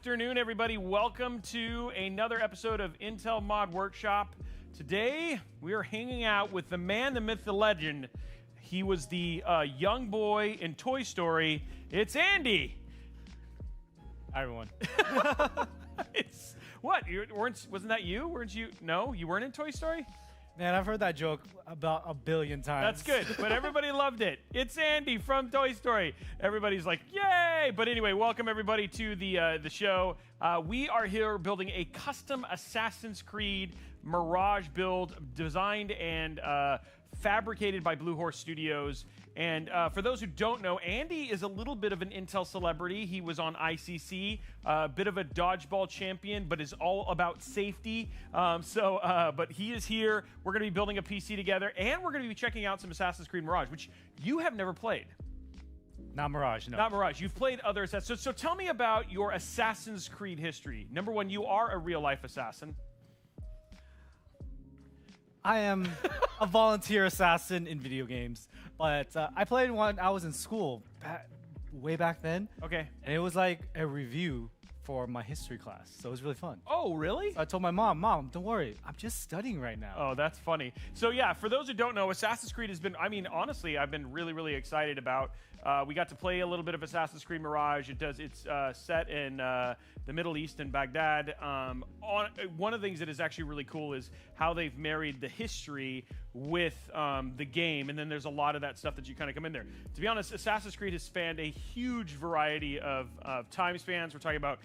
afternoon, everybody. Welcome to another episode of Intel Mod Workshop. Today, we are hanging out with the man, the myth, the legend. He was the young boy in Toy Story. It's Andy. Hi, everyone. What? Wasn't that you? Weren't you? No, you weren't in Toy Story? Man, I've heard that joke about a billion times. That's good, but everybody loved it. It's Andy from Toy Story. Everybody's like, yay! But anyway, welcome everybody to the show. We are here building a custom Assassin's Creed Mirage build designed and fabricated by Blue Horse Studios. And for those who don't know, Andy is a little bit of an Intel celebrity. He was on ICC, a bit of a dodgeball champion, but is all about safety. But he is here. We're going to be building a PC together, and we're going to be checking out some Assassin's Creed Mirage, which you have never played. Not Mirage, no. Not Mirage. You've played other Assassins. So tell me about your Assassin's Creed history. Number one, you are a real-life assassin. I am a volunteer assassin in video games, but I played one. I was in school way back then. Okay. And it was like a review for my history class, so it was really fun. Oh, really? So I told my mom, don't worry, I'm just studying right now. Oh, that's funny. So yeah, for those who don't know, Assassin's Creed has been, I mean, honestly, I've been really, really excited about. We got to play a little bit of Assassin's Creed Mirage. It's set in the Middle East in Baghdad. One of the things that is actually really cool is how they've married the history with the game, and then there's a lot of that stuff that you kind of come in there. To be honest, Assassin's Creed has spanned a huge variety of time spans. We're talking about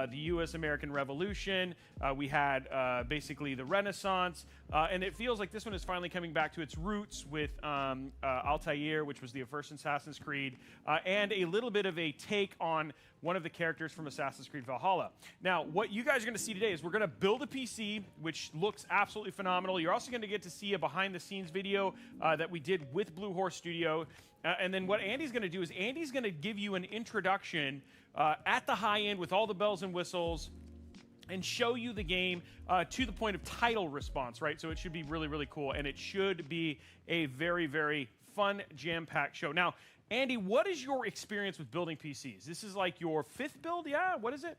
the U.S.-American Revolution. We had basically the Renaissance, and it feels like this one is finally coming back to its roots with Altair, which was the first Assassin's Creed, and a little bit of a take on one of the characters from Assassin's Creed Valhalla. Now, what you guys are going to see today is we're going to build a PC, which looks absolutely phenomenal. You're also going to get to see a behind-the-scenes video that we did with Blue Horse Studio. And then what Andy's going to do is Andy's going to give you an introduction at the high end with all the bells and whistles and show you the game to the point of title response, right? So it should be really, really cool, and it should be a very, very fun, jam-packed show. Now, Andy, what is your experience with building PCs? This is like your fifth build? Yeah, what is it?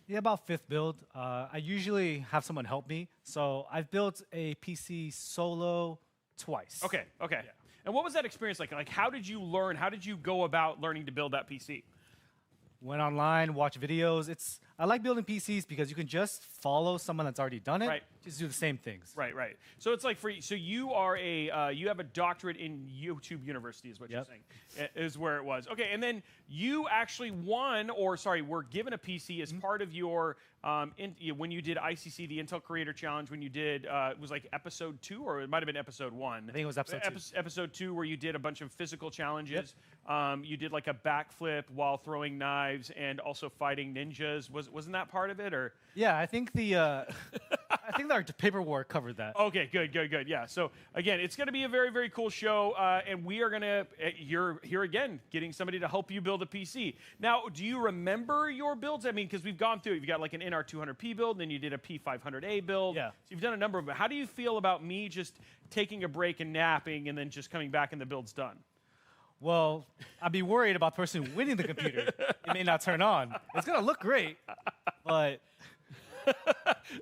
Yeah, about fifth build. I usually have someone help me, so I've built a PC solo twice. Okay. Yeah. And what was that experience like? Like, how did you learn? How did you go about learning to build that PC? Went online, watch videos. I like building PCs because you can just follow someone that's already done it. Right. Just do the same things. Right. So it's like so you are you have a doctorate in YouTube University is what you're saying, is where it was. Okay, and then you actually were given a PC as part of your, when you did ICC, the Intel Creator Challenge, when you did, it was like episode 2, or it might have been episode 1. I think it was episode 2. Episode 2, where you did a bunch of physical challenges. Yep. You did like a backflip while throwing knives and also fighting ninjas. Wasn't that part of it, or? Yeah, I think I think the paperwork covered that. Okay, good. Yeah. So again, it's going to be a very, very cool show, and we are going to. You're here again, getting somebody to help you build a PC. Now, do you remember your builds? I mean, because we've gone through. You've got like an NR200P build, then you did a P500A build. Yeah. So you've done a number of them. How do you feel about me just taking a break and napping, and then just coming back and the build's done? Well, I'd be worried about the person winning the computer. It may not turn on. It's going to look great, but...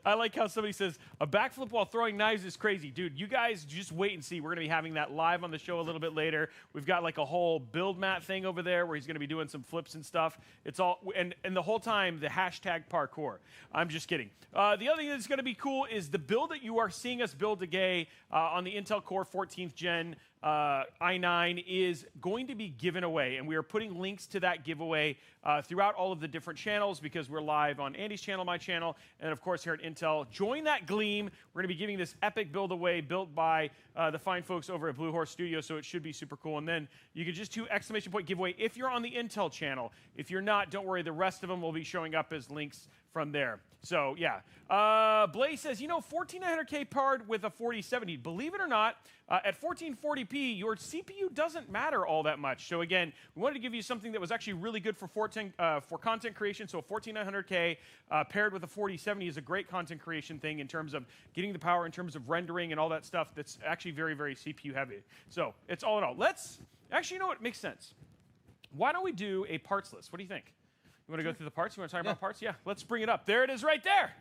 I like how somebody says, a backflip while throwing knives is crazy. Dude, you guys just wait and see. We're going to be having that live on the show a little bit later. We've got like a whole build mat thing over there where he's going to be doing some flips and stuff. It's all, and the whole time, the hashtag parkour. I'm just kidding. The other thing that's going to be cool is the build that you are seeing us build today on the Intel Core 14th Gen i9 is going to be given away, and we are putting links to that giveaway throughout all of the different channels because we're live on Andy's channel, my channel, and of course here at Intel. Join that gleam. We're going to be giving this epic build away built by the fine folks over at Blue Horse Studio, so it should be super cool. And then you can just do exclamation point giveaway if you're on the Intel channel. If you're not, don't worry, the rest of them will be showing up as links from there. So yeah, Blaze says, 14900K card with a 4070. Believe it or not, at 1440p, your CPU doesn't matter all that much. So again, we wanted to give you something that was actually really good for content creation. So a 14900K paired with a 4070 is a great content creation thing in terms of getting the power, in terms of rendering and all that stuff. That's actually very, very CPU heavy. So it's all in all. Let's actually, you know what makes sense. Why don't we do a parts list? What do you think? You want to go through the parts? You want to talk about parts? Yeah, let's bring it up. There it is right there.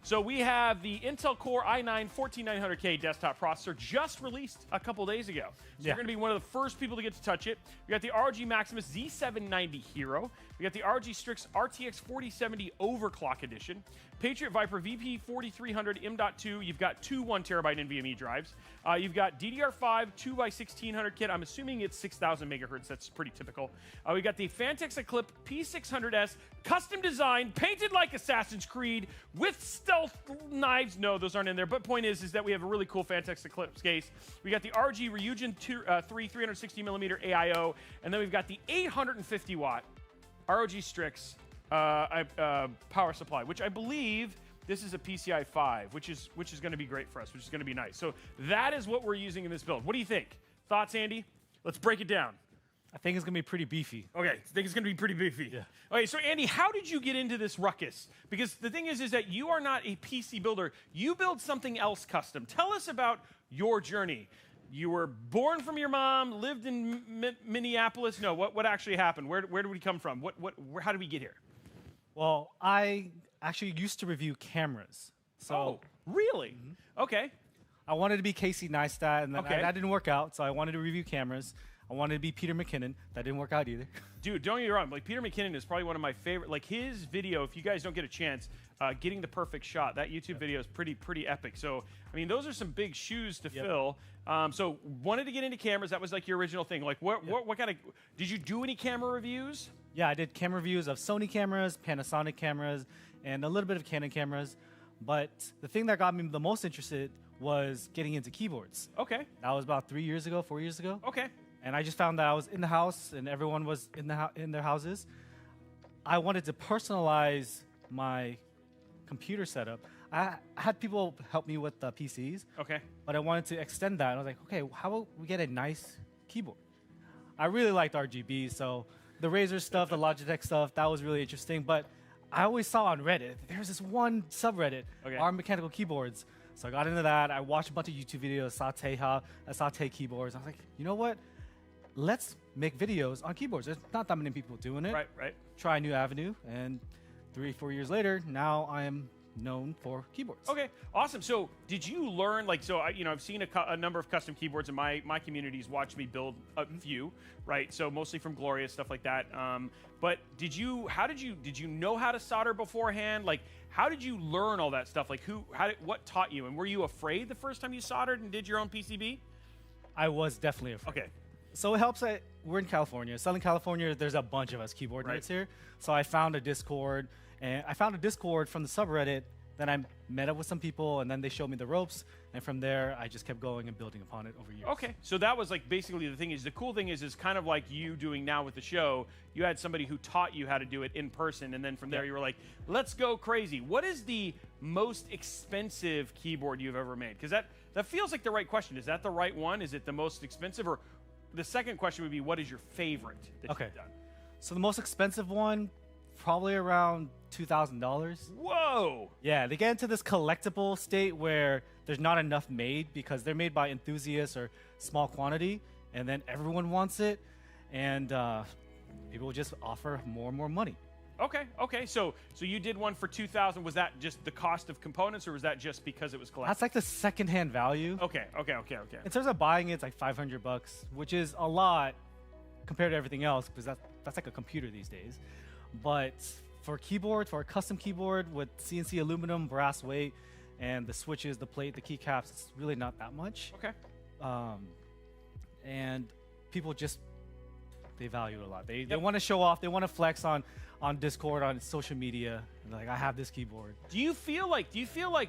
So we have the Intel Core i9-14900K desktop processor just released a couple days ago. So you're going to be one of the first people to get to touch it. We got the ROG Maximus Z790 Hero. We got the ROG Strix RTX 4070 Overclock Edition. Patriot Viper VP4300 M.2. You've got two 1TB NVMe drives. You've got DDR5 2x1600 kit. I'm assuming it's 6,000 megahertz. That's pretty typical. We got the Fantex Eclipse P600S, custom designed, painted like Assassin's Creed with stealth knives. No, those aren't in there. But point is that we have a really cool Fantex Eclipse case. We got the ROG Ryujin 3 360mm AIO, and then we've got the 850 watt ROG Strix power supply, which I believe this is a PCI 5, which is going to be great for us, which is going to be nice. So that is what we're using in this build. What do you think? Thoughts, Andy? Let's break it down. I think it's going to be pretty beefy. Okay, I think it's going to be pretty beefy. Yeah. Okay, so Andy, how did you get into this ruckus? Because the thing is that you are not a PC builder. You build something else custom. Tell us about your journey. You were born from your mom, lived in Minneapolis. No, what actually happened? Where did we come from? How did we get here? Well, I actually used to review cameras. So really? Okay. I wanted to be Casey Neistat, and that didn't work out. So I wanted to review cameras. I wanted to be Peter McKinnon. That didn't work out either. Dude, don't get me wrong. Like, Peter McKinnon is probably one of my favorite. Like, his video, if you guys don't get a chance, getting the perfect shot, that YouTube video is pretty epic. So, I mean, those are some big shoes to fill. So, wanted to get into cameras. That was like your original thing. Like, what kind of? Did you do any camera reviews? Yeah, I did camera reviews of Sony cameras, Panasonic cameras, and a little bit of Canon cameras. But the thing that got me the most interested was getting into keyboards. Okay. That was about 4 years ago. Okay. And I just found that I was in the house and everyone was in their houses. I wanted to personalize my computer setup. I had people help me with the PCs. Okay. But I wanted to extend that. And I was like, okay, how about we get a nice keyboard? I really liked RGB, so the Razer stuff, the Logitech stuff, that was really interesting. But I always saw on Reddit, there's this one subreddit, ARM mechanical keyboards. So I got into that. I watched a bunch of YouTube videos, saute keyboards. I was like, you know what? Let's make videos on keyboards. There's not that many people doing it. Right. Try a new avenue, and 3-4 years later, now I am known for keyboards. Okay, awesome. So did you learn, like, so I've seen a number of custom keyboards, and my community's watched me build a few, right? So mostly from Glorious, stuff like that. But did you know how to solder beforehand? Like, how did you learn all that stuff? Like, what taught you? And were you afraid the first time you soldered and did your own PCB? I was definitely afraid. Okay. So it helps that we're in California. Southern California, there's a bunch of us keyboard nerds here. So I found a Discord, and I found a Discord from the subreddit. Then I met up with some people, and then they showed me the ropes. And from there, I just kept going and building upon it over years. Okay, so that was like basically the thing is, the cool thing is kind of like you doing now with the show. You had somebody who taught you how to do it in person, and then from there you were like, let's go crazy. What is the most expensive keyboard you've ever made? Because that feels like the right question. Is that the right one? Is it the most expensive? Or the second question would be, what is your favorite that you've done? So the most expensive one, probably around $2,000. Whoa! Yeah, they get into this collectible state where there's not enough made because they're made by enthusiasts or small quantity, and then everyone wants it, and people just offer more and more money. Okay. So you did one for $2,000. Was that just the cost of components, or was that just because it was collectible? That's like the secondhand value. Okay. In terms of buying it, it's like $500, which is a lot compared to everything else, because that's like a computer these days. But for a custom keyboard with CNC aluminum, brass weight, and the switches, the plate, the keycaps, it's really not that much. Okay. And people they value it a lot. They want to show off. They want to flex on Discord, on social media. Like, I have this keyboard. Do you feel like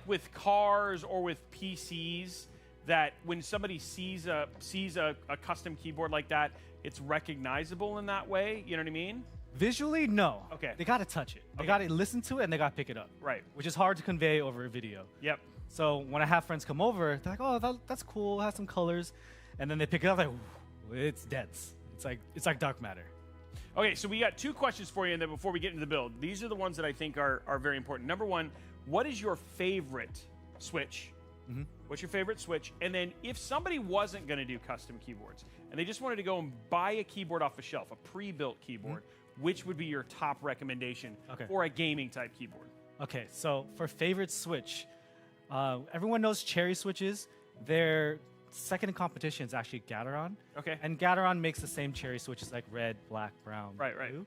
with cars or with PCs that when somebody sees a custom keyboard like that, it's recognizable in that way? You know what I mean? Visually, no. Okay. They got to touch it. They got to listen to it, and they got to pick it up. Right. Which is hard to convey over a video. Yep. So when I have friends come over, they're like, "Oh, that's cool. It has some colors," and then they pick it up, like, it's dense. It's like dark matter. Okay, so we got two questions for you, and then before we get into the build, these are the ones that I think are very important. Number one, what is your favorite switch? What's your favorite switch? And then if somebody wasn't going to do custom keyboards and they just wanted to go and buy a keyboard off a shelf, a pre-built keyboard, which would be your top recommendation for a gaming type keyboard? Okay, so for favorite switch, everyone knows Cherry switches. Their second in competition is actually Gateron. Okay. And Gateron makes the same Cherry switches like red, black, brown, blue.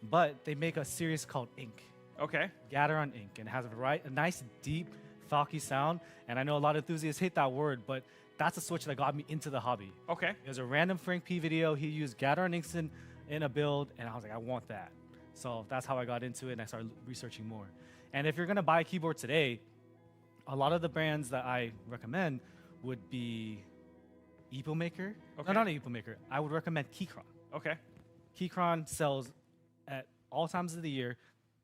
But they make a series called Ink. Okay. Gateron Ink, and it has a nice, deep, thocky sound. And I know a lot of enthusiasts hate that word, but that's a switch that got me into the hobby. Okay. There's a random Frank P video. He used Gateron Inks in a build, and I was like, I want that. So that's how I got into it, and I started researching more. And if you're going to buy a keyboard today, a lot of the brands that I recommend would be EpoMaker. Okay. No, not EpoMaker. I would recommend Keychron. Okay. Keychron sells at all times of the year,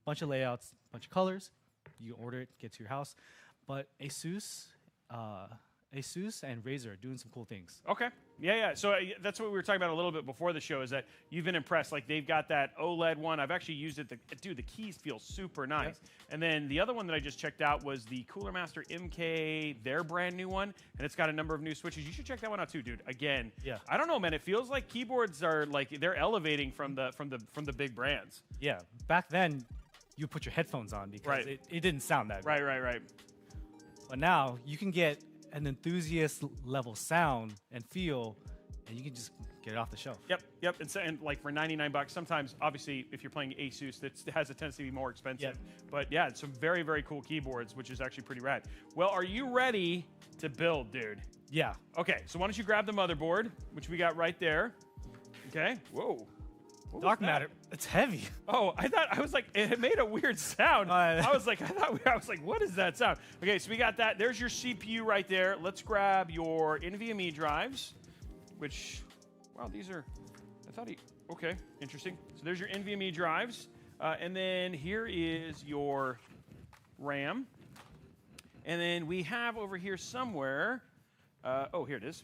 bunch of layouts, bunch of colors. You order it, get to your house. But Asus and Razer are doing some cool things. Okay. Yeah. So that's what we were talking about a little bit before the show, is that you've been impressed. Like, they've got that OLED one. I've actually used it. Dude, the keys feel super nice. Yep. And then the other one that I just checked out was the Cooler Master MK, their brand new one, and it's got a number of new switches. You should check that one out too, dude. Again, I don't know, man. It feels like keyboards are like they're elevating from the big brands. Yeah. Back then, you put your headphones on because it didn't sound that good. Right. But now you can get an enthusiast level sound and feel, and you can just get it off the shelf. Yep. And like for $99, sometimes, obviously, if you're playing Asus, that has a tendency to be more expensive. Yep. But yeah, it's some very, very cool keyboards, which is actually pretty rad. Well, are you ready to build, dude? Yeah. Okay, so why don't you grab the motherboard, which we got right there. Okay. Whoa. Dark matter. It's heavy. Oh, I was like, it made a weird sound. I was like, what is that sound? Okay, so we got that. There's your CPU right there. Let's grab your NVMe drives, which, wow, these are, okay, interesting. So there's your NVMe drives. And then here is your RAM. And then we have over here somewhere, here it is.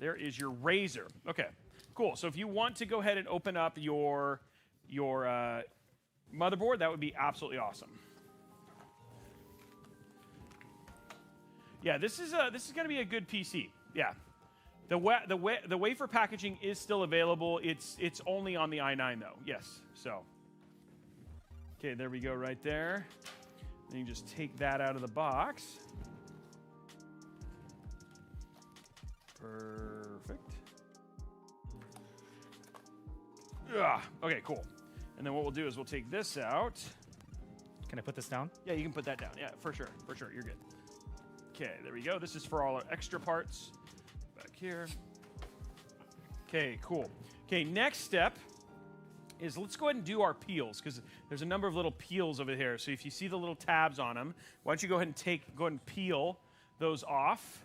There is your Razer. Okay. Cool. So if you want to go ahead and open up your motherboard, that would be absolutely awesome. Yeah, this is going to be a good PC. Yeah, the wafer packaging is still available. It's only on the i9 though. Yes. So okay, there we go, right there. Then you just take that out of the box. Perfect. Okay, cool. And then what we'll do is we'll take this out. Can I put this down? Yeah, you can put that down. Yeah, for sure. You're good. Okay, there we go. This is for all our extra parts. Back here. Okay, cool. Okay, next step is let's go ahead and do our peels, because there's a number of little peels over here. So if you see the little tabs on them, why don't you go ahead and peel those off.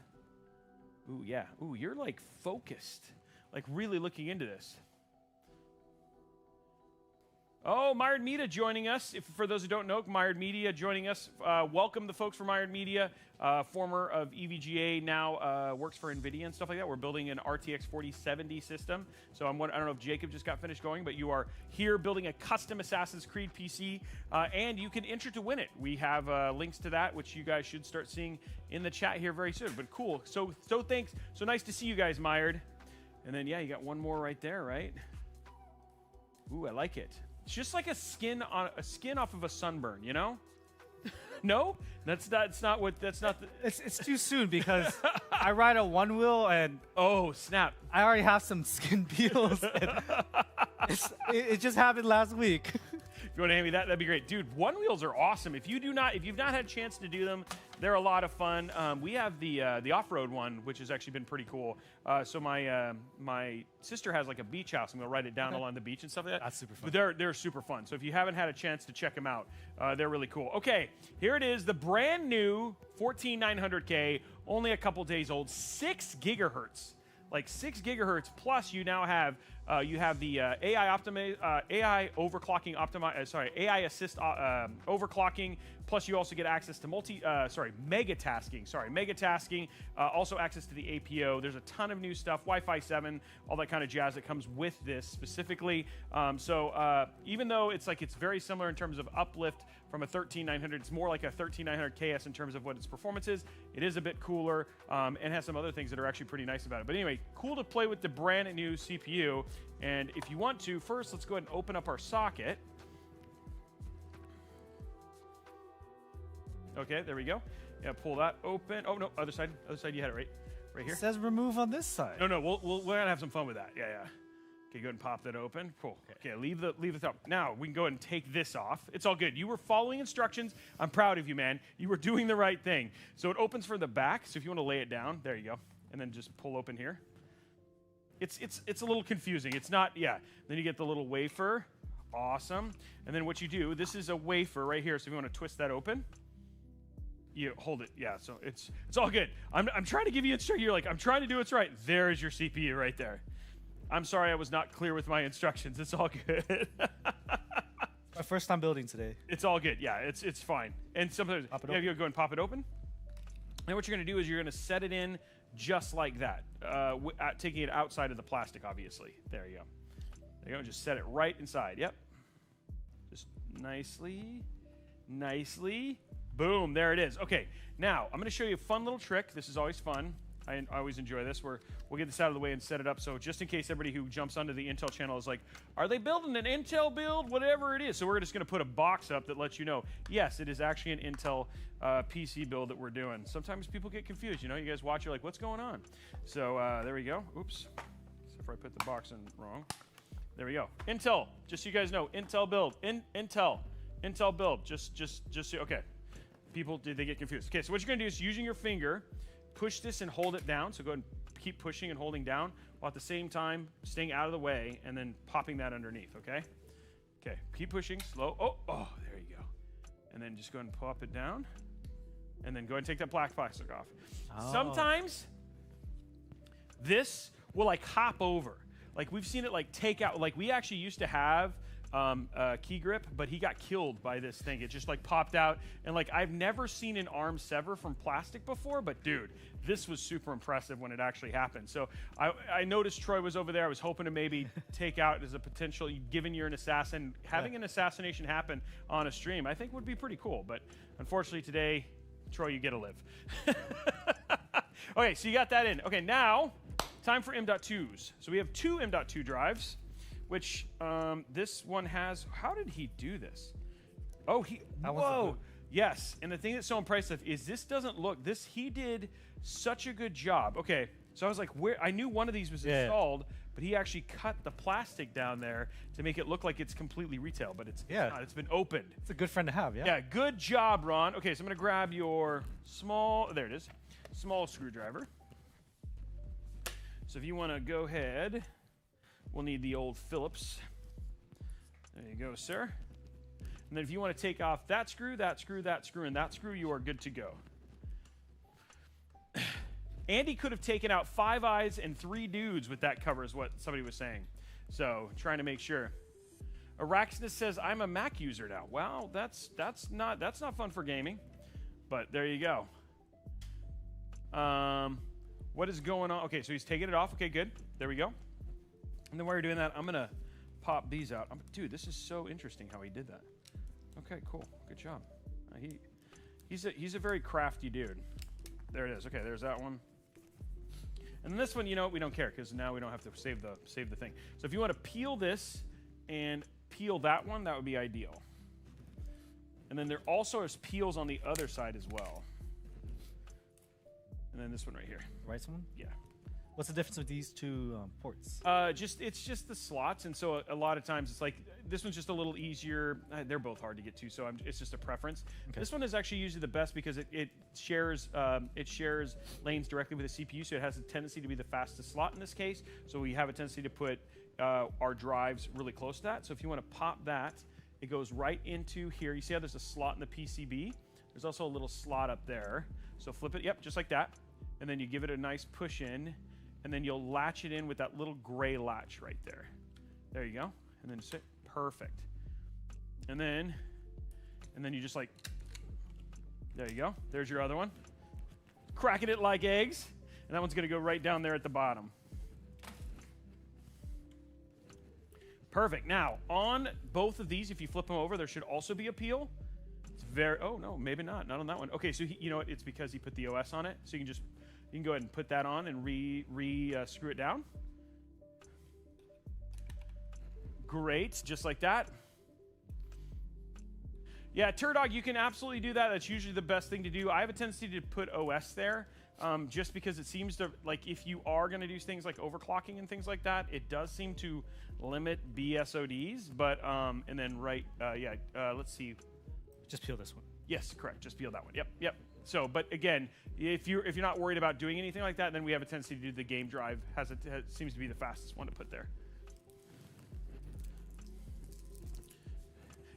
Ooh, yeah. Ooh, you're like focused, like really looking into this. Oh, Mired Media joining us. For those who don't know, Mired Media joining us. Welcome the folks from Mired Media, former of EVGA, now works for NVIDIA and stuff like that. We're building an RTX 4070 system. So I don't know if Jacob just got finished going, but you are here building a custom Assassin's Creed PC, and you can enter to win it. We have links to that, which you guys should start seeing in the chat here very soon. But cool. So thanks. So nice to see you guys, Mired. And then, yeah, you got one more right there, right? Ooh, I like it. It's just like a skin off of a sunburn, you know? No, that's not. It's too soon because I ride a one wheel and oh snap! I already have some skin peels. It just happened last week. If you want to hand me that, that'd be great, dude. One wheels are awesome. If you've not had a chance to do them, they're a lot of fun. We have the off-road one, which has actually been pretty cool. So my sister has like a beach house. I'm gonna ride it down along the beach and stuff like that. That's super fun. But they're super fun. So if you haven't had a chance to check them out, they're really cool. Okay, here it is, the brand new 14900K, only a couple days old, 6 gigahertz. Like 6 gigahertz plus you now have the AI assist overclocking. Plus, you also get access to megatasking. Also access to the APO. There's a ton of new stuff, Wi-Fi 7, all that kind of jazz that comes with this specifically. Even though it's very similar in terms of uplift from a 13900, it's more like a 13900 KS in terms of what its performance is. It is a bit cooler and has some other things that are actually pretty nice about it. But anyway, cool to play with the brand new CPU. And if you want to, first, let's go ahead and open up our socket. Okay, there we go. Yeah, pull that open. Oh, no, other side. Other side, you had it right here. It says remove on this side. No, we're gonna have some fun with that. Yeah. Okay, go ahead and pop that open. Cool. Okay, leave the top. Now we can go ahead and take this off. It's all good. You were following instructions. I'm proud of you, man. You were doing the right thing. So it opens from the back. So if you want to lay it down, there you go, and then just pull open here. It's a little confusing. It's not. Yeah. Then you get the little wafer. Awesome. And then what you do? This is a wafer right here. So if you want to twist that open. You hold it, yeah. So it's all good. I'm trying to give you instructions. You're like, I'm trying to do what's right. There is your CPU right there. I'm sorry I was not clear with my instructions. It's all good. My first time building today. It's all good. Yeah, it's fine. And sometimes you go and pop it open. And what you're going to do is you're going to set it in just like that, taking it outside of the plastic, obviously. There you go. There you go. Just set it right inside. Yep. Just nicely. Boom, there it is. Okay, now I'm going to show you a fun little trick. This is always fun. I always enjoy this. We'll get this out of the way and set it up. So just in case everybody who jumps onto the Intel channel is like, are they building an Intel build? Whatever it is. So we're just going to put a box up that lets you know, yes, it is actually an Intel PC build that we're doing. Sometimes people get confused. You know, you guys watch, you're like, what's going on? So there we go. Oops. So if I put the box in wrong. There we go. Intel, just so you guys know, Intel build. Intel build. Just so, okay. People, they get confused. Okay, so what you're going to do is using your finger, push this and hold it down. So go ahead and keep pushing and holding down while at the same time staying out of the way and then popping that underneath, okay? Okay, keep pushing, slow. Oh, there you go. And then just go ahead and pop it down. And then go ahead and take that black plastic off. Oh. Sometimes this will like hop over. Like we've seen it like take out. Like we actually used to have key grip, but he got killed by this thing. It just like popped out, and like I've never seen an arm sever from plastic before, but dude, this was super impressive when it actually happened. So I noticed Troy was over there. I was hoping to maybe take out as a potential, given you're an assassin, having an assassination happen on a stream, I think would be pretty cool. But unfortunately today, Troy, you get to live. Okay, so you got that in. Okay, now time for M.2s. So we have two M.2 drives. Which this one has. How did he do this? Oh, whoa. Yes, and the thing that's so impressive is this doesn't look. He did such a good job. Okay, so I was like, where? I knew one of these was installed, but he actually cut the plastic down there to make it look like it's completely retail, but it's not. It's been opened. It's a good friend to have, Yeah, good job, Ron. Okay, so I'm going to grab your small, there it is, small screwdriver. So if you want to go ahead, we'll need the old Phillips. There you go, sir. And then if you want to take off that screw, that screw, that screw, and that screw, you are good to go. Andy could have taken out 5 eyes and 3 dudes with that cover is what somebody was saying. So trying to make sure. Araxnus says, I'm a Mac user now. Well, that's not fun for gaming. But there you go. What is going on? Okay, so he's taking it off. Okay, good. There we go. And then while you're doing that, I'm going to pop these out. Dude, this is so interesting how he did that. Okay, cool. Good job. He's a very crafty dude. There it is. Okay, there's that one. And then this one, you know, we don't care because now we don't have to save the thing. So if you want to peel this and peel that one, that would be ideal. And then there also is peels on the other side as well. And then this one right here. Right one? Yeah. What's the difference with these two ports? It's just the slots, and so a lot of times it's like this one's just a little easier. They're both hard to get to, so it's just a preference. Okay. This one is actually usually the best because it shares lanes directly with the CPU, so it has a tendency to be the fastest slot in this case. So we have a tendency to put our drives really close to that. So if you want to pop that, it goes right into here. You see how there's a slot in the PCB? There's also a little slot up there. So flip it, yep, just like that, and then you give it a nice push in. And then you'll latch it in with that little gray latch right there. There you go. And then sit. Perfect. And then you just like, there you go. There's your other one. Cracking it like eggs. And that one's going to go right down there at the bottom. Perfect. Now, on both of these, if you flip them over, there should also be a peel. It's very, oh no, maybe not. Not on that one. Okay, so you know what? It's because he put the OS on it. So you can go ahead and put that on and screw it down. Great, just like that. Yeah, Turdog, you can absolutely do that. That's usually the best thing to do. I have a tendency to put OS there, just because it seems to, like, if you are going to do things like overclocking and things like that, it does seem to limit BSODs. But and then let's see. Just peel this one. Yes, correct. Just peel that one. Yep. So, but again, if you're not worried about doing anything like that, then we have a tendency to do the game drive. Seems to be the fastest one to put there.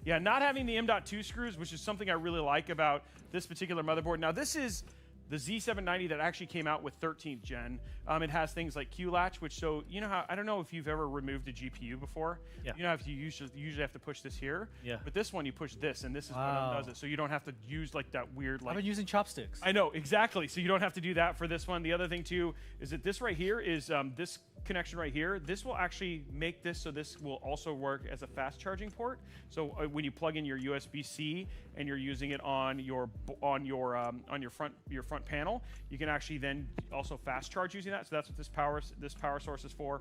Yeah, not having the M.2 screws, which is something I really like about this particular motherboard. Now, this is the Z790 that actually came out with 13th gen. It has things like Q-latch, which, so you know how, I don't know if you've ever removed a GPU before. Yeah. You know how you usually have to push this here. Yeah. But this one, you push this, and this is what does it. So you don't have to use like that weird, like. I've been using chopsticks. I know, exactly. So you don't have to do that for this one. The other thing too is that this right here is this connection right here. This will actually make this so this will also work as a fast charging port. So when you plug in your USB-C and you're using it on your front panel, you can actually then also fast charge using that. So that's what this power source is for.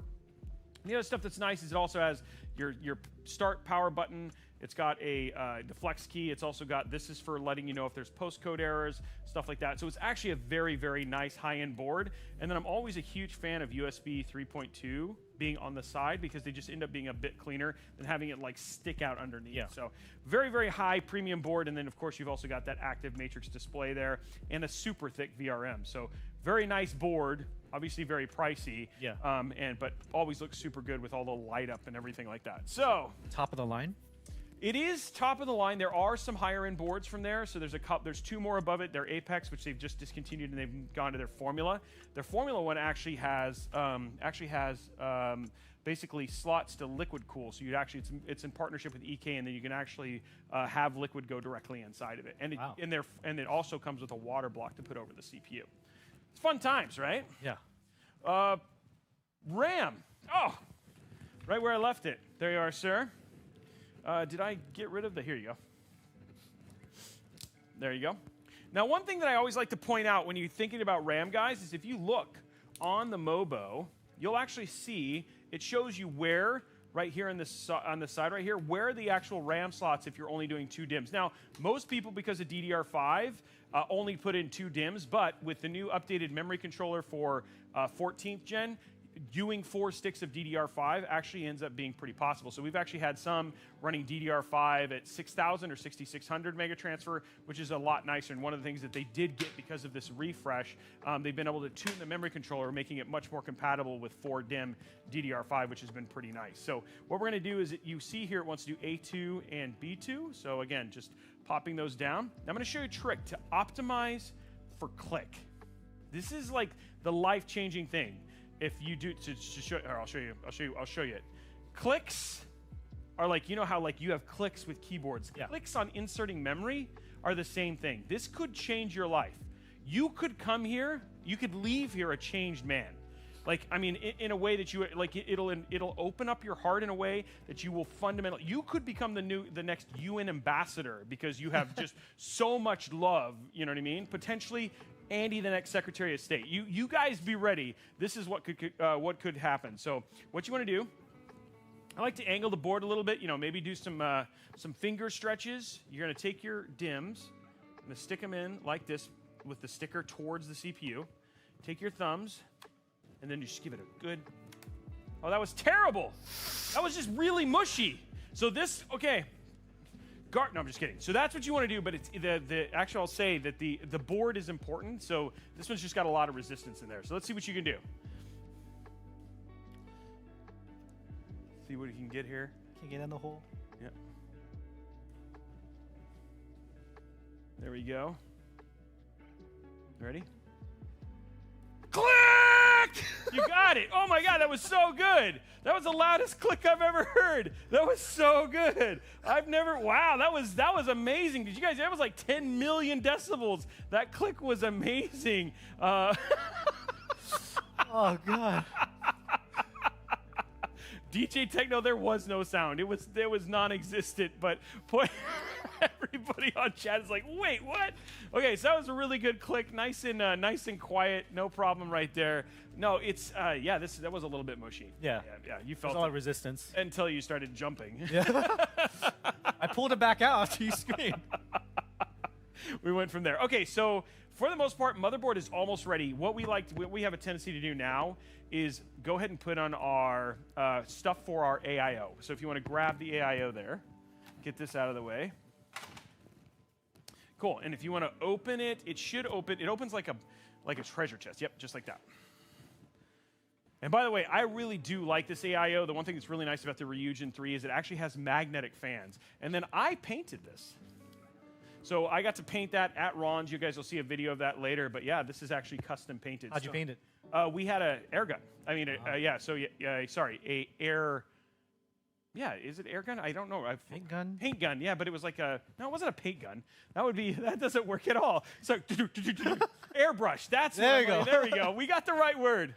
And the other stuff that's nice is it also has your start power button. It's got the flex key. It's also got, this is for letting you know if there's postcode errors, stuff like that. So it's actually a very, very nice high-end board. And then I'm always a huge fan of USB 3.2 being on the side because they just end up being a bit cleaner than having it like stick out underneath. Yeah. So very, very high premium board. And then of course you've also got that active matrix display there and a super thick VRM. So very nice board, obviously very pricey. Yeah. But always looks super good with all the light up and everything like that. So top of the line? It is top of the line. There are some higher end boards from there. So there's two more above it. They're Apex, which they've just discontinued and they've gone to their Formula. Their Formula one actually has basically slots to liquid cool. So it's in partnership with EK, and then you can actually have liquid go directly inside of it. And it also comes with a water block to put over the CPU. It's fun times, right? Yeah. RAM. Oh, right where I left it. There you are, sir. Did I get rid of the? Here you go. There you go. Now, one thing that I always like to point out when you're thinking about RAM, guys, is if you look on the Mobo, you'll actually see it shows you where, right here on the side right here, where the actual RAM slots if you're only doing 2 DIMMs. Now, most people, because of DDR5, only put in 2 DIMMs, but with the new updated memory controller for 14th gen, doing 4 sticks of DDR5 actually ends up being pretty possible. So we've actually had some running DDR5 at 6,000 or 6,600 mega transfer, which is a lot nicer. And one of the things that they did get because of this refresh, they've been able to tune the memory controller, making it much more compatible with 4 DIMM DDR5, which has been pretty nice. So what we're going to do is, you see here it wants to do A2 and B2. So again, just popping those down. Now I'm going to show you a trick to optimize for click. This is like the life-changing thing. If you do to show, or I'll show you it. Clicks are like, you know how like you have clicks with keyboards. Yeah. Clicks on inserting memory are the same thing. This could change your life. You could come here, you could leave here a changed man. Like, I mean, in a way that you like, it'll open up your heart in a way that you will fundamentally. You could become the next UN ambassador because you have just so much love. You know what I mean? Potentially. Andy, the next Secretary of State. You guys be ready. This is what could happen. So what you want to do, I like to angle the board a little bit. You know, maybe do some finger stretches. You're going to take your DIMMs, I'm going to stick them in like this with the sticker towards the CPU. Take your thumbs, and then you just give it a good. Oh, that was terrible. That was just really mushy. So this, okay. No, I'm just kidding. So that's what you want to do, but it's actually I'll say that the board is important. So this one's just got a lot of resistance in there. So let's see what you can do. See what you can get here. Can you get in the hole? Yep. There we go. Ready? Click! You got it. Oh my God, that was so good. That was the loudest click I've ever heard. That was so good. Wow, that was amazing. Did you guys, that was like 10 million decibels. That click was amazing. Oh God. DJ Techno, there was no sound. It was non-existent, but boy. Everybody on chat is like, wait, what? Okay, so that was a really good click. Nice and quiet. No problem right there. No, it's, that was a little bit mushy. Yeah. You There's felt a lot it of resistance. until you started jumping. Yeah. I pulled it back out after you screamed. We went from there. Okay, so for the most part, motherboard is almost ready. What we have a tendency to do now is go ahead and put on our stuff for our AIO. So if you want to grab the AIO there, get this out of the way. Cool. And if you want to open it, it should open. It opens like a treasure chest. Yep, just like that. And by the way, I really do like this AIO. The one thing that's really nice about the Ryujin 3 is it actually has magnetic fans. And then I painted this. So I got to paint that at Ron's. You guys will see a video of that later. But yeah, this is actually custom painted. How'd you paint it? We had an air gun. I mean, a air. Yeah, is it air gun? I don't know. Paint gun? Paint gun, yeah, but it was like no, it wasn't a paint gun. That doesn't work at all. So airbrush. There we go. We got the right word.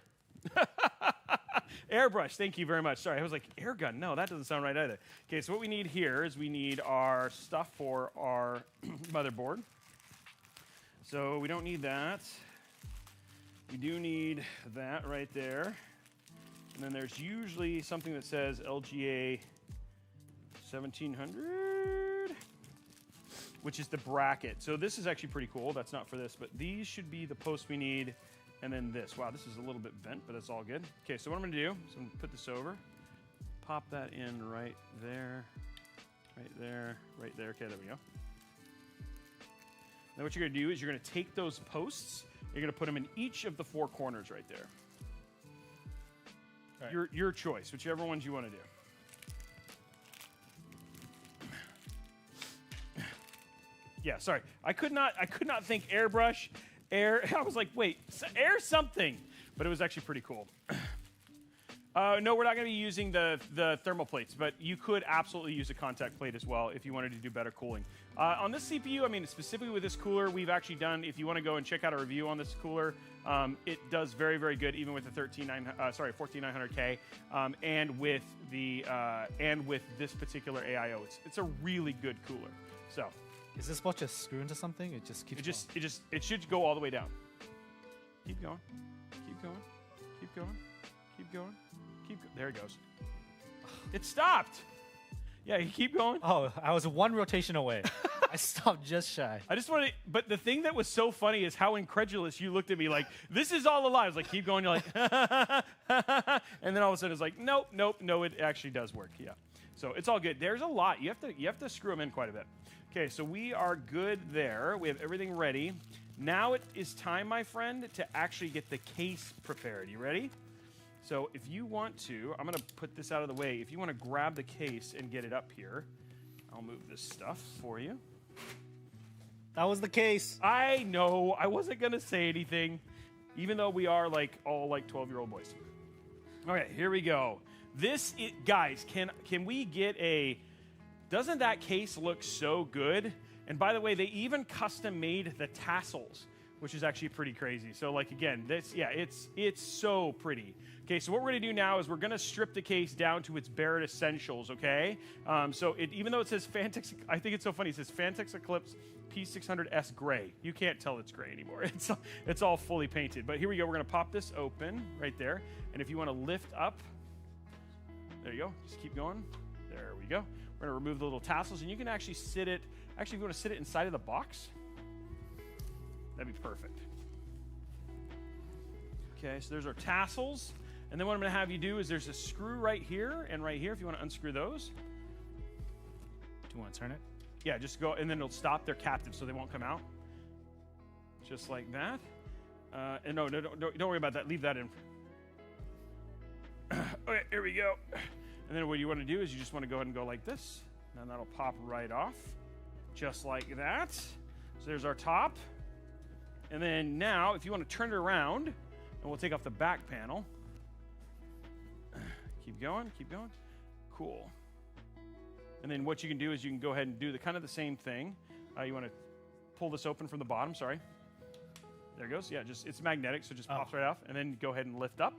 Airbrush. Thank you very much. Sorry, I was like air gun. No, that doesn't sound right either. Okay, so what we need here is we need our stuff for our motherboard. So we don't need that. We do need that right there. And then there's usually something that says LGA 1700, which is the bracket. So this is actually pretty cool. That's not for this, but these should be the posts we need. And then this. Wow, this is a little bit bent, but it's all good. Okay, so what I'm going to do is I'm going to put this over, pop that in right there, right there, right there. Okay, there we go. Then what you're going to do is you're going to take those posts, you're going to put them in each of the four corners right there. Right. Your choice, whichever ones you want to do. Yeah, sorry. I could not think airbrush, air. I was like, wait, air something. But it was actually pretty cool. No, we're not going to be using the thermal plates, but you could absolutely use a contact plate as well if you wanted to do better cooling. On this CPU, I mean, specifically with this cooler, we've actually done, if you want to go and check out a review on this cooler, it does very, very good, even with the 14900K, and with this particular AIO. It's a really good cooler. So, is this what just screw into something? It just keeps it should go all the way down. Keep going. Keep going. Keep going. Keep going. There it goes. It stopped. Yeah, you keep going. Oh, I was one rotation away. I stopped just shy. I just wanted, but the thing that was so funny is how incredulous you looked at me like, this is all a lie. I was like, keep going. You're like, and then all of a sudden it's like, nope, it actually does work. Yeah. So it's all good. There's a lot. You have to screw them in quite a bit. Okay, so we are good there. We have everything ready. Now it is time, my friend, to actually get the case prepared. You ready? So if you want to, I'm going to put this out of the way. If you want to grab the case and get it up here, I'll move this stuff for you. That was the case. I know. I wasn't going to say anything, even though we are all 12-year-old boys. All right, here we go. Guys, can we get a... Doesn't that case look so good? And by the way, they even custom made the tassels, which is actually pretty crazy. So again, it's so pretty. Okay, so what we're gonna do now is we're gonna strip the case down to its bare essentials, okay? So even though it says Phanteks, I think it's so funny, it says Phanteks Eclipse P600S gray. You can't tell it's gray anymore. It's all fully painted. But here we go, we're gonna pop this open right there. And if you wanna lift up, there you go, just keep going. There we go. We're gonna remove the little tassels and you can actually sit it, if you wanna sit it inside of the box, that'd be perfect. Okay, so there's our tassels. And then what I'm going to have you do is there's a screw right here and right here if you want to unscrew those. Do you want to turn it? Yeah, just go, and then it'll stop. They're captive, so they won't come out. Just like that. And no, don't worry about that. Leave that in. Okay, here we go. And then what you want to do is you just want to go ahead and go like this. And that'll pop right off. Just like that. So there's our top. And then now, if you want to turn it around, and we'll take off the back panel. Keep going, keep going. Cool. And then what you can do is you can go ahead and do the same thing. You want to pull this open from the bottom, sorry. There it goes. Yeah, it's magnetic, so it just pops right off. And then go ahead and lift up.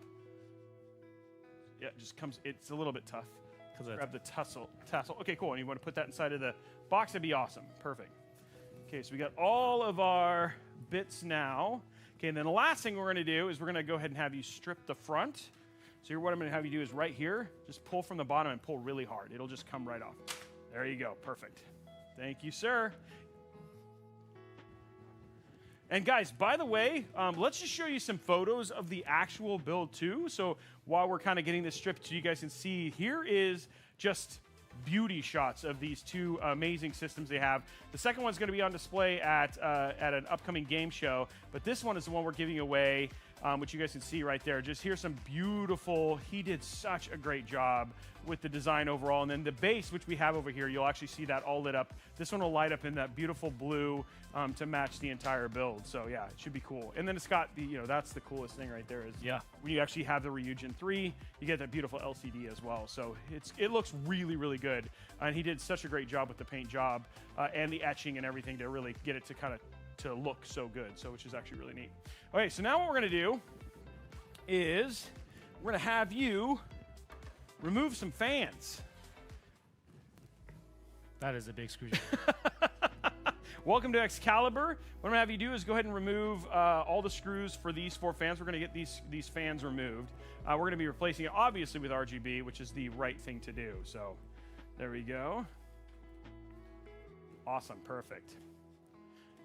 Yeah, it just comes, it's a little bit tough. Grab the tassel. Okay, cool. And you want to put that inside of the box? That'd be awesome. Perfect. Okay, so we got all of our bits now. Okay, and then the last thing we're going to do is we're going to go ahead and have you strip the front. So here, what I'm going to have you do is right here, just pull from the bottom and pull really hard. It'll just come right off. There you go. Perfect. Thank you, sir. And guys, by the way, let's just show you some photos of the actual build too. So while we're kind of getting this stripped so you guys can see, here is just beauty shots of these two amazing systems they have. The second one's going to be on display at an upcoming game show, but this one is the one we're giving away, which you guys can see right there. Just here's some beautiful, he did such a great job with the design overall. And then the base, which we have over here, you'll actually see that all lit up. This one will light up in that beautiful blue to match the entire build. So yeah, it should be cool. And then it's got the, that's the coolest thing right there is when you actually have the Ryujin 3, you get that beautiful LCD as well. So it looks really, really good. And he did such a great job with the paint job and the etching and everything to really get it to kind of to look so good. So which is actually really neat. Okay, so now what we're gonna do is we're gonna have you remove some fans. That is a big screwdriver. Welcome to Excalibur. What I'm gonna have you do is go ahead and remove all the screws for these 4 fans. We're gonna get these fans removed. We're gonna be replacing it obviously with RGB, which is the right thing to do. So there we go. Awesome, perfect.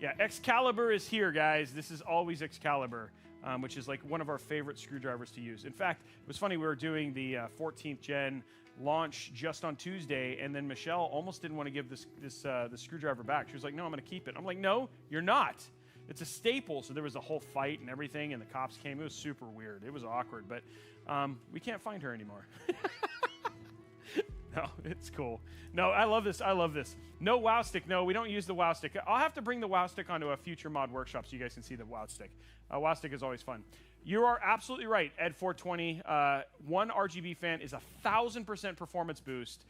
Yeah, Excalibur is here, guys. This is always Excalibur, which is like one of our favorite screwdrivers to use. In fact, it was funny, we were doing the 14th gen launch just on Tuesday, and then Michelle almost didn't want to give the screwdriver back. She was like, no, I'm going to keep it. I'm like, no, you're not. It's a staple. So there was a whole fight and everything, and the cops came. It was super weird. It was awkward, but we can't find her anymore. No, it's cool. No, I love this. I love this. No WoW stick. No, we don't use the WoW stick. I'll have to bring the WoW stick onto a future mod workshop so you guys can see the WoW stick. WoW stick is always fun. You are absolutely right, Ed420. One RGB fan is 1,000% performance boost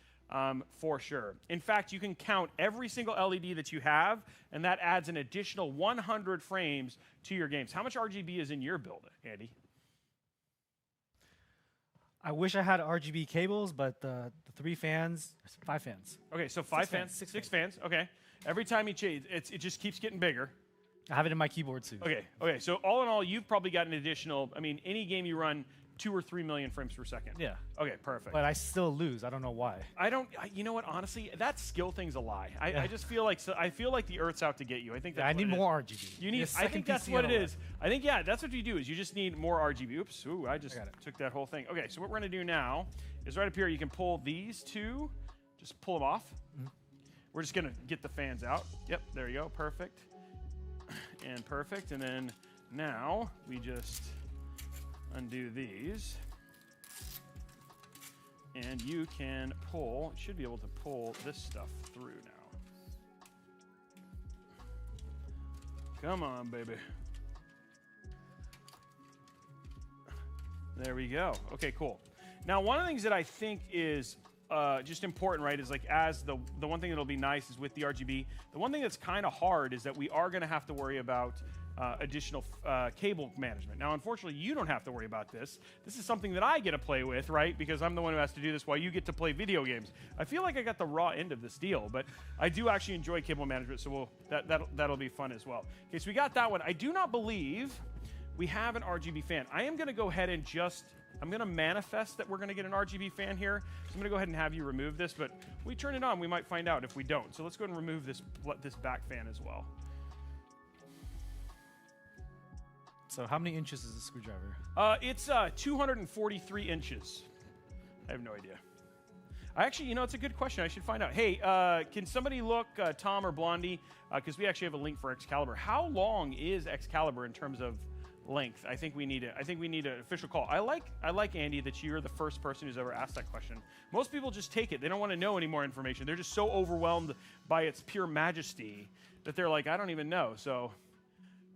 for sure. In fact, you can count every single LED that you have, and that adds an additional 100 frames to your games. How much RGB is in your build, Andy? I wish I had RGB cables, but the 5 fans. Okay, so 5 fans, 6 fans. Okay. Every time you change, it just keeps getting bigger. I have it in my keyboard too. Okay. So all in all, you've probably got an additional. I mean, any game you run, 2 or 3 million frames per second. Yeah. Okay, perfect. But I still lose. I don't know why. You know what? Honestly, that skill thing's a lie. I just feel like the Earth's out to get you. I think that's I need more RGB. You need. I think that's what it is. I think that's what you do. Is you just need more RGB. Oops. Ooh, I just took that whole thing. Okay, so what we're gonna do now is right up here. You can pull these two. Just pull them off. Mm-hmm. We're just gonna get the fans out. Yep. There you go. Perfect. And perfect. And then now we just undo these. And you can should be able to pull this stuff through now. Come on, baby. There we go. Okay, cool. Now, one of the things that I think is just important, right, is like as the one thing that'll be nice is with the RGB. The one thing that's kind of hard is that we are going to have to worry about additional cable management. Now, unfortunately, you don't have to worry about this. This is something that I get to play with, right? Because I'm the one who has to do this while you get to play video games. I feel like I got the raw end of this deal, but I do actually enjoy cable management, so that'll be fun as well. Okay, so we got that one. I do not believe we have an RGB fan. I am going to go ahead and I'm going to manifest that we're going to get an RGB fan here. So I'm going to go ahead and have you remove this, but we turn it on, we might find out if we don't. So let's go ahead and remove this back fan as well. So how many inches is the screwdriver? It's 243 inches. I have no idea. Actually, it's a good question. I should find out. Hey, can somebody look, Tom or Blondie, because we actually have a link for Excalibur. How long is Excalibur in terms of length? I think we need an official call. I like Andy that you're the first person who's ever asked that question. Most people just take it. They don't want to know any more information. They're just so overwhelmed by its pure majesty that they're like, I don't even know. So,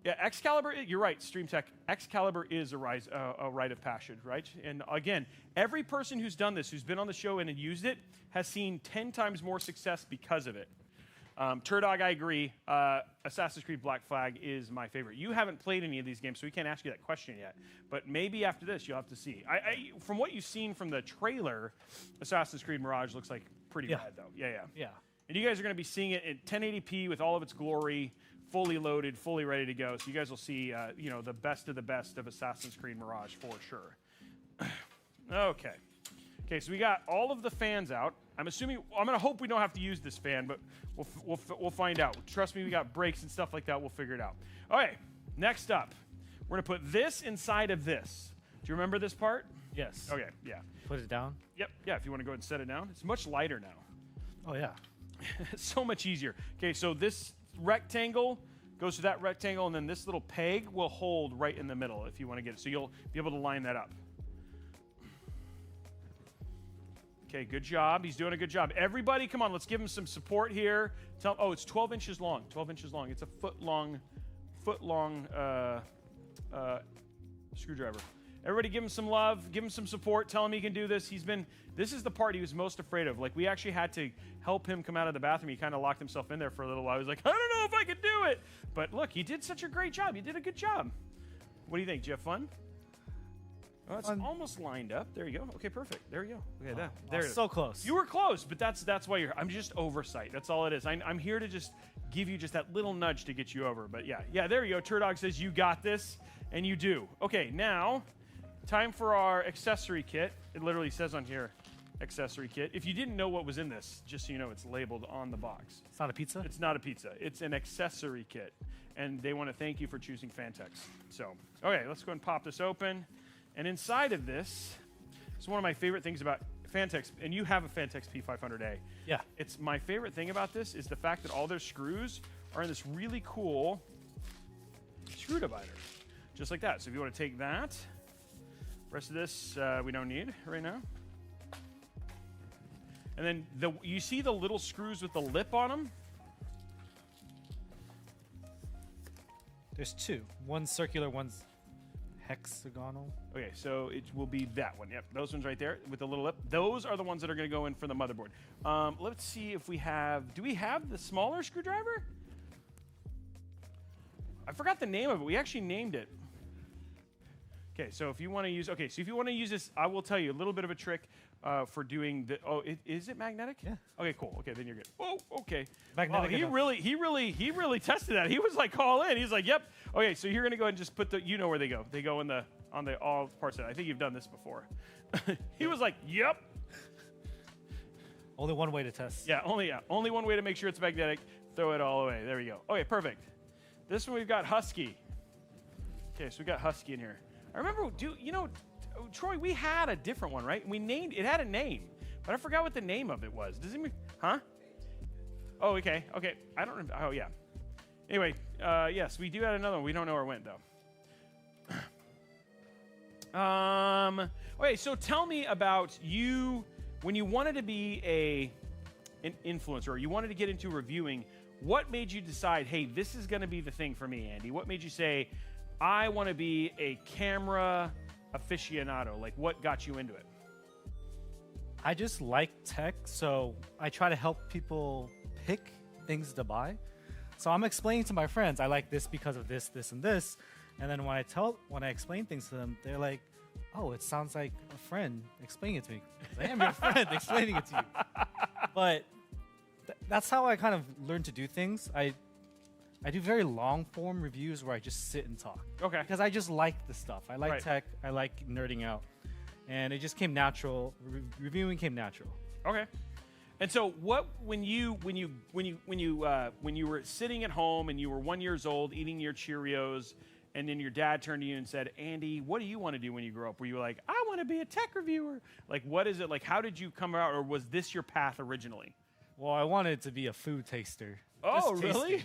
yeah, Excalibur. You're right, StreamTech. Excalibur is a rite of passage, right? And again, every person who's done this, who's been on the show and used it, has seen 10 times more success because of it. Turdog, I agree. Assassin's Creed Black Flag is my favorite. You haven't played any of these games, so we can't ask you that question yet. But maybe after this, you'll have to see. From what you've seen from the trailer, Assassin's Creed Mirage looks like pretty bad, though. Yeah. And you guys are going to be seeing it in 1080p with all of its glory, fully loaded, fully ready to go. So you guys will see, the best of Assassin's Creed Mirage for sure. Okay. Okay, so we got all of the fans out. I'm gonna hope we don't have to use this fan, but we'll find out. Trust me, we got brakes and stuff like that. We'll figure it out. Okay, next up, we're gonna put this inside of this. Do you remember this part? Yes. Okay, yeah. Put it down? Yep, yeah, if you want to go ahead and set it down. It's much lighter now. Oh, yeah. It's so much easier. Okay, so this rectangle goes to that rectangle, and then this little peg will hold right in the middle if you want to get it. So you'll be able to line that up. Okay, good job. He's doing a good job. Everybody, come on, let's give him some support here. It's 12 inches long. 12 inches long. It's a foot long screwdriver. Everybody give him some love. Give him some support. Tell him he can do this. This is the part he was most afraid of. Like, we actually had to help him come out of the bathroom. He kind of locked himself in there for a little while. He was like, I don't know if I could do it. But look, he did such a great job. He did a good job. What do you think? Did you have fun? Oh, it's almost lined up. There you go. Okay, perfect. There you go. Okay, there. So close. You were close, but that's why I'm just oversight. That's all it is. I'm here to just give you just that little nudge to get you over. But yeah. There you go. Turdog says you got this, and you do. Okay, now time for our accessory kit. It literally says on here, accessory kit. If you didn't know what was in this, just so you know, it's labeled on the box. It's not a pizza? It's not a pizza. It's an accessory kit, and they want to thank you for choosing Fantex. So, okay, let's go and pop this open. And inside of this is one of my favorite things about Fantex, and you have a Fantex P500A. Yeah. It's my favorite thing about this is the fact that all their screws are in this really cool screw divider, just like that. So if you want to take that, the rest of this we don't need right now. And then you see the little screws with the lip on them? There's two. One's circular, one's hexagonal. Okay, so it will be that one. Yep, those ones right there with the little lip. Those are the ones that are going to go in for the motherboard. Let's see if we have... Do we have the smaller screwdriver? I forgot the name of it. We actually named it. Okay, so if you want to use... Okay, so if you want to use this, I will tell you a little bit of a trick for doing the... Oh, is it magnetic? Yeah. Okay, cool. Okay, then you're good. Oh, okay. Magnetic. Wow, he really tested that. He was like all in. He's like, yep. Okay, so you're gonna go ahead and just put the... You know where they go. They go on the all parts of it. I think you've done this before. He was like, yep. Only one way to test. Yeah, only one way to make sure it's magnetic. Throw it all away. There we go. Okay, perfect. This one we've got Husky. Okay, so we got Husky in here. I remember, Troy, we had a different one, right? We named it, had a name, but I forgot what the name of it was. Does it? Huh? Oh, okay. I don't remember. Oh, yeah. Anyway, yes, we do have another one. We don't know where it went though. Okay, so tell me about you when you wanted to be an influencer, or you wanted to get into reviewing. What made you decide, hey, this is going to be the thing for me, Andy? What made you say, I want to be a camera aficionado? Like, what got you into it? I just like tech, so I try to help people pick things to buy. So I'm explaining to my friends, I like this because of this, this, and this. And then when I explain things to them, they're like, oh, it sounds like a friend explaining it to me. I am your friend explaining it to you. But that's how I kind of learned to do things. I do very long form reviews where I just sit and talk. Okay. Because I just like the stuff. I like tech. I like nerding out. And it just came natural. Reviewing came natural. Okay. And so when you were sitting at home and you were 1 year old eating your Cheerios, and then your dad turned to you and said, Andy, what do you want to do when you grow up? Were you like, I want to be a tech reviewer? Like, what is it? Like, how did you come out, or was this your path originally? Well, I wanted to be a food taster. Oh, really?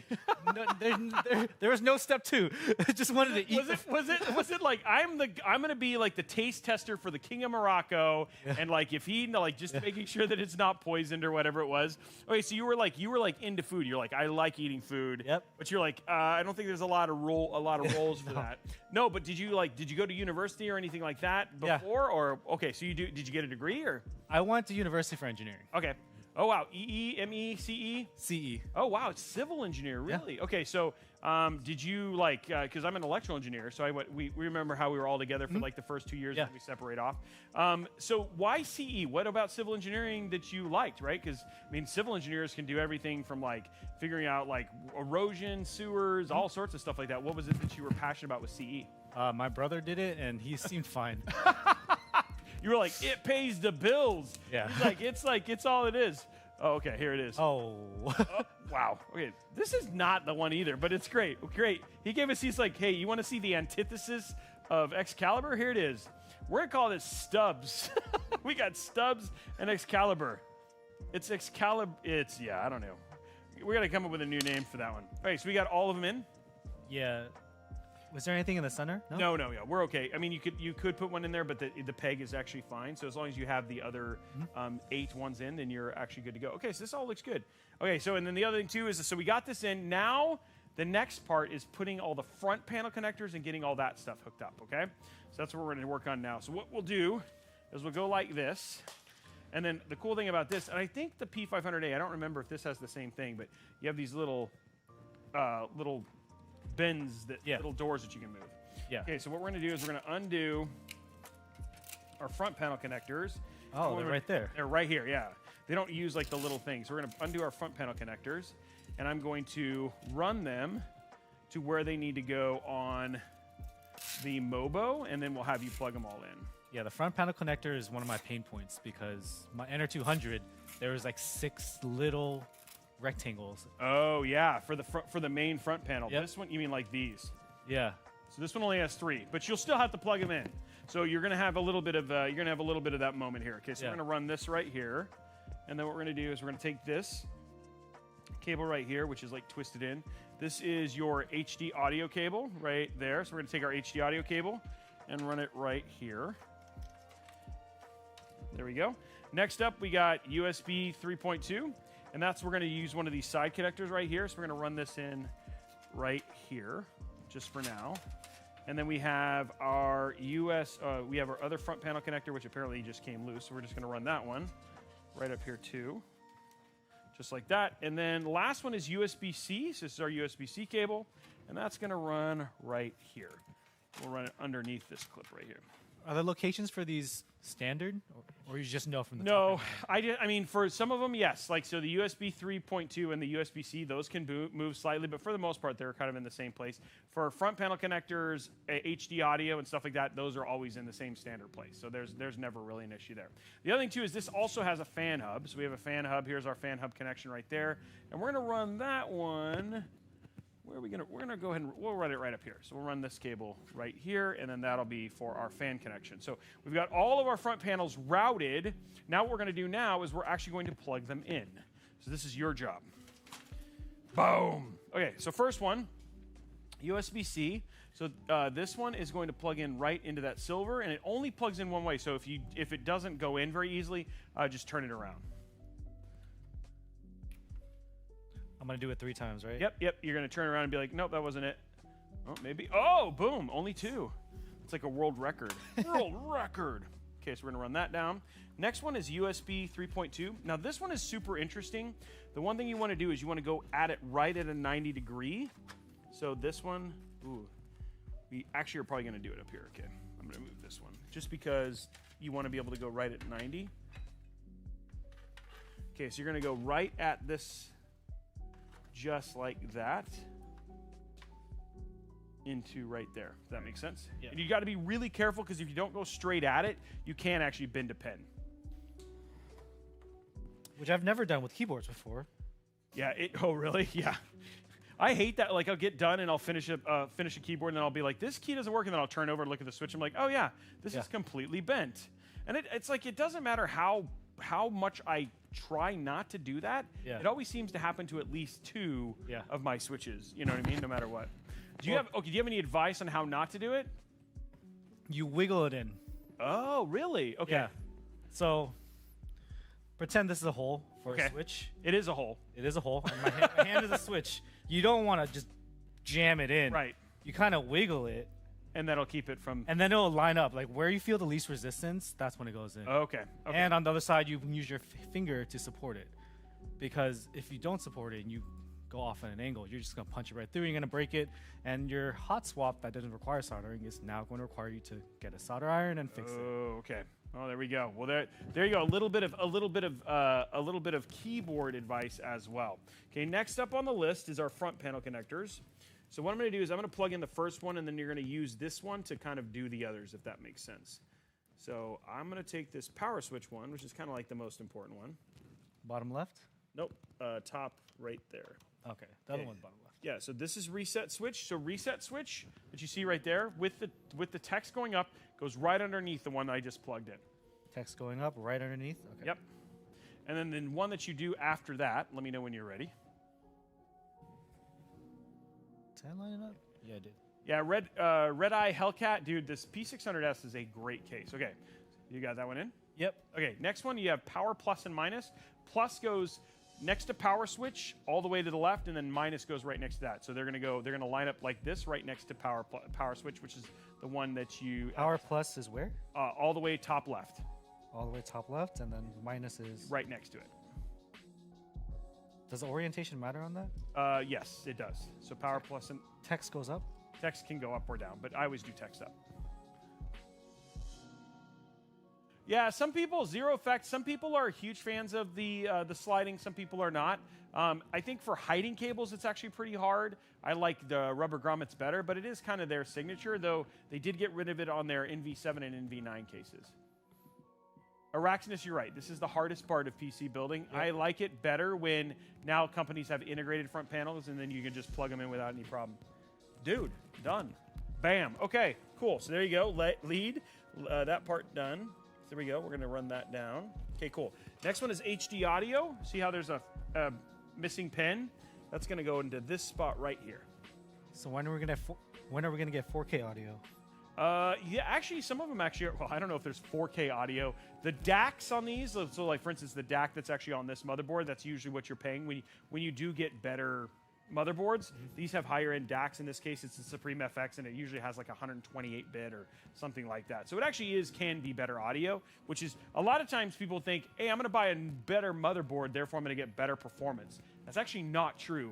There was no step two. I just wanted to eat. Was it like I'm gonna be like the taste tester for the King of Morocco, and like if he just making sure that it's not poisoned or whatever it was. Okay, so you were like into food. You're like, I like eating food. Yep. But you're like, I don't think there's a lot of roles for that. No, but did you go to university or anything like that before? Or okay, so did you get a degree or? I went to university for engineering. Okay. Oh wow, EEMECE. CE. Oh wow, it's civil engineer, Yeah. really? Okay, so did you like? Because I'm an electrical engineer, so we remember how we were all together for like the first 2 years, Yeah. and we separate off. So why CE? What about civil engineering that you liked, right? Because I mean, civil engineers can do everything from like figuring out like erosion, sewers, all sorts of stuff like that. What was it that you were passionate about with CE? My brother did it, and he seemed fine. You were like, it pays the bills. Yeah. He's like it's all it is. Oh, okay, here it is. Oh. Oh, wow. Okay, this is not the one either, but it's great. Great. He gave us, he's like, hey, you want to see the antithesis of Excalibur? Here it is. We're going to call this Stubbs. We got Stubbs and Excalibur. It's Excalibur. Yeah, I don't know. We got to come up with a new name for that one. All right, so we got all of them in? Yeah. Was there anything in the center? No, yeah, we're okay. I mean, you could put one in there, but the peg is actually fine. So as long as you have the other 8 ones in, then you're actually good to go. Okay, so this all looks good. Okay, so and then the other thing too is, so we got this in. Now the next part is putting all the front panel connectors and getting all that stuff hooked up, okay? So that's what we're going to work on now. So what we'll do is we'll go like this. And then the cool thing about this, and I think the P500A, I don't remember if this has the same thing, but you have these little bins, little doors that you can move. Yeah. Okay, so what we're going to do is we're going to undo our front panel connectors. Oh, they're right there. They're right here, yeah. They don't use like the little things. We're going to undo our front panel connectors, and I'm going to run them to where they need to go on the Mobo, and then we'll have you plug them all in. Yeah, the front panel connector is one of my pain points because my NR200, there was like 6 little rectangles. Oh yeah, for the main front panel. Yep. This one, you mean like these? Yeah. So this one only has 3, but you'll still have to plug them in. So you're gonna have a little bit of that moment here. Okay, so Yeah. we're gonna run this right here, and then what we're gonna do is we're gonna take this cable right here, which is like twisted in. This is your HD audio cable right there. So we're gonna take our HD audio cable and run it right here. There we go. Next up, we got USB 3.2. And that's, we're going to use one of these side connectors right here. So we're going to run this in right here, just for now. And then we have our we have our other front panel connector, which apparently just came loose. So we're just going to run that one right up here too, just like that. And then the last one is USB-C. So this is our USB-C cable, and that's going to run right here. We'll run it underneath this clip right here. Are the locations for these standard, or you just know from the No, top? I mean, for some of them, yes. Like, so the USB 3.2 and the USB-C, those can move slightly, but for the most part, they're kind of in the same place. For front panel connectors, HD audio and stuff like that, those are always in the same standard place. So there's never really an issue there. The other thing, too, is this also has a fan hub. So we have a fan hub. Here's our fan hub connection right there. And we're going to run that one. Where are we going to? We're going to go ahead and we'll run it right up here. So we'll run this cable right here, and then that'll be for our fan connection. So we've got all of our front panels routed. Now what we're going to do now is we're actually going to plug them in. So this is your job. Boom. Okay, so first one, USB-C. So this one is going to plug in right into that silver, and it only plugs in one way. So if it doesn't go in very easily, just turn it around. I'm going to do it 3 times, right? Yep. You're going to turn around and be like, nope, that wasn't it. Oh, maybe. Oh, boom. Only 2. It's like a world record. World record. Okay, so we're going to run that down. Next one is USB 3.2. Now, this one is super interesting. The one thing you want to do is you want to go at it right at a 90 degree. So this one, we actually are probably going to do it up here. Okay, I'm going to move this one just because you want to be able to go right at 90. Okay, so you're going to go right at this, just like that, into right there. Does that make sense? Yeah. And you got to be really careful because if you don't go straight at it, you can actually bend a pen. Which I've never done with keyboards before. Yeah. Oh, really? Yeah. I hate that. Like, I'll get done and I'll finish a keyboard, and then I'll be like, this key doesn't work, and then I'll turn over and look at the switch. I'm like, oh yeah, this is completely bent. And it's like, it doesn't matter how much I try not to do that. Yeah. It always seems to happen to at least 2 of my switches. You know what I mean? No matter what. Do you have any advice on how not to do it? You wiggle it in. Oh, really? Okay. Yeah. So pretend this is a hole for Okay. a switch. It is a hole. It is a hole. And my hand is a switch. You don't want to just jam it in. Right. You kind of wiggle it, And that'll keep it from. and then it'll line up. Like where you feel the least resistance, that's when it goes in. Okay. Okay. And on the other side, you can use your finger to support it. because if you don't support it and you go off at an angle, you're just going to punch it right through. You're going to break it, and your hot swap that doesn't require soldering is now going to require you to get a solder iron and fix it. Oh, okay. Oh, there we go. Well, there you go. A little bit of keyboard advice as well. Okay, next up on the list is our front panel connectors. So what I'm going to do is I'm going to plug in the first one, and then you're going to use this one to kind of do the others, if that makes sense. So I'm going to take this power switch one, which is kind of like the most important one. Bottom left? Nope, top right there. Okay, the other one bottom left. Yeah, so this is reset switch. So reset switch that you see right there with the text going up goes right underneath the one that I just plugged in. Text going up right underneath? Okay. Yep. And then the one that you do after that, let me know when you're ready. Did I line it up? Yeah, I did. Yeah, Red Eye Hellcat, dude, this P600S is a great case. Okay, you got that one in? Yep. Okay, next one, you have power plus and minus. Plus goes next to power switch all the way to the left, and then minus goes right next to that. So they're gonna line up like this right next to power switch, which is the one that you power plus is where? All the way top left. All the way top left, and then minus is right next to it. Does the orientation matter on that? Yes, it does. So power plus and text goes up. Text can go up or down, but I always do text up. Yeah, some people, zero effect. Some people are huge fans of the sliding. Some people are not. I think for hiding cables, it's actually pretty hard. I like the rubber grommets better, but it is kind of their signature, though they did get rid of it on their NV7 and NV9 cases. Araxinus, you're right. This is the hardest part of PC building. Yep. I like it better when now companies have integrated front panels, and then you can just plug them in without any problem. Dude, done. Bam. Okay, cool. So there you go. Lead. That part done. There we go. We're going to run that down. Okay, cool. Next one is HD audio. See how there's a missing pin? That's going to go into this spot right here. So when are we going to get 4K audio? Yeah, actually, some of them actually are, well, I don't know if there's 4K audio. The DACs on these, so like for instance, the DAC that's actually on this motherboard, that's usually what you're paying when you do get better motherboards. These have higher end DACs. In this case, it's the Supreme FX, and it usually has like 128-bit or something like that. So it actually can be better audio, which is a lot of times people think, hey, I'm going to buy a better motherboard, therefore I'm going to get better performance. That's actually not true.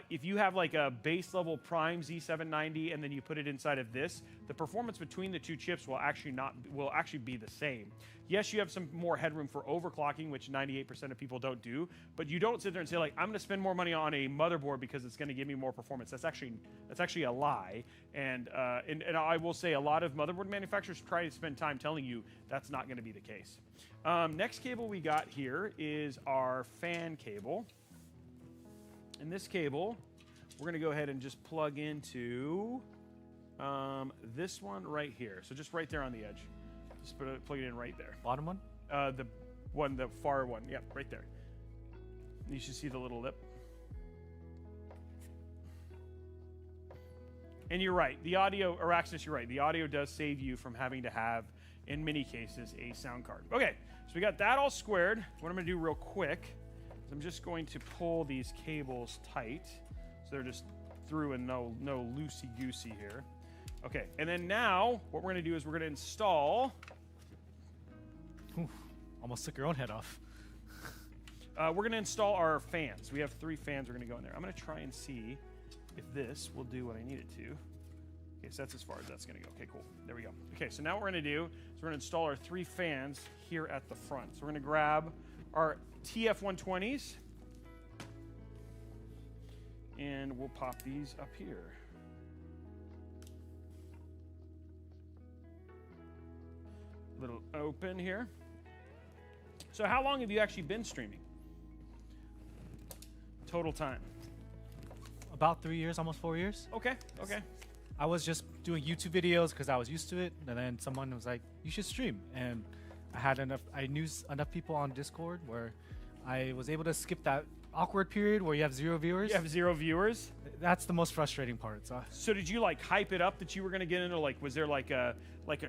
If you have like a base level Prime Z790 and then you put it inside of this, the performance between the two chips will actually be the same. Yes, you have some more headroom for overclocking, which 98% of people don't do, but you don't sit there and say like, I'm going to spend more money on a motherboard because it's going to give me more performance. That's actually a lie. And I will say a lot of motherboard manufacturers try to spend time telling you that's not going to be the case. Next cable we got here is our fan cable. In this cable, we're going to go ahead and just plug into this one right here. So just right there on the edge. Just plug it in right there. Bottom one? The far one. Yep, right there. You should see the little lip. And you're right. The audio, Araxis, you're right. The audio does save you from having to have, in many cases, a sound card. Okay, so we got that all squared. What I'm going to do real quick is I'm just going to pull these cables tight. So they're just through and no loosey-goosey here. Okay, and then now what we're going to do is we're going to install... Oof, almost took your own head off. We're going to install our fans. We have 3 fans we're going to go in there. I'm going to try and see if this will do what I need it to. Okay, so that's as far as that's going to go. Okay, cool. There we go. Okay, so now what we're going to do is we're going to install our 3 fans here at the front. So we're going to grab our TF120s, and we'll pop these up here. Little open here. So how long have you actually been streaming? Total time? About 3 years, almost 4 years. Okay. I was just doing YouTube videos because I was used to it, and then someone was like, "You should stream," and I knew enough people on Discord where I was able to skip that awkward period where you have 0 viewers. You have 0 viewers? That's the most frustrating part. So did you like hype it up that you were going to get into, like, was there like a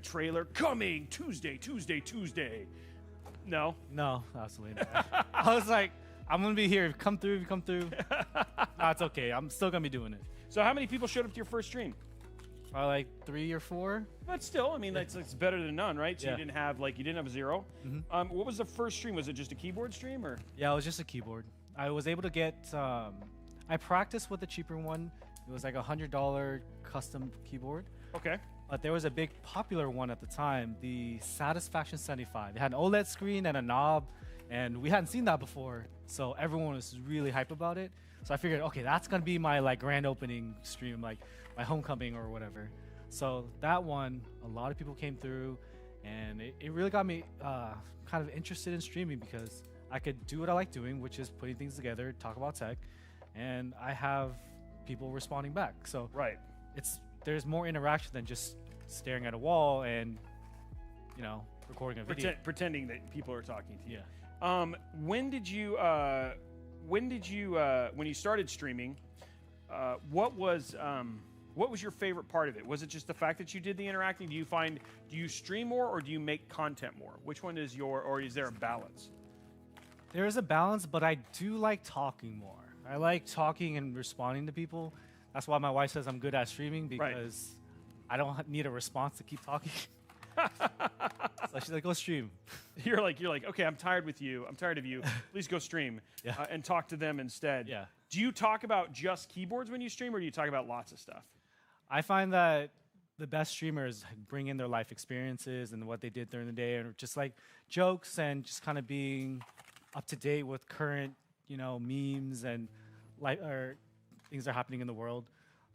trailer coming Tuesday? No? No, absolutely not. I was like, I'm going to be here. Come through. No, it's okay. I'm still going to be doing it. So how many people showed up to your first stream? Probably like 3 or 4. But still, I mean, it's better than none, right? So Yeah. you didn't have 0. What was the first stream? Was it just a keyboard stream or? Yeah, it was just a keyboard. I was able to get. I practiced with the cheaper one. It was like $100 custom keyboard. Okay. But there was a big popular one at the time, the Satisfaction 75. It had an OLED screen and a knob, and we hadn't seen that before. So everyone was really hype about it. So I figured, okay, that's gonna be my like grand opening stream, like my homecoming or whatever. So that one, a lot of people came through, and it really got me kind of interested in streaming because I could do what I like doing, which is putting things together, talk about tech, and I have people responding back. So Right. there's more interaction than just staring at a wall and, you know, recording a video. Pretending that people are talking to you. Yeah. When did you when you started streaming? What was your favorite part of it? Was it just the fact that you did the interacting? Do you stream more or do you make content more? Which one is or is there a balance? There is a balance, but I do like talking more. I like talking and responding to people. That's why my wife says I'm good at streaming, because I don't need a response to keep talking. So she's like, go stream. You're like, okay, I'm tired of you. Please go stream and talk to them instead. Yeah. Do you talk about just keyboards when you stream, or do you talk about lots of stuff? I find that the best streamers bring in their life experiences and what they did during the day, and just like jokes and just kind of being up to date with current, you know, memes and or things that are happening in the world.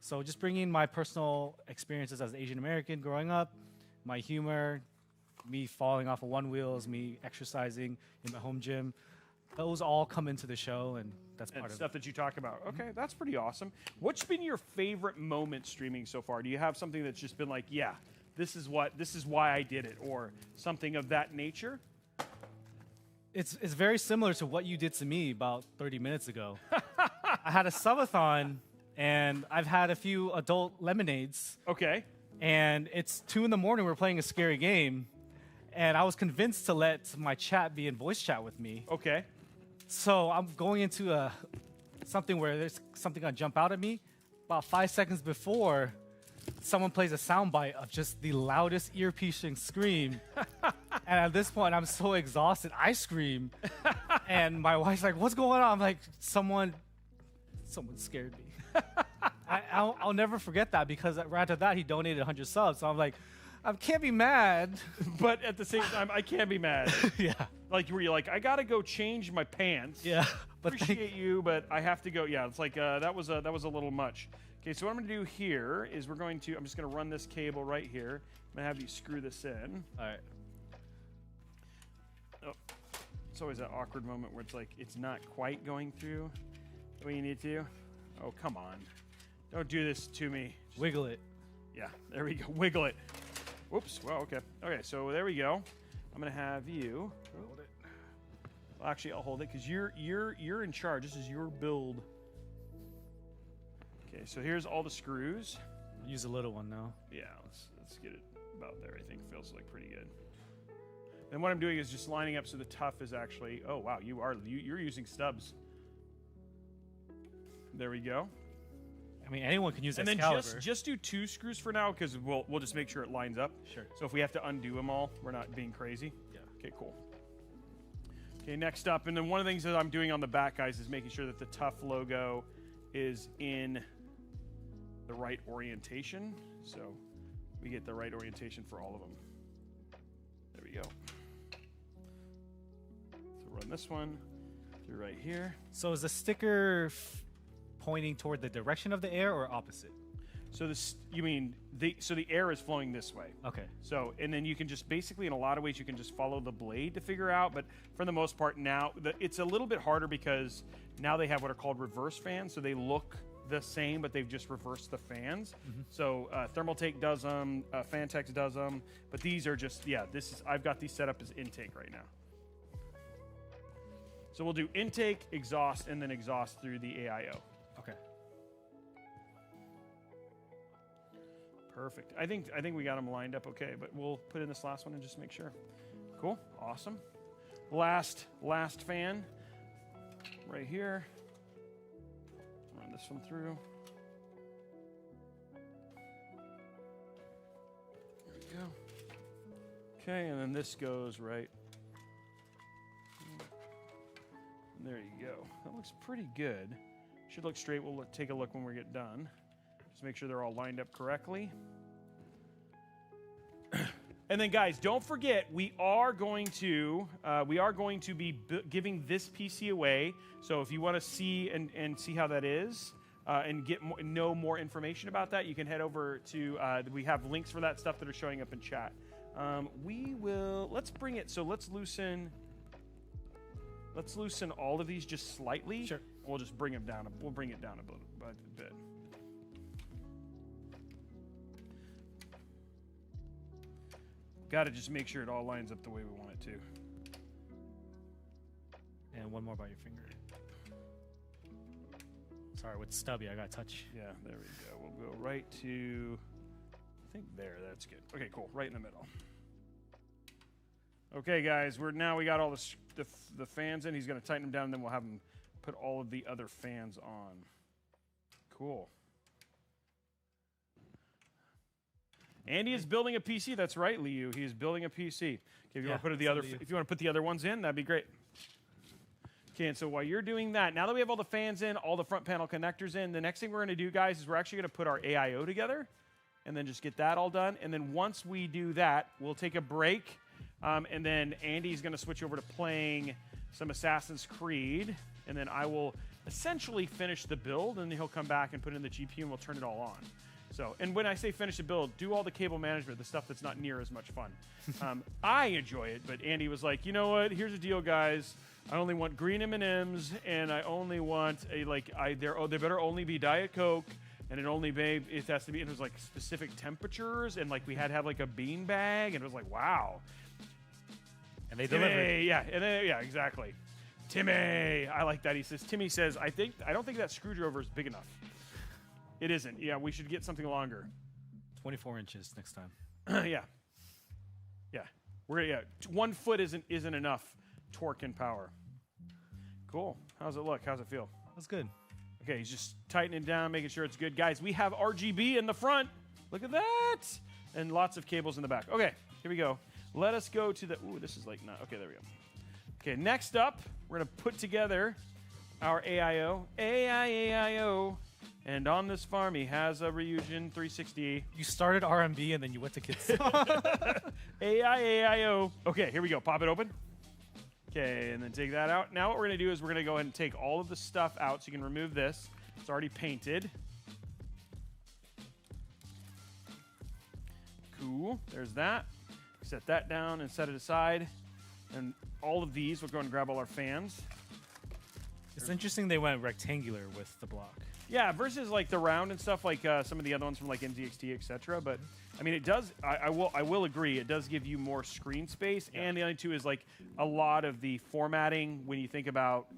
So just bringing my personal experiences as an Asian American growing up, my humor, me falling off of one wheels, me exercising in my home gym, those all come into the show, and that's part of stuff that you talk about. Okay, that's pretty awesome. What's been your favorite moment streaming so far? Do you have something that's just been like, yeah, this is why I did it, or something of that nature? It's very similar to what you did to me about 30 minutes ago. I had a subathon, and I've had a few adult lemonades. Okay. And it's 2 in the morning. We're playing a scary game, and I was convinced to let my chat be in voice chat with me. Okay. So I'm going into something where there's something gonna jump out at me. About 5 seconds before, someone plays a soundbite of just the loudest ear-piercing scream. And at this point, I'm so exhausted, I scream. And my wife's like, what's going on? I'm like, someone scared me. I'll never forget that, because right after that, he donated 100 subs. So I'm like, I can't be mad. But at the same time, I can't be mad. Yeah. Like, were you like, I gotta go change my pants. Yeah. But Appreciate you, but I have to go. Yeah, it's like that was a little much. Okay, so what I'm gonna do here is I'm just gonna run this cable right here. I'm gonna have you screw this in. All right. Oh, it's always that awkward moment where it's like it's not quite going through the way you need to. Oh, come on. Don't do this to me. Just Wiggle it. Yeah, there we go. Wiggle it. Whoops. Well, okay. Okay, so there we go. I'm gonna have you hold it. Well, actually, I'll hold it because you're in charge. This is your build. Okay, so here's all the screws. Use a little one now. Yeah, let's get it about there. I think feels like pretty good. And what I'm doing is just lining up so the tough is actually. Oh wow, you're using stubs. There we go. I mean, anyone can use And Excalibur. then just do 2 screws for now, because we'll just make sure it lines up. Sure. So if we have to undo them all, we're not being crazy. Yeah. Okay, cool. Okay, next up, and then one of the things that I'm doing on the back, guys, is making sure that the Tough logo is in the right orientation. So we get the right orientation for all of them. There we go. So run this one through right here. So is the sticker pointing toward the direction of the air or opposite? So the air is flowing this way. Okay. So, and then you can just basically, in a lot of ways, you can just follow the blade to figure out. But for the most part, now it's a little bit harder because now they have what are called reverse fans. So they look the same, but they've just reversed the fans. Mm-hmm. So Thermaltake does them, Fantex does them, but these are just I've got these set up as intake right now. So we'll do intake, exhaust, and then exhaust through the AIO. Okay. Perfect. I think we got them lined up okay, but we'll put in this last one and just make sure. Cool. Awesome. Last fan right here. Run this one through. Okay, and then this goes right. There you go. That looks pretty good. Should look straight. We'll take a look when we get done. Just make sure they're all lined up correctly. And then, guys, don't forget we are going to be giving this PC away. So if you want to see and see how that is and know more information about that, you can head over to. We have links for that stuff that are showing up in chat. Let's bring it. So let's loosen all of these just slightly. Sure. We'll just bring them down. We'll bring it down a bit. Got to just make sure it all lines up the way we want it to. And one more by your finger. Sorry, with stubby, I got to touch. Yeah, there we go. We'll go right to, I think there. That's good. Okay, cool. Right in the middle. Okay, guys, we got all the fans in. He's going to tighten them down, and then we'll have him put all of the other fans on. Cool. Andy is building a PC. That's right, Liu. He is building a PC. Okay, if you want to put the other ones in, that'd be great. Okay, and so while you're doing that, now that we have all the fans in, all the front panel connectors in, the next thing we're going to do, guys, is we're actually going to put our AIO together, and then just get that all done. And then once we do that, we'll take a break, and then Andy's going to switch over to playing some Assassin's Creed, and then I will essentially finish the build, and then he'll come back and put in the GPU, and we'll turn it all on. So, and when I say finish the build, do all the cable management, the stuff that's not near as much fun. I enjoy it, but Andy was like, you know what? Here's the deal, guys. I only want green M&Ms, and I only want they better only be Diet Coke, and it has to be. It was like specific temperatures, and like we had to have like a bean bag, and it was like, wow. And they delivered. Yeah, exactly. Timmy, I like that. Timmy says, I don't think that screwdriver is big enough. It isn't. Yeah, we should get something longer. 24 inches next time. Yeah. 1 foot isn't enough torque and power. Cool. How's it look? How's it feel? That's good. Okay, he's just tightening down, making sure it's good. Guys, we have RGB in the front. Look at that. And lots of cables in the back. Okay, here we go. Let us go to the... Ooh, this is like not... Okay, there we go. Okay, next up, we're going to put together our AIO. AIO. And on this farm, he has a Ryujin 360. You started RMB and then you went to kids. AIO. Okay, here we go. Pop it open. Okay, and then take that out. Now what we're going to do is we're going to go ahead and take all of the stuff out so you can remove this. It's already painted. Cool. There's that. Set that down and set it aside. And all of these, we're going to grab all our fans. It's interesting they went rectangular with the block. Yeah, versus like the round and stuff like some of the other ones from like MZXT, etc. But I mean, it does. I will agree. It does give you more screen space, and the other two is like a lot of the formatting. When you think about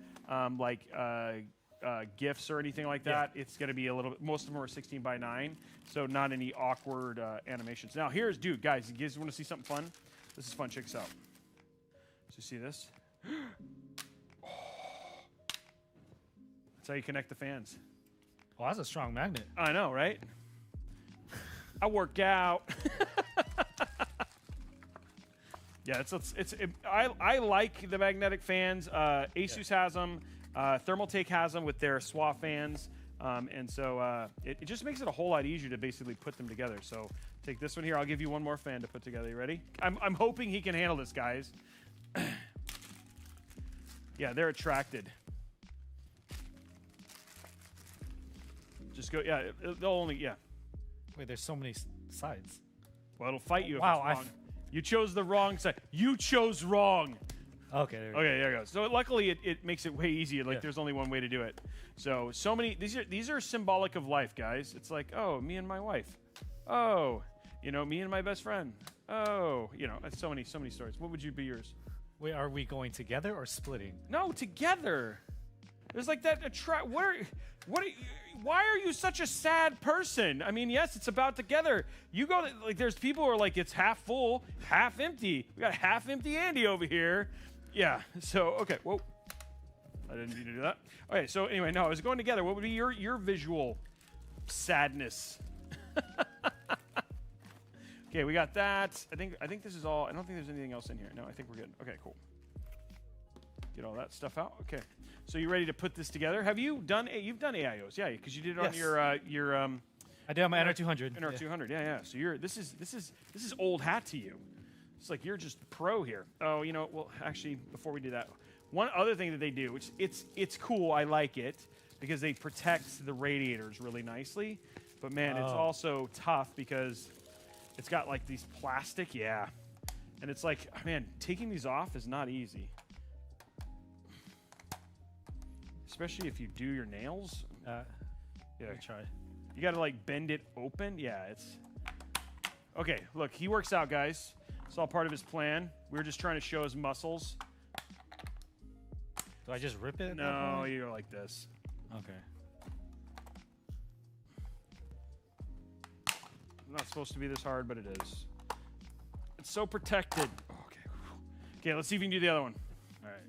GIFs or anything like that, it's going to be a little bit. Most of them are 16:9, so not any awkward animations. Now here's, guys, you guys want to see something fun? This is fun. Check this out. So you see this? That's how you connect the fans. Oh, that's a strong magnet. I know, right? I work out. Yeah, I like the magnetic fans. Asus has them. Thermaltake has them with their SWA fans. And so it just makes it a whole lot easier to basically put them together. So take this one here. I'll give you one more fan to put together. You ready? I'm hoping he can handle this, guys. Yeah, they're attracted. Just go, they'll only, Wait, there's so many sides. Well, it'll fight you if wow, it's wrong. You chose the wrong side. You chose wrong. Okay, there we go. Okay, there you go. So luckily, it makes it way easier. Like there's only one way to do it. So many. These are symbolic of life, guys. It's like, oh, me and my wife. Oh, me and my best friend. Oh, it's so many stories. What would you be yours? Wait, are we going together or splitting? No, together. There's like that. Why are you such a sad person? I mean, yes, it's about together. You go to, there's people who are like, it's half full, half empty. We got half empty Andy over here. Yeah. So okay. Whoa. I didn't mean to do that. Okay. So anyway, no, I was going together. What would be your visual sadness? Okay, we got that. I think this is all. I don't think there's anything else in here. No, I think we're good. Okay, cool. Get all that stuff out. Okay. So you ready to put this together? Have you done? You've done AIOs, yeah? Because you did it on your. I did on my NR200. NR200, yeah. So this is old hat to you. It's like you're just pro here. Oh, you know. Well, actually, before we do that, one other thing that they do, which it's cool. I like it because they protect the radiators really nicely. But man, it's also tough because it's got like these plastic, and it's like, man, taking these off is not easy. Especially if you do your nails. Yeah, try. You got to like bend it open. Yeah, it's okay. Look, he works out, guys. It's all part of his plan. We were just trying to show his muscles. Do I just rip it? No, you go like this. Okay. Not supposed to be this hard, but it is. It's so protected. Okay. Okay, let's see if we can do the other one. All right.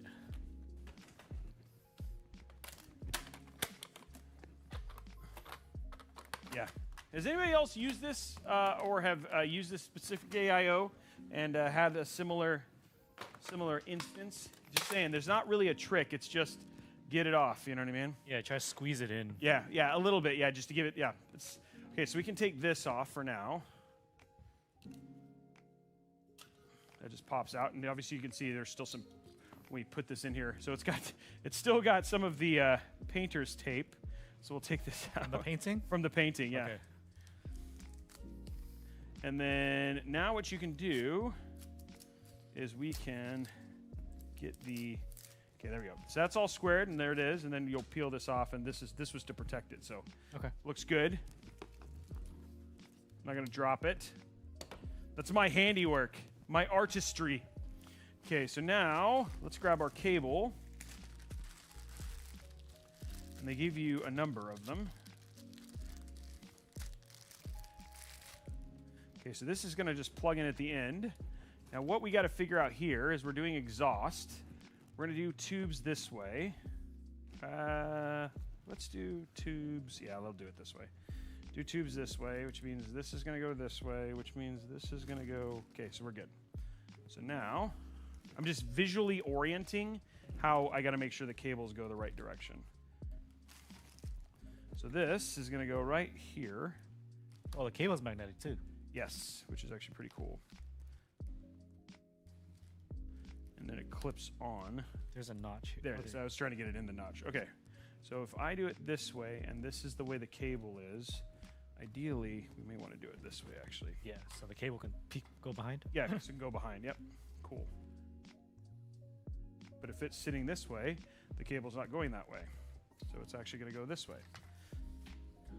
Yeah. Has anybody else used this or have used this specific AIO and had a similar instance? Just saying, there's not really a trick. It's just get it off. You know what I mean? Yeah, try to squeeze it in. Yeah, a little bit. Yeah, just to give it. Yeah. Okay, so we can take this off for now. That just pops out, and obviously you can see there's still some. We put this in here, so it's still got some of the painter's tape. So we'll take this out. From the painting? From the painting, yeah. Okay. And then now what you can do is we can get the. Okay, there we go. So that's all squared, and there it is. And then you'll peel this off, and this was to protect it. So okay, looks good. I'm not gonna drop it. That's my handiwork, my artistry. Okay, so now let's grab our cable. And they give you a number of them. Okay, so this is gonna just plug in at the end. Now what we gotta figure out here is we're doing exhaust. We're gonna do tubes this way. Let's do tubes. Yeah, they'll do it this way. Do tubes this way, which means this is gonna go this way, which means this is gonna go. Okay, so we're good. So now, I'm just visually orienting how I gotta make sure the cables go the right direction. So this is gonna go right here. Oh, the cable's magnetic too. Yes, which is actually pretty cool. And then it clips on. There's a notch here. There it is. I was trying to get it in the notch. Okay. So if I do it this way, and this is the way the cable is, ideally, we may want to do it this way, actually. Yeah, so the cable can go behind? Yeah, so it can go behind. Yep. Cool. But if it's sitting this way, the cable's not going that way. So it's actually going to go this way.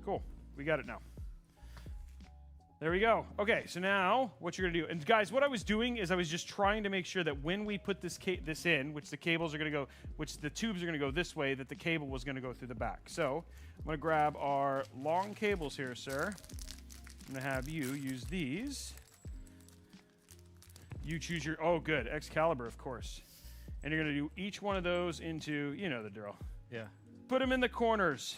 Cool. We got it now. There we go. Okay, so now what you're going to do, and guys, what I was doing is I was just trying to make sure that when we put this in, which the cables are going to go, which the tubes are going to go this way, that the cable was going to go through the back. So I'm going to grab our long cables here, sir. I'm going to have you use these. You choose your, oh good, Excalibur, of course. And you're going to do each one of those into, you know the drill. Yeah. Put them in the corners.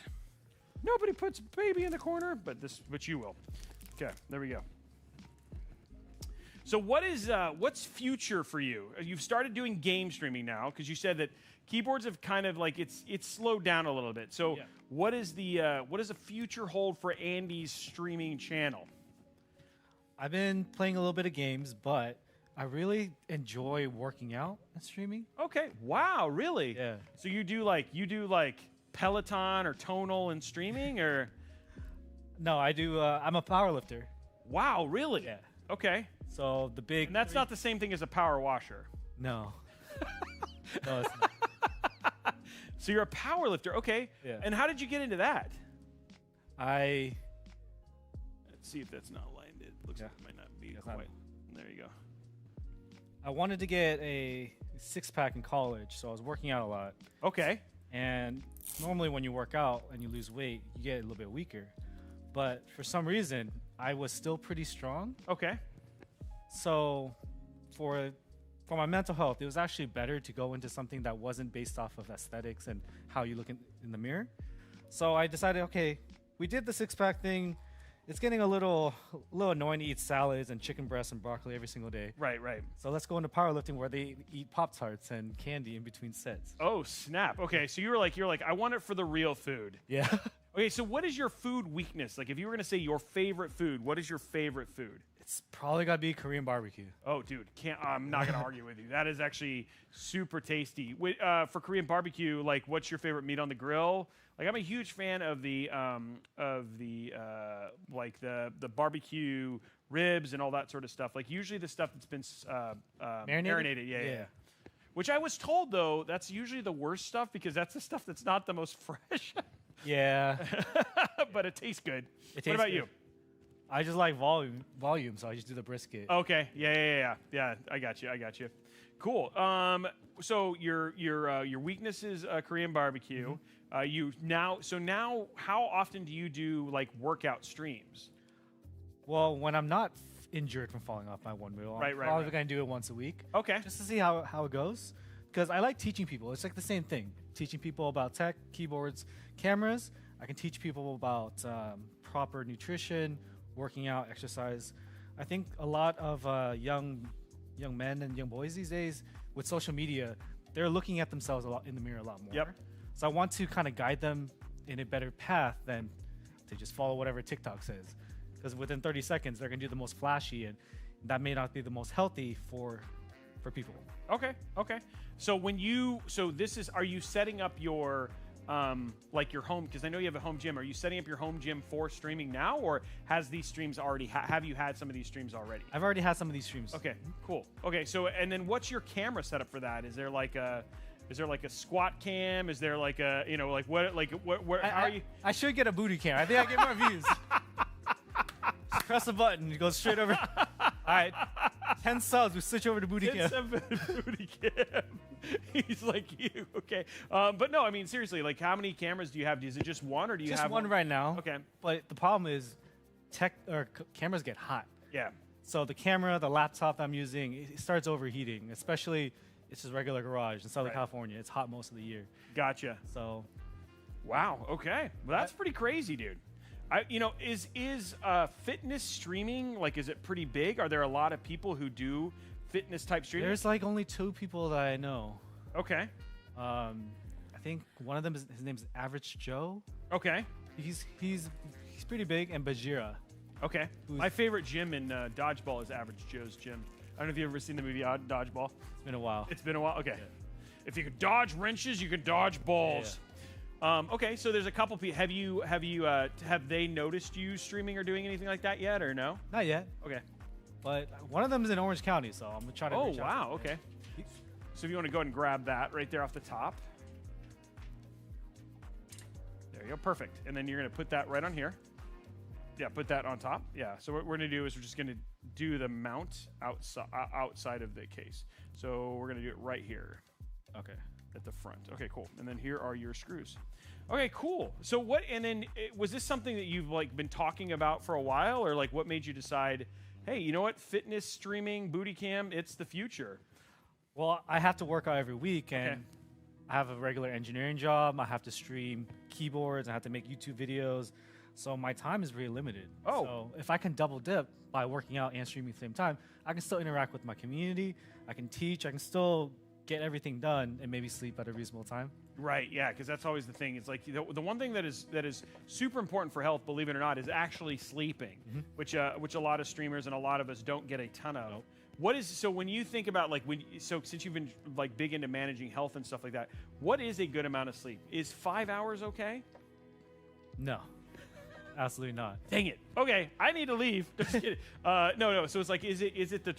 Nobody puts baby in the corner, but you will. Okay, there we go. So what's future for you? You've started doing game streaming now because you said that keyboards have kind of like it's slowed down a little bit. So what does the future hold for Andy's streaming channel? I've been playing a little bit of games, but I really enjoy working out and streaming. Okay. Wow, really? Yeah. So you do like Peloton or tonal and streaming or? No, I do. I'm a power lifter. Wow, really? Yeah. Okay. So the big. And that's not the same thing as a power washer. No. No, it's not. So you're a power lifter, okay? Yeah. And how did you get into that? Let's see if that's not aligned. It looks like it might not be quite. There you go. I wanted to get a six-pack in college, so I was working out a lot. Okay. And normally when you work out and you lose weight, you get a little bit weaker. But for some reason, I was still pretty strong. Okay. So for my mental health, it was actually better to go into something that wasn't based off of aesthetics and how you look in the mirror. So I decided, okay, we did the six-pack thing. it's getting a little annoying to eat salads and chicken breasts and broccoli every single day. Right, right. So let's go into powerlifting where they eat Pop-Tarts and candy in between sets. Oh, snap. Okay, so you're like, I want it for the real food. Yeah. Okay, so what is your food weakness? Like, if you were going to say your favorite food, what is your favorite food? It's probably got to be Korean barbecue. Oh, dude, I'm not going to argue with you. That is actually super tasty. For Korean barbecue, like, what's your favorite meat on the grill? Like, I'm a huge fan of the barbecue ribs and all that sort of stuff. Like, usually the stuff that's been marinated. Yeah. Which I was told, though, that's usually the worst stuff because that's the stuff that's not the most fresh. Yeah. But it tastes good. What about you? I just like volume, so I just do the brisket. Okay. Yeah. I got you. Cool. So your weakness is Korean barbecue. Now, how often do you do like workout streams? Well, when I'm not injured from falling off my one wheel, I'm probably gonna do it once a week. Okay. Just to see how it goes, because I like teaching people. It's like the same thing. Teaching people about tech, keyboards, cameras. I can teach people about proper nutrition, working out, exercise. I think a lot of young men and young boys these days with social media, they're looking at themselves a lot in the mirror a lot more. Yep. So I want to kind of guide them in a better path than to just follow whatever TikTok says. Because within 30 seconds, they're going to do the most flashy, and that may not be the most healthy for people. Okay. So are you setting up your like your home? Because I know you have a home gym. Are you setting up your home gym for streaming now, or has these streams already? Have you had some of these streams already? I've already had some of these streams. Okay, cool. Okay, so and then what's your camera setup for that? Is there like a squat cam? Is there like a how are you? I should get a booty cam. I think I get more views. Just press a button, it goes straight over. All right, 10 subs, we switch over to booty cam. Booty cam. He's like you, okay. But no, I mean seriously, like how many cameras do you have? Is it just one, or do you have just one right now? Okay. But the problem is, cameras get hot. Yeah. So the laptop I'm using, it starts overheating. Especially, it's just regular garage in Southern California. It's hot most of the year. Gotcha. So. Wow. Okay. Well, that's pretty crazy, dude. Is fitness streaming, like, is it pretty big? Are there a lot of people who do fitness type streaming? There's like only 2 people that I know. Okay. I think one of them his name's Average Joe. Okay. He's pretty big, and Bajira. Okay. My favorite gym in Dodgeball is Average Joe's gym. I don't know if you've ever seen the movie Dodgeball. It's been a while. Okay. Yeah. If you could dodge wrenches, you could dodge balls. Yeah. Okay, so there's a couple people. Have they noticed you streaming or doing anything like that yet, or no? Not yet. Okay. But one of them is in Orange County, so I'm gonna try to. Oh wow. Okay. So if you want to go ahead and grab that right there off the top. There you go. Perfect. And then you're gonna put that right on here. Yeah, put that on top. Yeah. So what we're gonna do is we're just gonna do the mount outside of the case. So we're gonna do it right here. Okay. At the front. Okay, cool. And then here are your screws. Okay, cool. So was this something that you've like been talking about for a while, or like what made you decide, hey, you know what, fitness streaming, booty cam, it's the future? Well, I have to work out every week, and I have a regular engineering job. I have to stream keyboards. I have to make YouTube videos. So my time is really limited. Oh. So if I can double dip by working out and streaming at the same time, I can still interact with my community. I can teach. I can still get everything done and maybe sleep at a reasonable time. Right, yeah, because that's always the thing. It's like the one thing that is super important for health, believe it or not, is actually sleeping, which a lot of streamers and a lot of us don't get a ton of. Nope. So when you think about since you've been like big into managing health and stuff like that, what is a good amount of sleep? Is 5 hours okay? No. Absolutely not. Dang it. Okay, I need to leave. Just kidding. No. So it's like,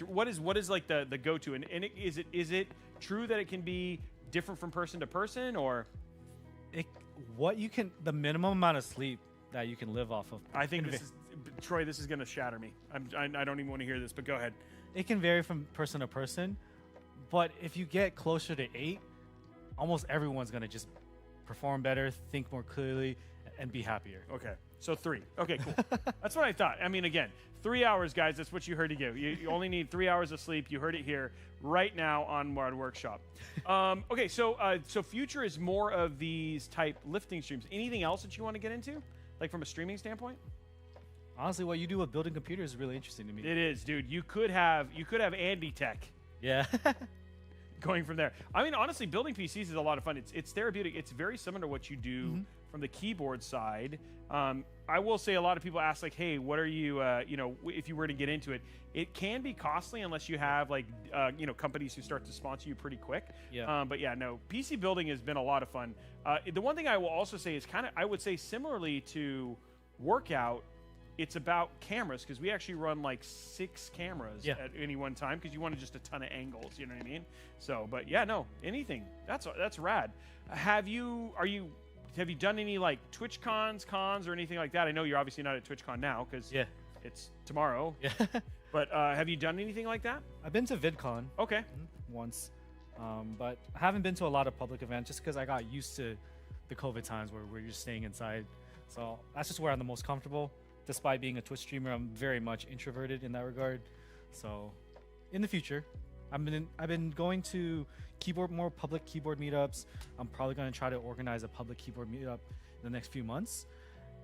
what is like the go-to, and is it true that it can be different from person to person, or the minimum amount of sleep that you can live off of? I think Troy, this is going to shatter me. I don't even want to hear this, but go ahead. It can vary from person to person, but if you get closer to 8, almost everyone's going to just perform better, think more clearly, and be happier. Okay. So 3. Okay, cool. That's what I thought. I mean, again, 3 hours, guys. That's what you heard to give. You only need 3 hours of sleep. You heard it here right now on Mod Workshop. Okay, so future is more of these type lifting streams. Anything else that you want to get into, like from a streaming standpoint? Honestly, what you do with building computers is really interesting to me. It is, dude. You could have Andy Tech. Yeah. Going from there. I mean, honestly, building PCs is a lot of fun. It's therapeutic. It's very similar to what you do from the keyboard side. I will say a lot of people ask, like, hey, what are you, if you were to get into it, it can be costly unless you have, like, companies who start to sponsor you pretty quick. Yeah. But yeah, no, PC building has been a lot of fun. The one thing I will also say is I would say similarly to workout, it's about cameras, because we actually run like 6 cameras at any one time, because you want just a ton of angles, you know what I mean? So, but yeah, no, anything. That's rad. Have you done any like Twitch cons or anything like that? I know you're obviously not at TwitchCon now because it's tomorrow. Yeah. But have you done anything like that? I've been to VidCon. Okay. Once, but I haven't been to a lot of public events just because I got used to the COVID times where we're just staying inside. So that's just where I'm the most comfortable. Despite being a Twitch streamer, I'm very much introverted in that regard. So, in the future, I've been going to more public keyboard meetups. I'm probably going to try to organize a public keyboard meetup in the next few months,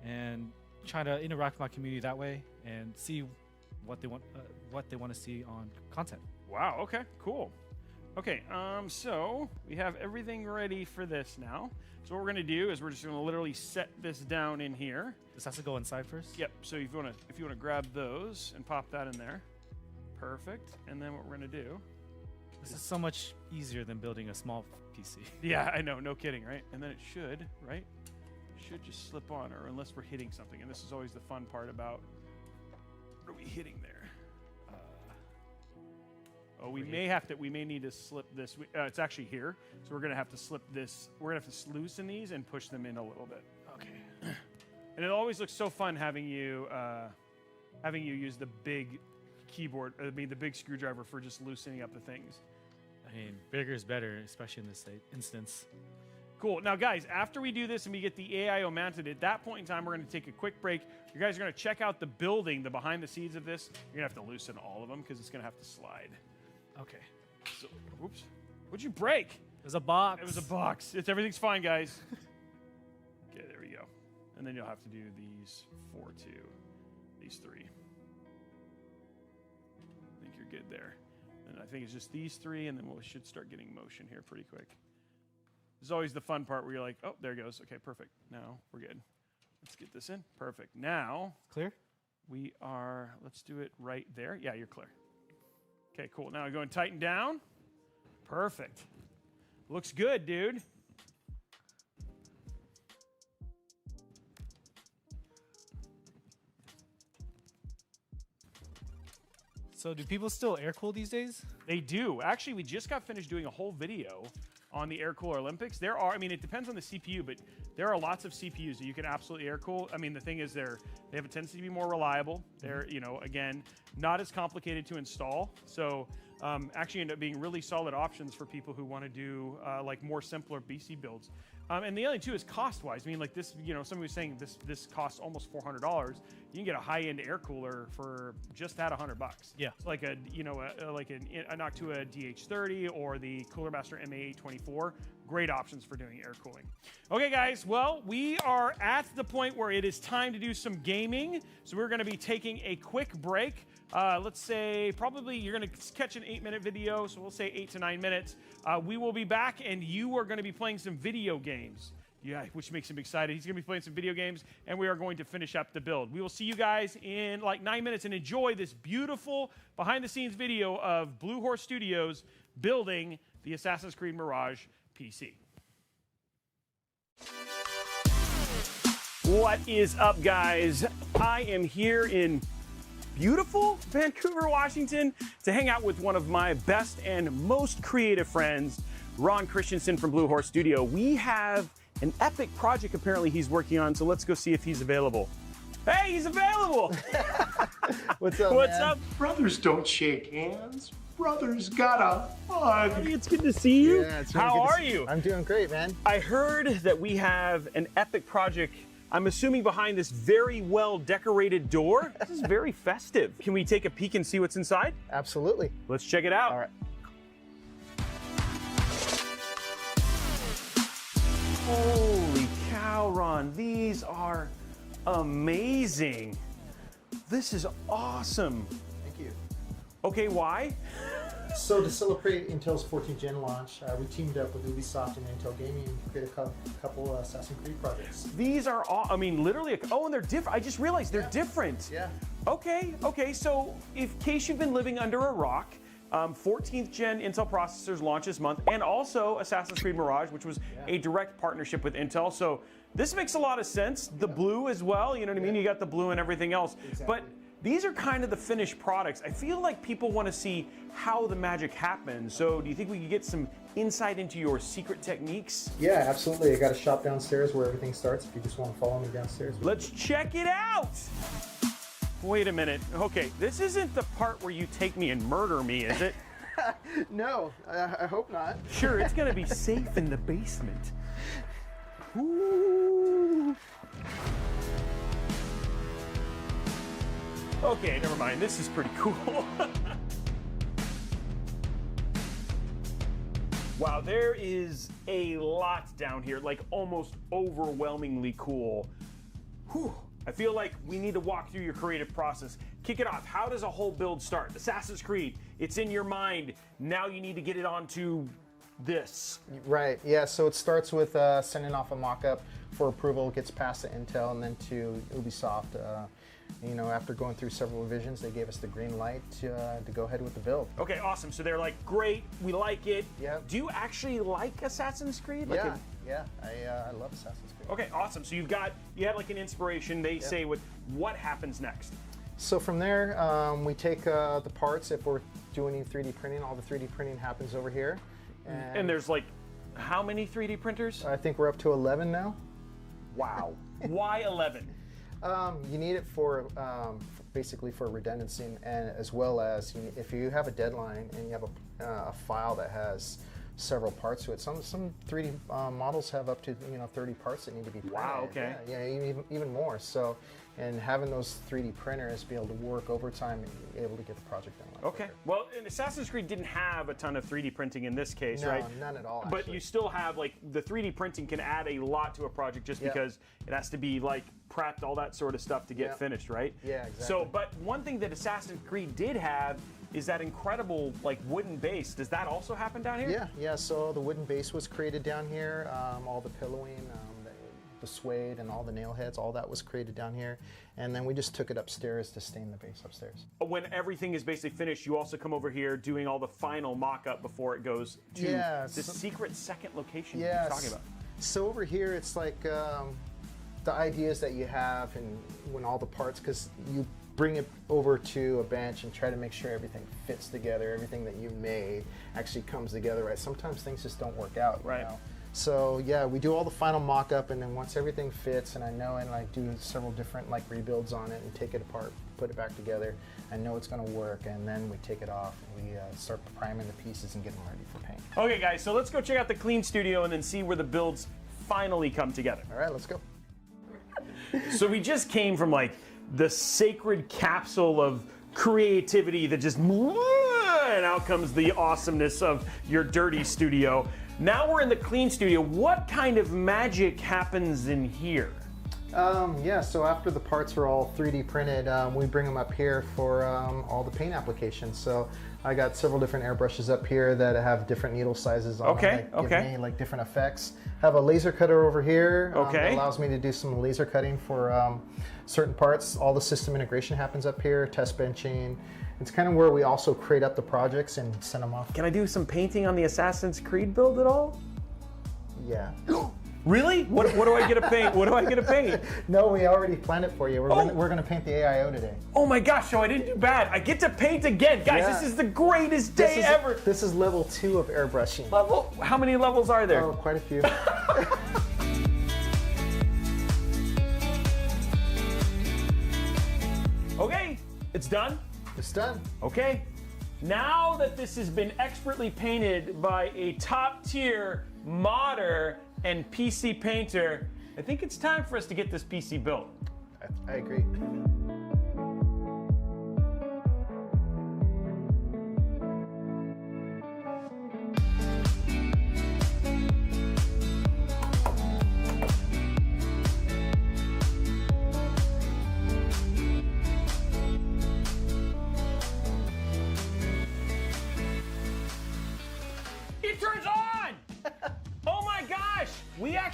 and try to interact with my community that way and see what they want to see on content. Wow. Okay. Cool. Okay. So we have everything ready for this now. So what we're going to do is we're just going to literally set this down in here. This has to go inside first? Yep. So if you want to grab those and pop that in there. Perfect. And then what we're going to do. This is so much easier than building a small PC. Yeah, I know. No kidding, right? And then it should, right? Should just slip on, or unless we're hitting something. And this is always the fun part about what are we hitting there? We may need to slip this. It's actually here, so we're gonna have to slip this. We're gonna have to loosen these and push them in a little bit. Okay. And it always looks so fun having you use the big keyboard. I mean, the big screwdriver for just loosening up the things. I mean, bigger is better, especially in this instance. Cool. Now, guys, after we do this and we get the AIO mounted, at that point in time, we're going to take a quick break. You guys are going to check out the building, the behind the scenes of this. You're going to have to loosen all of them because it's going to have to slide. Okay. So, oops. What'd you break? It was a box. It was a box. Everything's fine, guys. Okay, there we go. And then you'll have to do these 4 too. These 3. I think you're good there. And I think it's just these 3, and then we should start getting motion here pretty quick. This is always the fun part where you're like, oh, there it goes. Okay, perfect. Now we're good. Let's get this in. Perfect. Now, clear? Let's do it right there. Yeah, you're clear. Okay, cool. Now go and tighten down. Perfect. Looks good, dude. So do people still air cool these days? They do. Actually, we just got finished doing a whole video on the air cooler Olympics. It depends on the CPU, but there are lots of CPUs that you can absolutely air cool. I mean, the thing is they have a tendency to be more reliable. They're, again, not as complicated to install. So actually end up being really solid options for people who want to do like more simpler PC builds. And the other thing too is cost-wise. I mean, like this, somebody was saying this costs almost $400. You can get a high-end air cooler for just at $100. Yeah. It's like an Noctua DH30 or the Cooler Master MA824. Great options for doing air cooling. Okay, guys. Well, we are at the point where it is time to do some gaming. So we're going to be taking a quick break. Let's say probably you're going to catch an 8-minute video, so we'll say 8 to 9 minutes. We will be back, and you are going to be playing some video games. Yeah, which makes him excited. He's going to be playing some video games, and we are going to finish up the build. We will see you guys in like 9 minutes, and enjoy this beautiful behind-the-scenes video of Blue Horse Studios building the Assassin's Creed Mirage PC. What is up, guys? I am here in beautiful Vancouver, Washington, to hang out with one of my best and most creative friends, Ron Christensen from Blue Horse Studio. We have an epic project apparently he's working on, so let's go see if he's available. Hey, he's available! What's up, What's man? up? Brothers don't shake hands. Brothers gotta hug. Hey, it's good to see you. Yeah, it's really How good to are see you? I'm doing great, man. I heard that we have an epic project, I'm assuming behind this very well decorated door. This is very festive. Can we take a peek and see what's inside? Absolutely. Let's check it out. All right. Holy cow, Ron, these are amazing. this is awesome. Thank you. Okay, why? So to celebrate Intel's 14th gen launch, we teamed up with Ubisoft and Intel Gaming to create a couple Assassin's Creed projects. These are all, I mean, literally, oh, and they're different. I just realized they're different. Yeah. Okay, so in case you've been living under a rock, 14th gen Intel processors launch this month, and also Assassin's Creed Mirage, which was a direct partnership with Intel. So this makes a lot of sense. The blue as well, you know what I mean? You got the blue and everything else. Exactly. But these are kind of the finished products. I feel like people want to see how the magic happens. So do you think we could get some insight into your secret techniques? Yeah, absolutely. I got a shop downstairs where everything starts if you just want to follow me downstairs. Let's check it out. Wait a minute. Okay, this isn't the part where you take me and murder me, is it? No, I hope not. Sure, it's gonna be safe in the basement. Ooh. Okay, never mind. This is pretty cool. Wow, there is a lot down here, like almost overwhelmingly cool. Whew. I feel like we need to walk through your creative process. Kick it off. How does a whole build start? Assassin's Creed, it's in your mind. Now you need to get it onto this. Right, yeah, so it starts with sending off a mock-up for approval, gets passed to Intel and then to Ubisoft. You know, after going through several revisions, they gave us the green light to go ahead with the build. Okay, awesome. So they're like, great, we like it. Yeah. Do you actually like Assassin's Creed? Like I love Assassin's Creed. Okay, awesome. So you had like an inspiration. They say what happens next? So from there, we take the parts. If we're doing 3D printing, all the 3D printing happens over here. And there's like, how many 3D printers? I think we're up to 11 now. Wow. Why 11? You need it for basically for redundancy, and as well as if you have a deadline and you have a file that has several parts to it. Some 3D models have up to 30 parts that need to be printed. Wow. Okay. Yeah, even more. So, and having those 3D printers be able to work overtime and be able to get the project done. Okay. Well, and Assassin's Creed didn't have a ton of 3D printing in this case, No, right? none at all. But actually. you still have like the 3D printing can add a lot to a project just because it has to be like prepped, all that sort of stuff to get finished, right? Yeah, exactly. So, but one thing that Assassin's Creed did have is that incredible like wooden base. Does that also happen down here? Yeah. So the wooden base was created down here. All the pillowing, the suede, and all the nail heads, all that was created down here. And then we just took it upstairs to stain the base upstairs. When everything is basically finished, you also come over here doing all the final mock-up before it goes to the secret second location you're talking about. So over here, it's like the ideas that you have and when all the parts, because you bring it over to a bench and try to make sure everything fits together, everything that you made actually comes together right. Sometimes things just don't work out, you know? So yeah, we do all the final mock-up, and then once everything fits, and I know, and I do several different like rebuilds on it and take it apart, put it back together, I know it's going to work, and then we take it off and we start priming the pieces and get them ready for paint. Okay guys, so let's go check out the clean studio and then see where the builds finally come together. All right, let's go. So we just came from like the sacred capsule of creativity that just, and out comes the awesomeness of your dirty studio. Now we're in the clean studio. What kind of magic happens in here? Yeah, so after the parts are all 3D printed, we bring them up here for all the paint applications. So I got several different airbrushes up here that have different needle sizes on them that give me like different effects. I have a laser cutter over here that allows me to do some laser cutting for certain parts. All the system integration happens up here, test benching. It's kind of where we also create up the projects and send them off. Can I do some painting on the Assassin's Creed build at all? Yeah. Really? What do I get to paint? What do I get to paint? No, we already planned it for you. We're gonna paint the AIO today. Oh my gosh, so I didn't do bad. I get to paint again. Guys, this is the greatest day ever. This is level 2 of airbrushing. Level? How many levels are there? Oh, quite a few. Okay, it's done. It's done. Okay, now that this has been expertly painted by a top-tier modder and PC painter, I think it's time for us to get this PC built. I agree.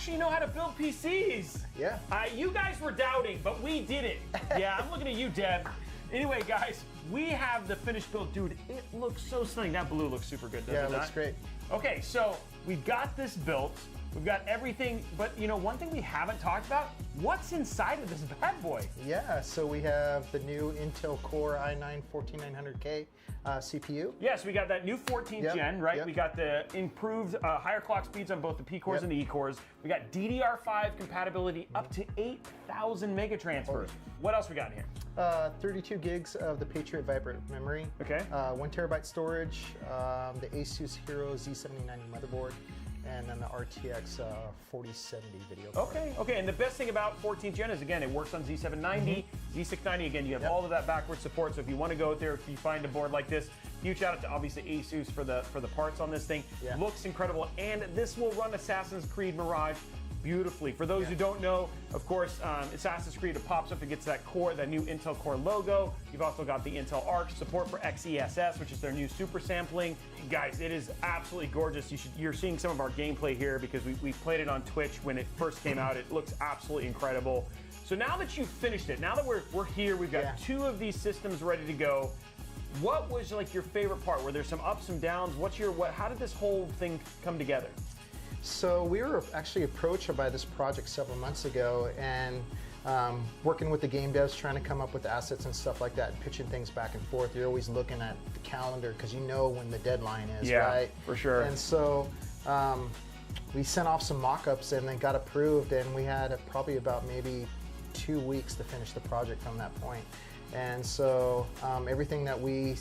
actually know how to build PCs. Yeah. You guys were doubting, but we did it. Yeah, I'm looking at you, Deb. Anyway, guys, we have the finished build. Dude, it looks so stunning. That blue looks super good, doesn't it? Yeah, it looks great. Okay, so we've got this built. We've got everything, but you know, one thing we haven't talked about, what's inside of this bad boy? Yeah, so we have the new Intel Core i9-14900K CPU. Yes, we got that new 14th gen, right? Yep. We got the improved higher clock speeds on both the P cores and the E cores. We got DDR5 compatibility up to 8,000 mega transfers. What else we got in here? 32 gigs of the Patriot Vibrant memory. Okay. 1 terabyte storage, the Asus Hero Z7090 motherboard, and then the RTX 4070 video card. Okay, and the best thing about 14th gen is, again, it works on Z790, Z690. Again, you have all of that backward support, so if you want to go out there, if you find a board like this, huge shout out to obviously Asus for the parts on this thing. Yeah. Looks incredible, and this will run Assassin's Creed Mirage beautifully. For those who don't know, of course, Assassin's Creed, it pops up and gets that core, that new Intel Core logo. You've also got the Intel Arc support for XESS, which is their new super sampling. Guys, it is absolutely gorgeous. You're seeing some of our gameplay here because we played it on Twitch when it first came out. It looks absolutely incredible. So now that you've finished it, now that we're here, we've got 2 of these systems ready to go. What was like your favorite part? Were there some ups and downs? How did this whole thing come together? So we were actually approached by this project several months ago, and working with the game devs, trying to come up with assets and stuff like that, and pitching things back and forth. You're always looking at the calendar because you know when the deadline is, right? For sure. And so we sent off some mock-ups and then got approved, and we had probably about maybe 2 weeks to finish the project from that point. And so everything that we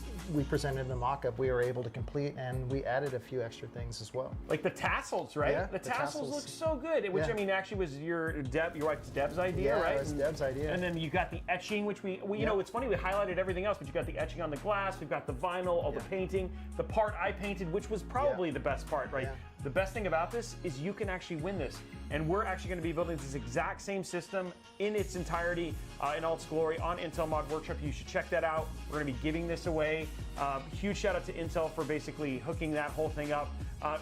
presented in the mock-up, we were able to complete, and we added a few extra things as well. Like the tassels, right? Yeah, the tassels look so good, which Yeah. I mean actually was your wife's Deb's idea, Yeah, right? it was Deb's idea. And then you got the etching, which you know, it's funny, we highlighted everything else, but you got the etching on the glass, we've got the vinyl, all the painting, the part I painted, which was probably the best part, right? Yeah. The best thing about this is you can actually win this. And we're actually going to be building this exact same system in its entirety, in all its glory, on Intel Mod Workshop. You should check that out. We're going to be giving this away. Huge shout out to Intel for basically hooking that whole thing up.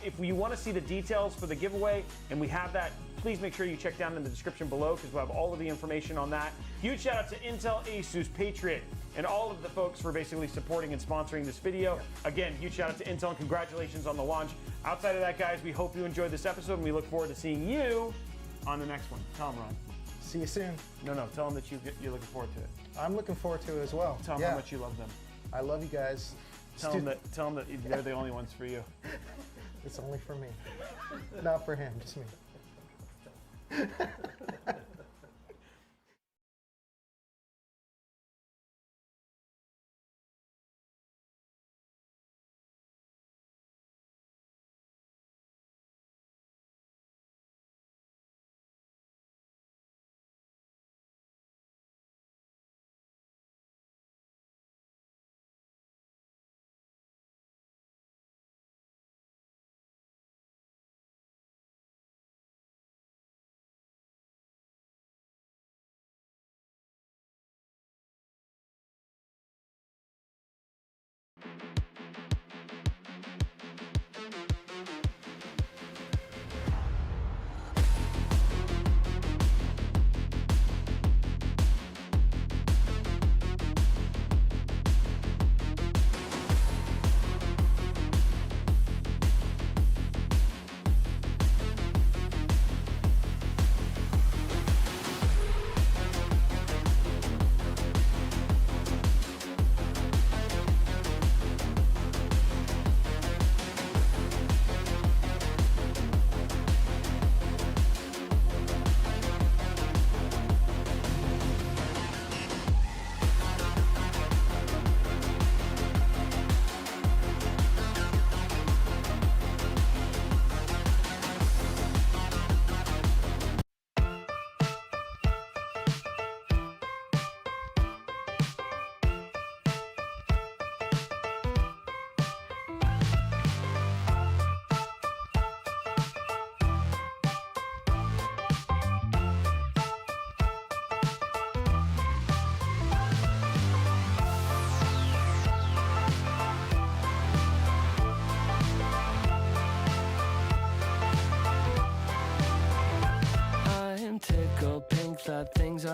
If you want to see the details for the giveaway, and we have that, please make sure you check down in the description below because we'll have all of the information on that. Huge shout out to Intel, Asus, Patriot, and all of the folks for basically supporting and sponsoring this video. Again, huge shout out to Intel and congratulations on the launch. Outside of that, guys, we hope you enjoyed this episode and we look forward to seeing you on the next one. Tell them, Ron. See you soon. No, tell them that you're looking forward to it. I'm looking forward to it as well. Tell them how much you love them. I love you guys. Tell them that they're the only ones for you. It's only for me. Not for him, just me.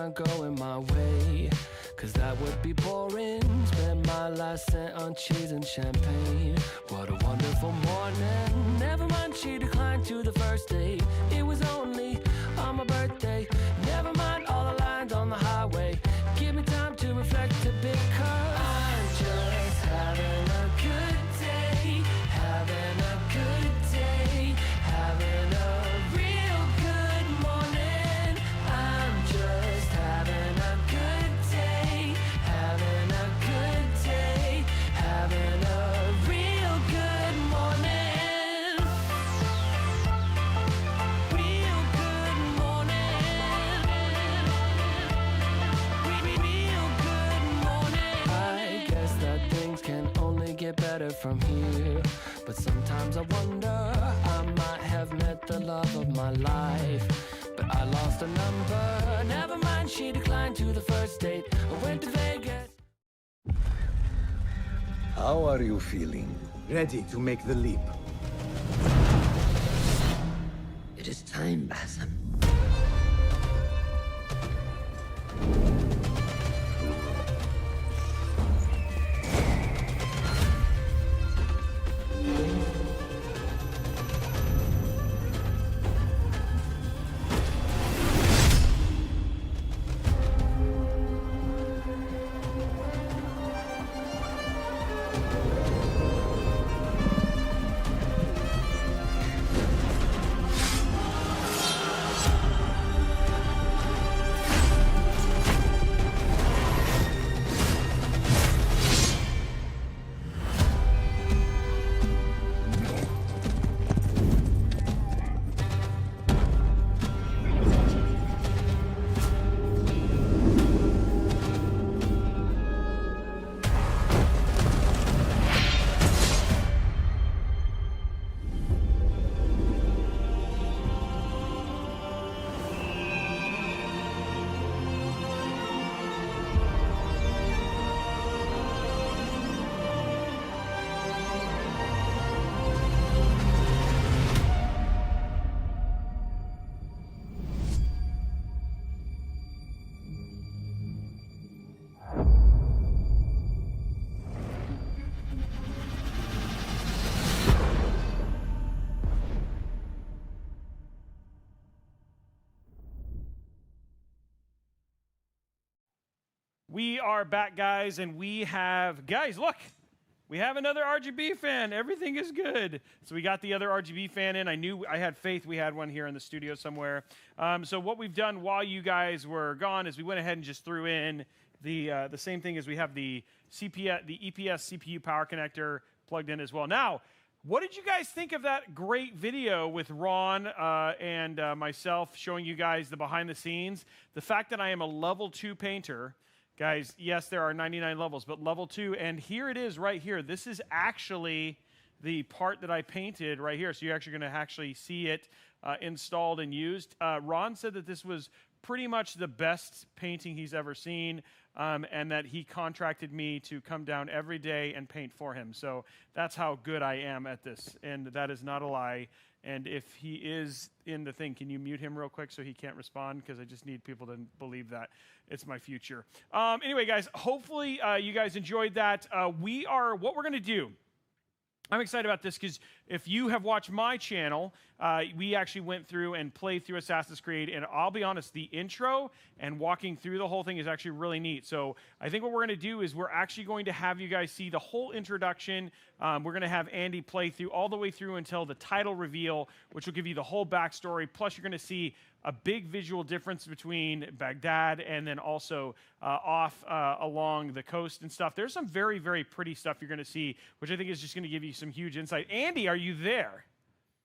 mind going my way, cause that would be boring. Spend my last cent on cheese and champagne. What a wonderful morning. Never mind, she declined to the first date. It was only on my birthday. Never mind all the lines on the highway. Give me time to reflect a bit, cause I'm just having a good day. Having a good day. Having a real good morning. I'm just having a good day. Having a good day. Having a real good morning. Real good morning. Real good morning. I guess that things can only get better from here. But sometimes I wonder, I might have met the love of my life, but I lost a number. Never mind, she declined to the first date. I went to Vegas. How are you feeling? Ready to make the leap. It is time, Basim. We are back, guys, and we have, guys, look, we have another RGB fan. Everything is good. So we got the other RGB fan in. I had faith we had one here in the studio somewhere. So what we've done while you guys were gone is we went ahead and just threw in the same thing as we have the EPS CPU power connector plugged in as well. Now, what did you guys think of that great video with Ron and myself showing you guys the behind the scenes? The fact that I am a level 2 painter. Guys, yes, there are 99 levels, but level 2, and here it is right here. This is actually the part that I painted right here, so you're actually going to actually see it installed and used. Ron said that this was pretty much the best painting he's ever seen, and that he contracted me to come down every day and paint for him. So that's how good I am at this, and that is not a lie. And if he is in the thing, can you mute him real quick so he can't respond? Because I just need people to believe that it's my future. Anyway, guys, hopefully you guys enjoyed that. What we're going to do, I'm excited about this because if you have watched my channel, we actually went through and played through Assassin's Creed, and I'll be honest, the intro and walking through the whole thing is actually really neat. So I think what we're going to do is we're actually going to have you guys see the whole introduction. We're going to have Andy play through all the way through until the title reveal, which will give you the whole backstory. Plus, you're going to see a big visual difference between Baghdad and then also off along the coast and stuff. There's some very, very pretty stuff you're going to see, which I think is just going to give you some huge insight. Andy, are you there?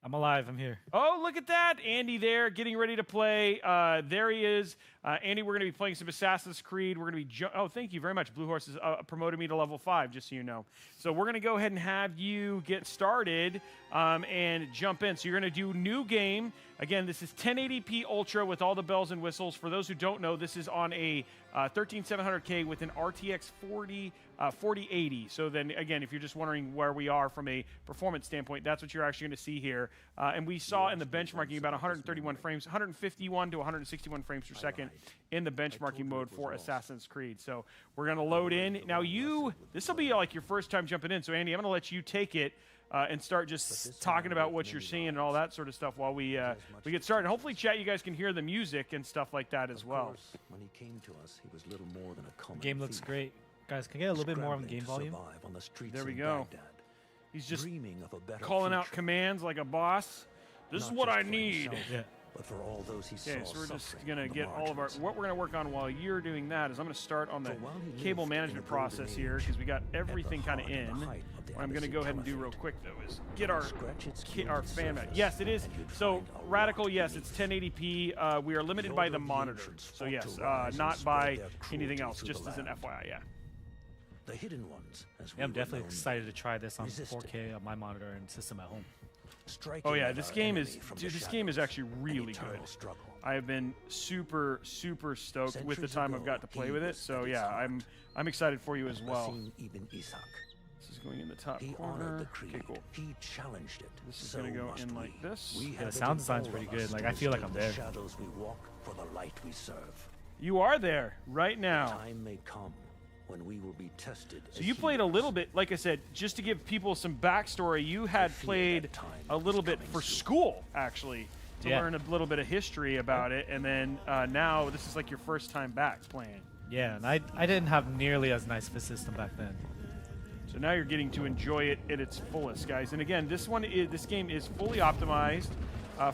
I'm alive. I'm here. Oh, look at that. Andy there, getting ready to play. There he is. Andy, we're going to be playing some Assassin's Creed. We're going to be... oh, thank you very much. Blue Horse has promoted me to level 5, just so you know. So we're going to go ahead and have you get started and jump in. So you're going to do new game. Again, this is 1080p Ultra with all the bells and whistles. For those who don't know, this is on a 13700K with an RTX 4080. So then again, if you're just wondering where we are from a performance standpoint, that's what you're actually going to see here. And we saw in the benchmarking about 131 frames, 151 to 161 frames per second in the benchmarking mode for Assassin's Creed. So we're going to load in. Now this will be like your first time jumping in. So Andy, I'm going to let you take it and start just talking about what you're seeing and all that sort of stuff while we get started. Hopefully, chat, you guys can hear the music and stuff like that as well. When he came to us, he was little more than a common Game looks thief. great. Guys, can I get a little bit more on game volume? On the streets There we in go. Baghdad, He's just dreaming of a better calling out future. commands like a boss. This is Not what just I for need. himself, Yeah. but for all those he Okay, saw so we're just suffering going to on the get all of our... margins. What we're going to work on while you're doing that is I'm going to start on the For while he lived cable in management the golden process age, here because we got at the everything kind of heart and in. the height of the What I'm going to Abbasid go ahead and do real Caliphate. quick, though, is get our Scratch its our gilded fan mount. surface, Yes, it is. and you'd So find a Radical, lot yes, it's beneath. 1080p. We are limited The by order the of the monitor. ancients So fought yes, to rise and not spread by their anything cruelty else, through just the as an land. FYI, yeah. The hidden ones, as Yeah, I'm we were definitely known, excited to try this on resisted. 4K on my monitor and system at home. striking Oh yeah, at this our game is enemy from dude, the this game is shadows, actually an really eternal good. struggle. I have been super stoked with the Centuries time I've ago, got to play he with it. was So at its yeah, heart. I'm excited for you as well. Qasim ibn Ishaq. This is going in the top He corner. honored the creed. Okay, cool. He challenged it. This is so gonna go must in like we. this. We Yeah, have the it sound in design's all pretty of good. us Like, to I feel like escape I'm the there. shadows we walk for the light we serve. You are there right now. Time may come when we will be tested. So you played a little bit, like I said, just to give people some backstory. You had fear played that time a little is bit coming for soon. school, actually, to Yeah. learn a little bit of history about it, and then now this is like your first time back playing. Yeah, and I didn't have nearly as nice of a system back then. So now you're getting to enjoy it at its fullest, guys. And again, this game is fully optimized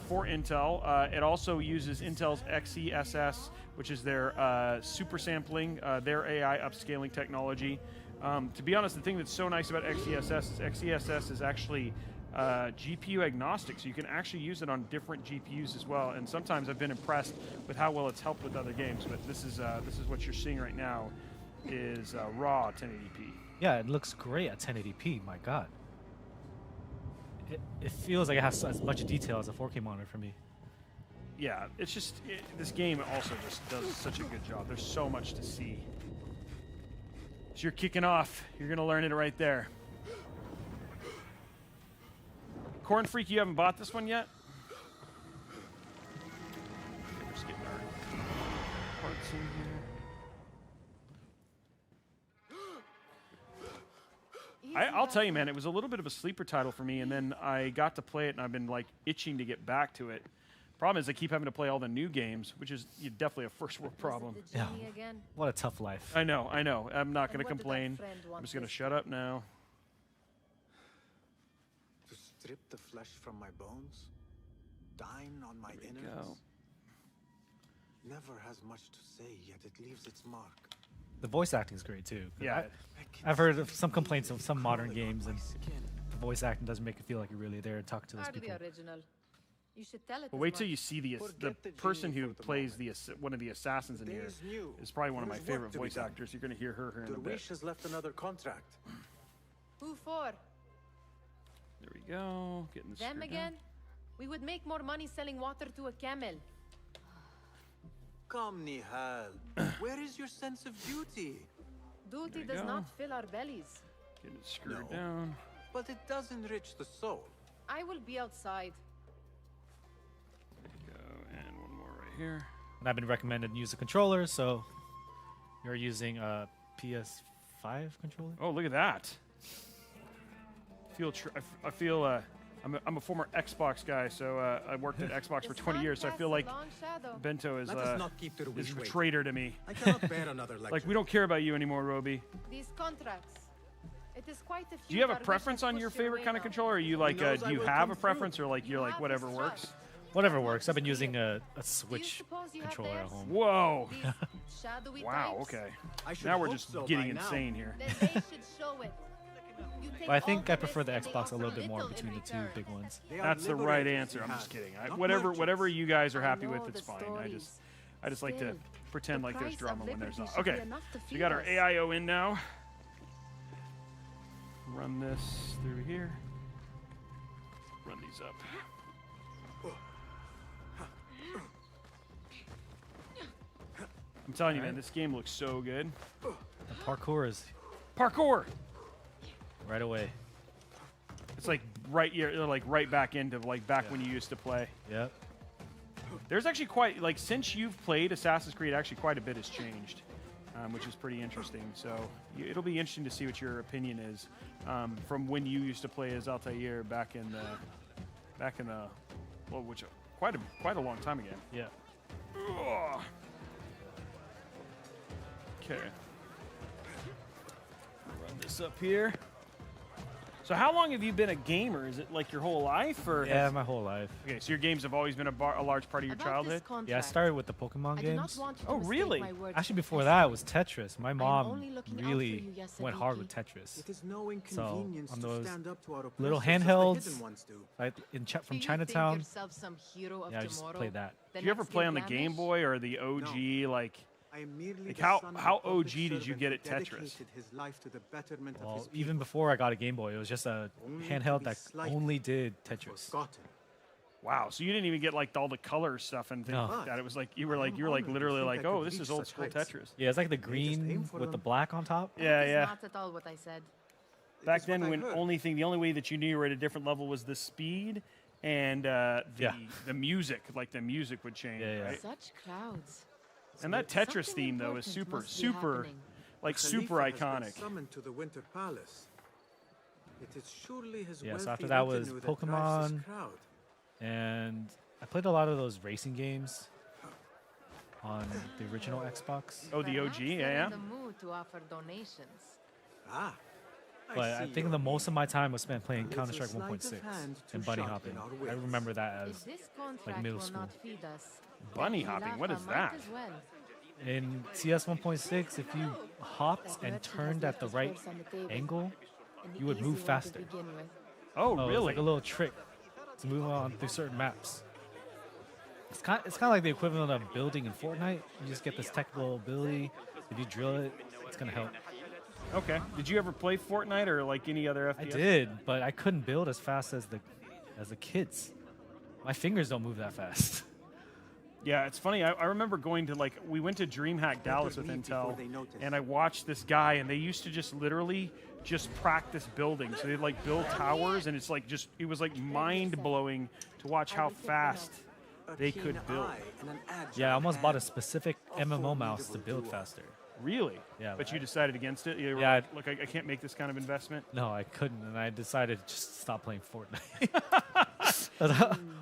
for Intel. It also uses Intel's XeSS, which is their super sampling, their AI upscaling technology. To be honest, the thing that's so nice about XeSS is XeSS is actually GPU agnostic, so you can actually use it on different GPUs as well. And sometimes I've been impressed with how well it's helped with other games. But this is what you're seeing right now is raw 1080p. Yeah, it looks great at 1080p. My God, it feels like it has as much detail as a 4K monitor for me. Yeah, it's just this game also just does such a good job. There's so much to see. So you're kicking off. You're gonna learn it right there. Corn Freak, you haven't bought this one yet? We're just getting our parts in here. I'll tell you, man, it was a little bit of a sleeper title for me, and then I got to play it, and I've been like itching to get back to it. Problem is, I keep having to play all the new games, which is definitely a first world problem. Yeah. What a tough life. I know. I'm not going to what did that complain. friend want I'm just going to this shut up now. To strip the flesh from my bones, dine on my There we innards. go. Never has much to say, yet it leaves its mark. The voice acting is great too. 'Cause Yeah. I've heard of some complaints of some modern games, and the voice acting doesn't make it feel like you're really there and talk to those Part of people. the original. You should tell it. But as wait till much. you see the Forget the person genie who for the plays moment. one of the assassins in The day here is new. is probably one of my There is work favorite to be voice done. actors. You're going to hear her here in a bit. Derwish has left another contract. Who for? There we go. Getting the Them screw again? down. We would make more money selling water to a camel. Come, Nihal. Where is your sense of duty? Duty There you does go. not fill our bellies. Getting it screwed No. down. But it does enrich the soul. I will be outside. There you go. And one more right here. And I've been recommended to use a controller, so you're using a PS5 controller. Oh, look at that. I feel I'm a former Xbox guy, so I worked at Xbox for The 20 sun years, so I casts feel a like long shadow. Bento is Let us not keep Derwish a waiting. traitor to me. I cannot bear another lecture. Like, we don't care about you anymore, Robey. These contracts. It is quite a few. Do you have a that wish preference I'd on your pushed your favorite way kind of now. controller? Or are you like, knows do I you will have come a preference, or like you're You like have whatever his works? trust. Whatever works. I've been Do using you a Switch suppose you have controller at theirs? home. Whoa! These shadowy Wow. types? Okay. I should Now we're hope just so getting by now. insane here. Then they should show it. You take But I all think the I prefer the risk and Xbox a they little offer bit more little in between the two return. big ones. They are That's the right liberators, answer. I'm Nihal, just kidding. not Whatever merchants. you guys are I happy with, know it's the fine. stories. I just like to Still, pretend the like there's price drama of when there's liberty not. should be Okay. enough to So we feed got our us. AIO in now. Run this through here. Run these up. I'm telling you, man, this game looks so good. The parkour is Parkour. right away. It's like right back into back when you used to play. Yep. There's actually quite since you've played Assassin's Creed, actually quite a bit has changed, which is pretty interesting. So it'll be interesting to see what your opinion is from when you used to play as Altair back in the which quite a long time ago. Yeah. Ugh. Okay. Run this up here. So how long have you been a gamer? Is it like your whole life, or? Yeah, my whole life. Okay, so your games have always been a large part of your childhood? Yeah, I started with the Pokemon games. Oh, really? Actually, before that, it was Tetris. My mom really went hard with Tetris. It is no So inconvenience on to those stand up to our little oppressors as the handhelds, hidden ones do. like from Chinatown, yeah, I just played that. Did you ever play on the Game Boy or the OG? I am merely Like the how- son of how a public OG did you servant get who at Tetris? dedicated his life to the betterment of Well, his even people. before I got a Game Boy, it was just a Only to handheld be that slighted, only did Tetris. Forgotten. Wow, so you didn't even get all the color stuff and things No. like that. It was you were I am literally honored to think I oh, could this is reach old such school heights. Tetris. Yeah, it's like the just aim green for with the them. black on top. Yeah, That is yeah. not at all what I said. It Back is what then, I when heard. the only way that you knew you were at a different level was the speed and the music. Like the music would change, Yeah, yeah. right? Such crowds. And that Tetris Something theme though is important super, must be happening. super Khalifa has been iconic. summoned to the Winter Palace. It is surely his Yeah, so wealthy after that was retinue that drives this Pokemon. crowd. And I played a lot of those racing games on the original Xbox. Oh, the Perhaps OG, they're yeah. in the mood to offer donations. Ah, But I see think your the most point. of my time was spent playing It's a Counter-Strike sleight of 1.6 hand to and bunny sharpen hopping. our I wits. remember that If as this contract middle will school. not feed us, Bunny then hopping, what Khilafa is might that? as well. in CS 1.6. If you hopped and turned at the right angle, An you would easy move one to faster. begin with. Oh, it's really? like a little trick to move on through certain maps. It's kind of like the equivalent of building in Fortnite. You just get this technical ability. If you drill it, it's gonna help. Okay. Did you ever play Fortnite or any other FPS? I did, but I couldn't build as fast as the kids. My fingers don't move that fast. Yeah, it's funny. I remember going to we went to DreamHack Dallas with leave before Intel, they notice. and I watched this guy, and they used to just literally just practice building. So they'd build towers, and it's it was mind blowing to watch how fast A they keen could build. eye and an agile Yeah, I almost bought a hand. specific A MMO mouse formidable to build duo. faster. Really? Yeah, But but you decided against it. You were Yeah, like, look, I can't make this kind of investment. No, I couldn't, and I decided to just stop playing Fortnite.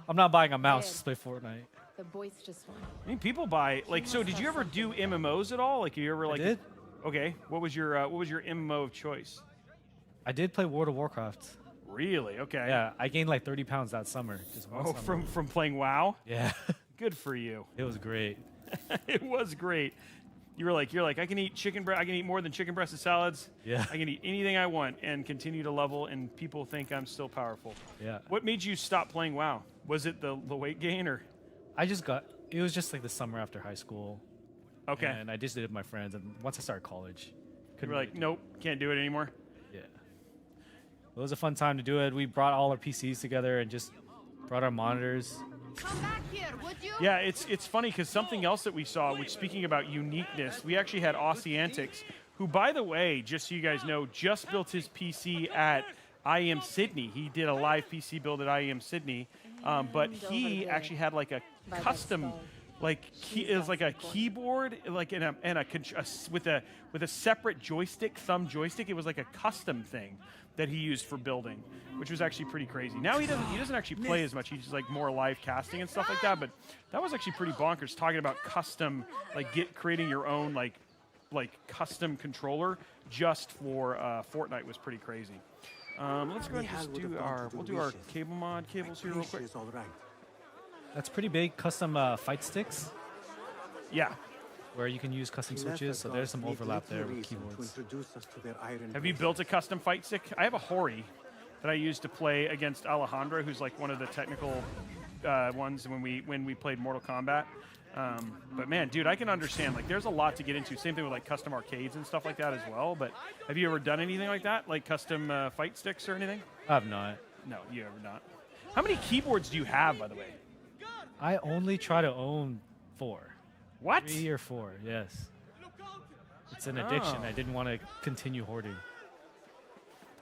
I'm not buying a mouse just to play Fortnite. The boisterous one. I mean, people buy So, did you ever do MMOs at all? You ever I did. Okay. What was your MMO of choice? I did play World of Warcraft. Really? Okay. Yeah, I gained 30 pounds that summer. Just one Oh, summer. from playing WoW. Yeah, Good for you. it was great. It was great. You're like, I can eat chicken breast. I can eat more than chicken breast and salads. Yeah. I can eat anything I want and continue to level, and people think I'm still powerful. Yeah. What made you stop playing WoW? Was it the weight gain or? It was just the summer after high school. Okay. And I just did it with my friends, and once I started college, You couldn't were like, really nope, can't do it anymore. Yeah. It was a fun time to do it. We brought all our PCs together and just brought our monitors. Come back here, would you? Yeah, it's funny because something else that we saw, which speaking about uniqueness, we actually had Aussie Antics, who, by the way, just so you guys know, just built his PC at IEM Sydney. He did a live PC build at IEM Sydney, but he actually had a custom, it was a keyboard, with a separate joystick, thumb joystick. It was a custom thing that he used for building, which was actually pretty crazy. Now he doesn't actually play as much. He's just more live casting and stuff like that. But that was actually pretty bonkers. Talking about custom, creating your own custom controller just for Fortnite was pretty crazy. Let's go ahead and just we'll do our cable mod cables here real quick. Is all right. That's pretty big. Custom fight sticks, Yeah. where you can use custom switches. So there's some overlap there with keyboards. Have you built a custom fight stick? I have a Hori that I used to play against Alejandro, who's one of the technical ones when we played Mortal Kombat. But man, dude, I can understand. There's a lot to get into. Same thing with custom arcades and stuff like that as well. But have you ever done anything like that, custom fight sticks or anything? I have not. No, you ever not. How many keyboards do you have, by the way? I only try to own 4. What? 3 or 4, yes. It's an addiction. Oh. I didn't want to continue hoarding.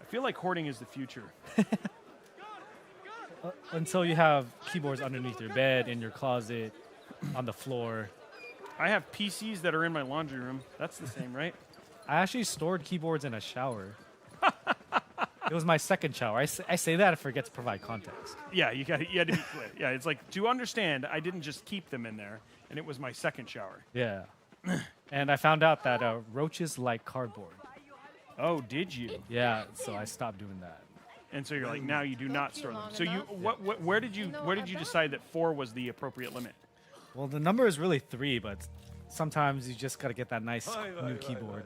I feel like hoarding is the future. Until you have keyboards underneath your bed, in your closet, on the floor. I have PCs that are in my laundry room. That's the same, right? I actually stored keyboards in a shower. It was my second shower. I say that, I forget to provide context. Yeah, you had to be clear. Yeah, it's like, to understand, I didn't just keep them in there, and it was my second shower. Yeah. And I found out that roaches like cardboard. Oh, did you? Yeah, so I stopped doing that. And so you're like, now you do not store them. long So you, enough. where did you decide that 4 was the appropriate limit? Well, the number is really 3, but sometimes you just got to get that nice new keyboard.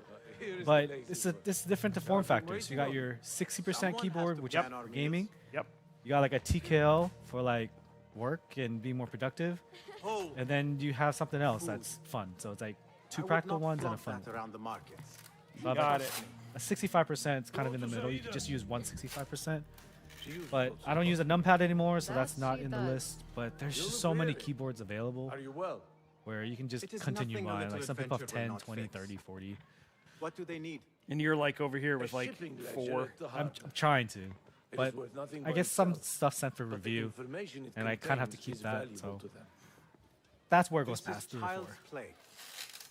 But it's different to form factors. You got your 60% keyboard, which is for gaming. Yep. You got like a TKL for like work and be more productive. And then you have something else that's fun. So it's like 2 practical ones and a fun one. around the markets. Got it. A 65% is kind of in the middle. You could just use 165%. But I don't use a numpad anymore, so that's not in the list. But there's just so many keyboards available Are you well? where you can just It is continue nothing a buying. little Like some people have adventure will 10, not 20, fix. 30, 40. What do they need? And you're like over here with like 4. I'm trying to. But I guess some stuff's sent for review, and I kind of have to keep that. So that's where it goes This is past 3 or 4. child's play.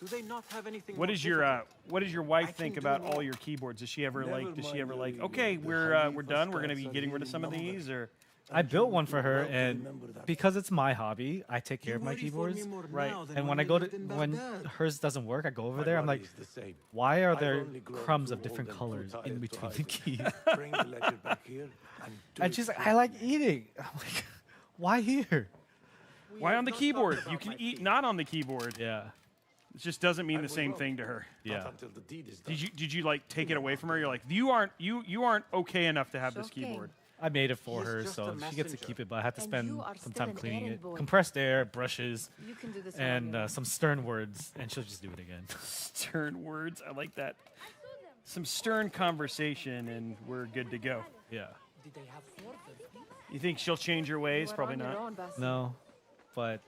Do they not have anything What more does your difficult? what does your I wife can think do about more. all your keyboards? Does she ever like? Okay, we're done. We're gonna be getting rid of some of these, or I built one for her, and because it's my hobby, I take care of my keyboards. Right. And when I go to when hers doesn't work, I go over there. I'm like, why are there crumbs of different colors in between the keys? And she's like, I like eating. I'm like, why here? why on the keyboard? You can eat not on the keyboard. Yeah. It just doesn't mean the same thing to her. Yeah. Did you like take it away from her? You're like, you aren't okay enough to have this Okay. keyboard. I made it for He's her, just so a she gets to messenger. keep it, but I have to And spend you are some still time an cleaning errand it. boy. Compressed air, brushes, You can do this on your and own. some stern words, and she'll just do it again. Stern words. I like that. Some stern conversation, and we're good to go. Yeah. You think she'll change her ways? You are Probably on your not. own, Basil. No, but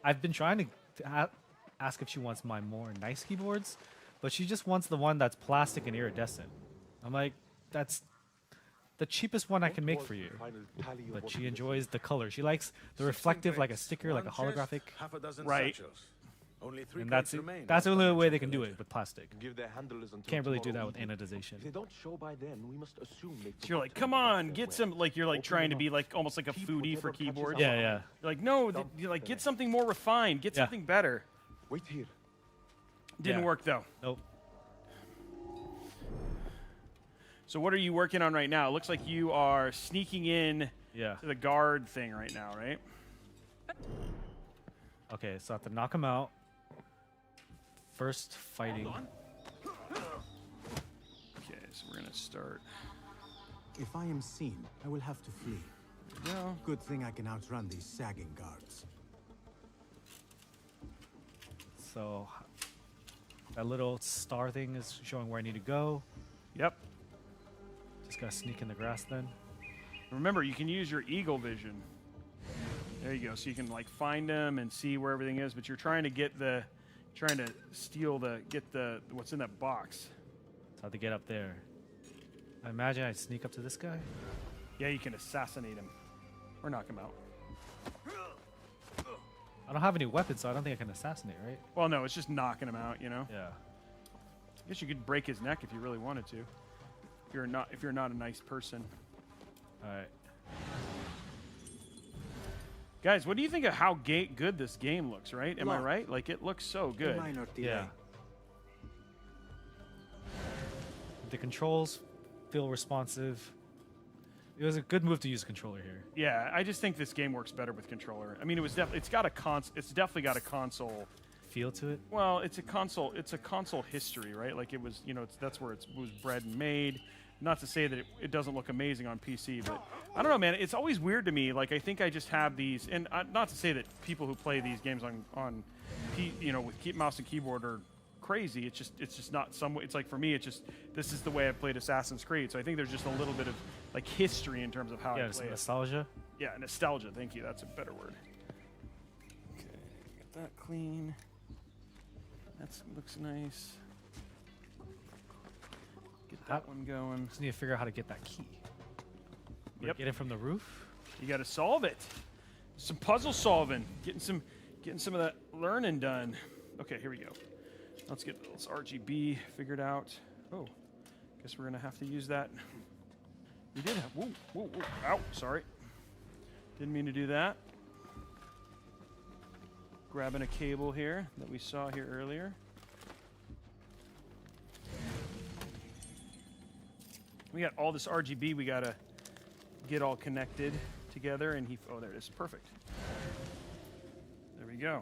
I've been trying to ask if she wants my more nice keyboards, but she just wants the one that's plastic and iridescent. I'm like, that's the cheapest one I can make for you. But she enjoys the color. She likes the reflective, like a sticker, like a holographic. Right. Only 3 And that's crates remain. that's the only way they can do it with plastic. Give their handlers until Can't really do that tomorrow with evening. anodization. If they don't show by then, we must assume they So you're like, forgot come to on, their get way. some. Like you're like Open trying to them be up. like almost like a Keep foodie for whatever catches keyboards. our Yeah, eye. yeah. You're like, no, Dump you're like them get in. something more refined. Get Yeah. something better. Wait here. Didn't Yeah. work though. Nope. So what are you working on right now? It looks like you are sneaking in Yeah. to the guard thing right now, right? Okay, so I have to knock him out. First fighting. Okay, so we're gonna start. If I am seen, I will have to flee. No. Good thing I can outrun these sagging guards. So that little star thing is showing where I need to go. Yep. Just gotta sneak in the grass then. Remember, you can use your eagle vision. There you go. So you can like find them and see where everything is, but you're trying to get the, get the what's in that box. So I have to get up there. I imagine I'd sneak up to this guy. Yeah, you can assassinate him or knock him out. I don't have any weapons, so I don't think I can assassinate, right? Well, no, it's just knocking him out. You know. Yeah. I guess you could break his neck if you really wanted to. If you're not a nice person. All right. Guys, what do you think of how good this game looks, right? Am I Locked. right? Like, it looks so good. Minor delay. Yeah. The controls feel responsive. It was a good move to use a controller here. Yeah, I just think this game works better with controller. I mean, it's definitely got a console. Feel to it. Well, it's a console history, right? Like it was, that's where it was bred and made. Not to say that it doesn't look amazing on PC, but I don't know, man. It's always weird to me. Like I think I just have these, and not to say that people who play these games on with mouse and keyboard are crazy. It's just not some. It's like for me, this is the way I've played Assassin's Creed. So I think there's just a little bit of like history in terms of how I Yeah, play some it. nostalgia. Yeah, nostalgia. Thank you. That's a better word. Okay, get that clean. That looks nice. Get that one going. Just need to figure out how to get that key. Yep. Get it from the roof. You got to solve it. Some puzzle solving. Getting some of that learning done. Okay, here we go. Let's get this RGB figured out. Oh, guess we're gonna have to use that. We did have. Whoa, whoa, whoa! Ow! Sorry. Didn't mean to do that. Grabbing a cable here that we saw here earlier. We got all this RGB we gotta get all connected together, and oh, there it is. Perfect. There we go.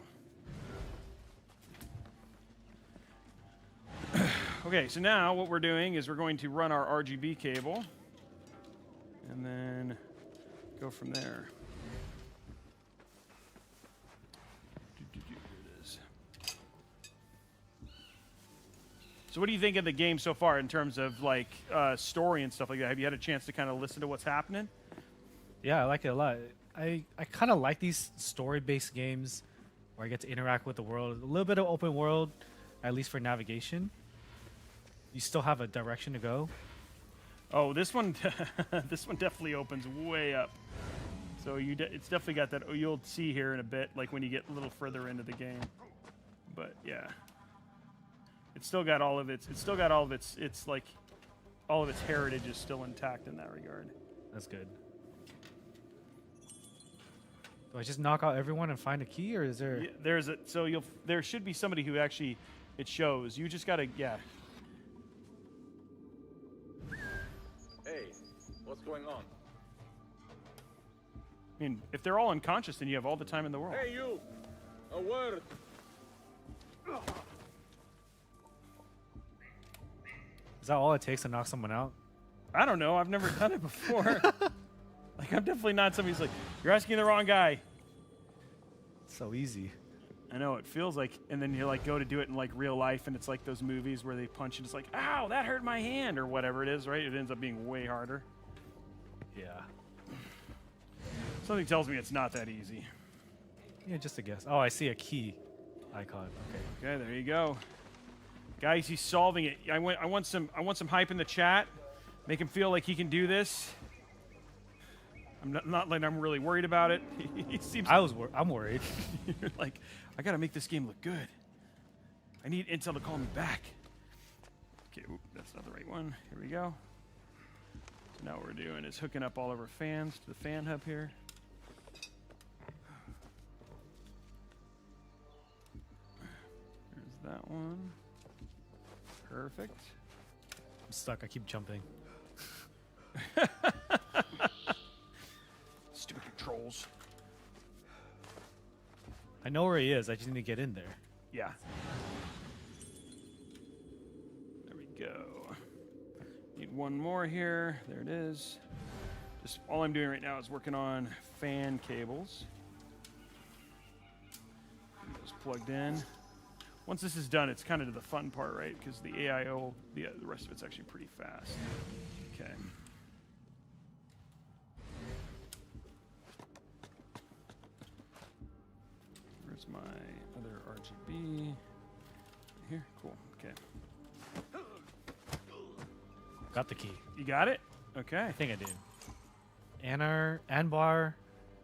Okay, so now what we're doing is we're going to run our RGB cable and then go from there. Here it is. So what do you think of the game so far in terms of like story and stuff like that? Have you had a chance to kind of listen to what's happening? Yeah, I like it a lot. I kind of like these story-based games where I get to interact with the world. A little bit of open world, at least for navigation. You still have a direction to go. Oh, this one, this one definitely opens way up. So it's definitely got that. Oh, you'll see here in a bit, like when you get a little further into the game. But yeah, it's still got all of its. It's still got all of its. It's like all of its heritage is still intact in that regard. That's good. Do I just knock out everyone and find a key, or is there? Yeah, there should be somebody who actually it shows. You just gotta Hey, what's going on? I mean, if they're all unconscious, then you have all the time in the world. Hey, you! A word! Is that all it takes to knock someone out? I don't know. I've never done it before. Like, I'm definitely not somebody who's like, you're asking the wrong guy. So easy. I know, it feels like, and then you like go to do it in like real life, and it's like those movies where they punch and it's like, ow, that hurt my hand, or whatever it is, right? It ends up being way harder. Yeah. Something tells me it's not that easy. Yeah, just a guess. Oh, I see a key icon. Okay. Okay, there you go. Guys, he's solving it. I want some hype in the chat. Make him feel like he can do this. I'm not like I'm really worried about it. He seems. I'm worried. You're like, I gotta make this game look good. I need Intel to call me back. Okay, that's not the right one. Here we go. So now what we're doing is hooking up all of our fans to the fan hub here. There's that one. Perfect. I'm stuck. I keep jumping. Stupid controls. I know where he is. I just need to get in there. Yeah. There we go. Need one more here. There it is. Just all I'm doing right now is working on fan cables. Get those plugged in. Once this is done, it's kind of to the fun part, right? Because the AIO, the rest of it's actually pretty fast. Okay. Where's my other RGB? Here, cool. Okay. Got the key. You got it? Okay. I think I did. Anbar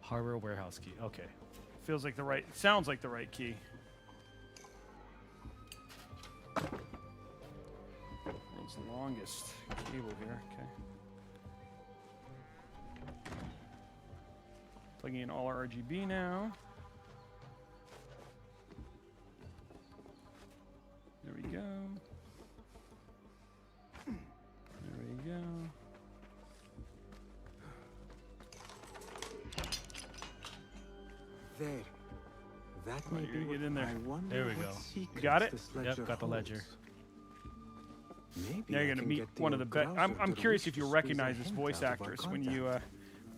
Harbor Warehouse key. Okay. Feels like the right. Sounds like the right key. World's longest cable here. Okay. Plugging in all our RGB now. There we go. There we go. There. That may you're be gonna get in there. I wonder There we what go. secrets You got it? this ledger Yep, got the ledger. holds. Maybe Now you're I gonna can meet get one of the best. Grouser I'm to curious reach if you'll to squeeze a recognize this hint voice out of our actress when contact.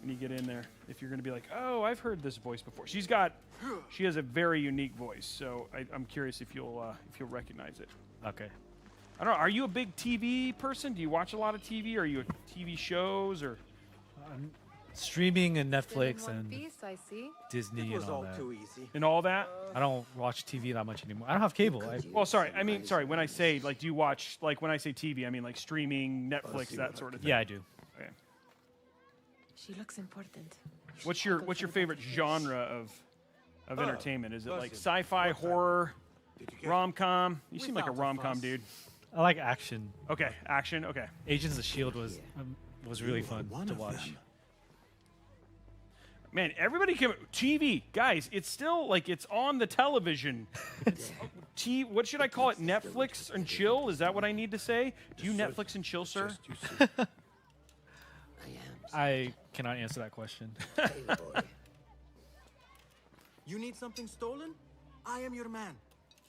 you get in there. If you're gonna be like, oh, I've heard this voice before. She has a very unique voice. So I'm curious if you'll recognize it. Okay. I don't know. Are you a big TV person? Do you watch a lot of TV? Are you a TV shows or? Streaming and Still in Netflix one and piece, I see. Disney It was and all all that. too easy. And all that. I don't watch TV that much anymore. I don't have cable. Well, sorry. I mean, sorry. When I say like, do you watch like when I say TV? I mean like streaming, Netflix, that sort of thing. Yeah, I do. Okay. She looks important. What's your favorite genre of entertainment? Is it like sci-fi, horror, rom-com? You seem like a rom-com dude. I like action. Okay, action. Okay. Agents of Shield was really fun to watch. Man, everybody can TV guys. It's still like it's on the television. What should I call it? Netflix and chill? Is that what I need to say? Do you Netflix and chill, sir? I cannot answer that question. You need something stolen? I am your man.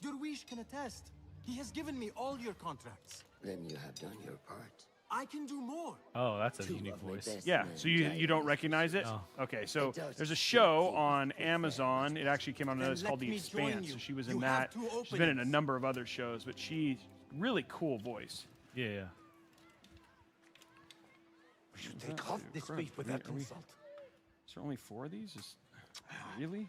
Your wish can attest. He has given me all your contracts. Then you have done your part. I can do more. Oh, that's a unique voice. Yeah, so you don't recognize it? No. Okay, so there's a show on Amazon. It actually came out on it's called The Expanse. So she was in that. She's been in a number of other shows, but she's really cool voice. Yeah. We should take off this beef without insult. Is there only 4 of these? Really?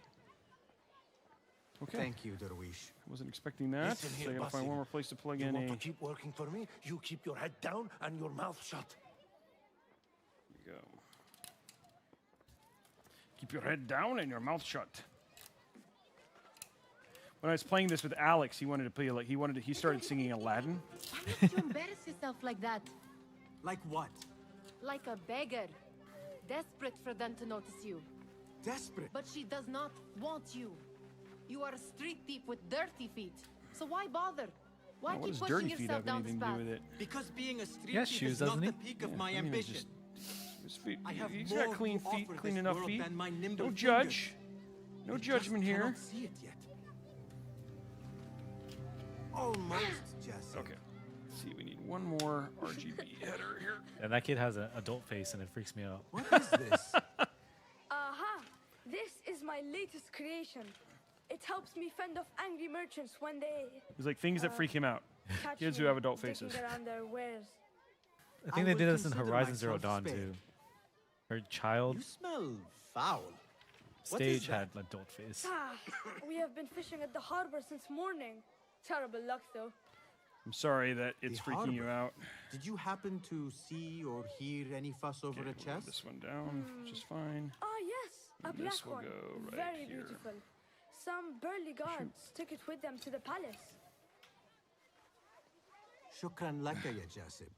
Okay. Thank you, Derwish. I wasn't expecting that. Listen So here, I gotta find Basim. one more place to plug You in want a. to keep working for me? You keep your head down and your mouth shut. There you go. Keep your head down and your mouth shut. When I was playing this with Alex, he wanted to play like he started singing Aladdin. Why would you embarrass yourself like that? Like what? Like a beggar. Desperate for them to notice you. Desperate? But she does not want you. You are a street thief with dirty feet. So why bother? Why What keep does pushing dirty feet yourself have down this anything to path? do with it? Because being a street He has thief shoes, is not doesn't the he? peak of my I mean, ambition. his feet. I have He's more got clean to feet, offer clean this enough world feet. than my nimble No fingers. judge. No You just judgment here. cannot see it yet. Almost, Jesse. Okay. Let's see, we need one more RGB header here. And that kid has an adult face, and it freaks me out. What is this? Aha! This is my latest creation. It helps me fend off angry merchants when they There's like things that freak him out. catch Kids me who have adult digging faces. around their wares. I think I they did will this in consider Horizon Zero myself Dawn spared. too. Her child You smell foul. What is stage that? had an adult face. Ah, we have been fishing at the harbor since morning. Terrible luck, though. I'm sorry that it's The freaking you harbor. out. Did you happen to see or hear any fuss over Okay, a we'll move chest? this one down, which is fine. Ah, yes, a And black this will one. go right Very here. beautiful. Some burly guards took it with them to the palace. Shukran laka ya Jasib.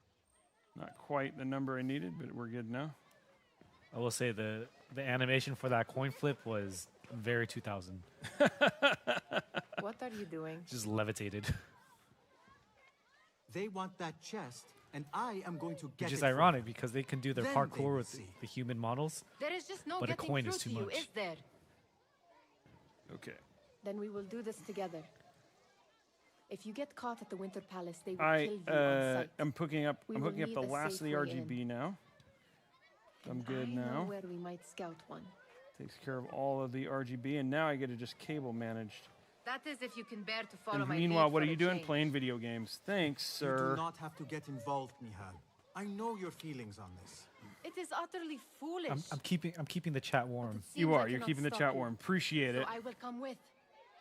Not quite the number I needed, but we're good now. I will say the animation for that coin flip was very 2000. What are you doing? Just levitated, They want that chest, and I am going to get which it is for ironic them. because they can do their Then they parkour will with see. the human models. There is just no But a getting coin through is to too you, much. is there? Okay. Then we will do this together. If you get caught at the Winter Palace, they will I kill you on sight. I'm hooking up. We I'm will hooking up need the a last of the safe way RGB now. I'm And good I know now. where we might scout one. Takes care of all of the RGB, and now I get to just cable managed. That is if you can bear to follow And my meanwhile, lead what for are a you doing? change. Playing video games. Thanks, You sir. do not have to get involved, Nihal. I know your feelings on this. It is utterly foolish. I'm keeping the chat warm. Seems You I are. You're cannot keeping the stop chat you. warm. Appreciate it. So I will come with.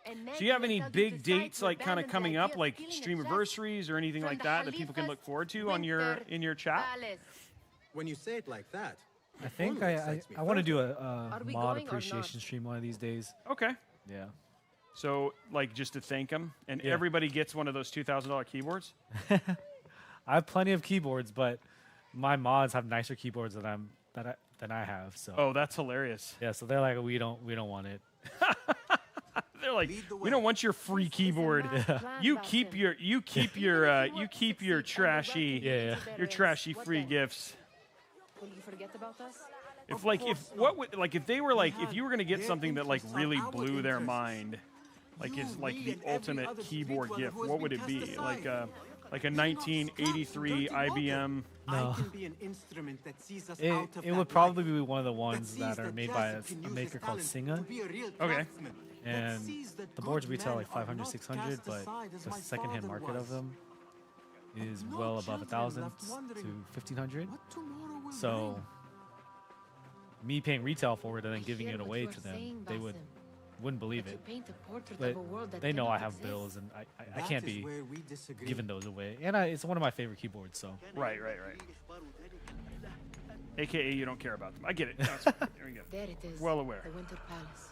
And Do you have any big dates like kind of coming up, like stream anniversaries or anything From like the that that people can look Khalifa's forward to on your Winter in your chat? Palace. When you say it like that, I think only I excites me want to do further. a Are we mod going or appreciation not? stream one of these days. Okay. Yeah. So like just to thank them, and Yeah. everybody gets one of those $2,000 keyboards. I have plenty of keyboards, but my mods have nicer keyboards than I have. So Oh, that's hilarious. yeah, so they're like, we don't want it. They're like, Lead the we don't way. want your free keyboard. You keep your you keep your trashy your trashy free gifts. Will you forget about us? If like if they were like if you were gonna get something that like really blew their mind, like is like the ultimate keyboard gift, what would it be? Like a 1983 IBM. No. I can be an instrument that sees us It, out of it that would probably life, be one of the that ones sees that are that made by Jasper can a use maker his called talent Singa. to be a real Okay. craftsman, that And sees that the good boards retail men like are 500, not 600, cast but aside as the my secondhand father market of was. them is No well above children 1,000 left to wondering 1,500. what tomorrow will So me paying retail for it and then I giving hear it what away you're to them, saying, they Basim. wouldn't believe But it. you paint a portrait But of a world that they know cannot I have exist. bills and I That can't is be where we disagree. giving those away. And it's one of my favorite keyboards, so. Right. AKA you don't care about them. I get it. No, it's fine. There we go. There it is. Well aware. The Winter Palace.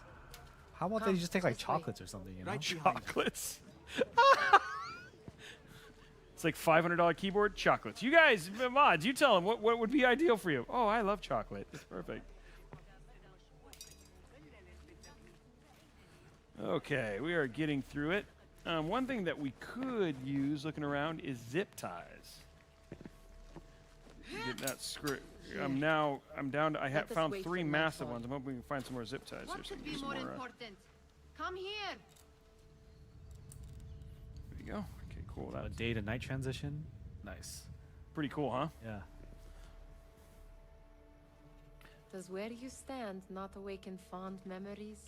How about Come, they just take like this way. chocolates or something, you know? Right behind us. Chocolates. It's like $500 keyboard, chocolates. You guys, mods, you tell them what would be ideal for you. Oh, I love chocolate. It's perfect. Okay, we are getting through it. One thing that we could use looking around is zip ties. Get that screw. I'm down to, I have Let us found wait 3 for massive nightfall. ones. I'm hoping we can find some more zip ties. What Here, so could we can be get some more more, important? Come here. there you go. Okay, cool. A That's day to night transition. Nice. pretty cool, huh? Yeah. Does where you stand not awaken fond memories?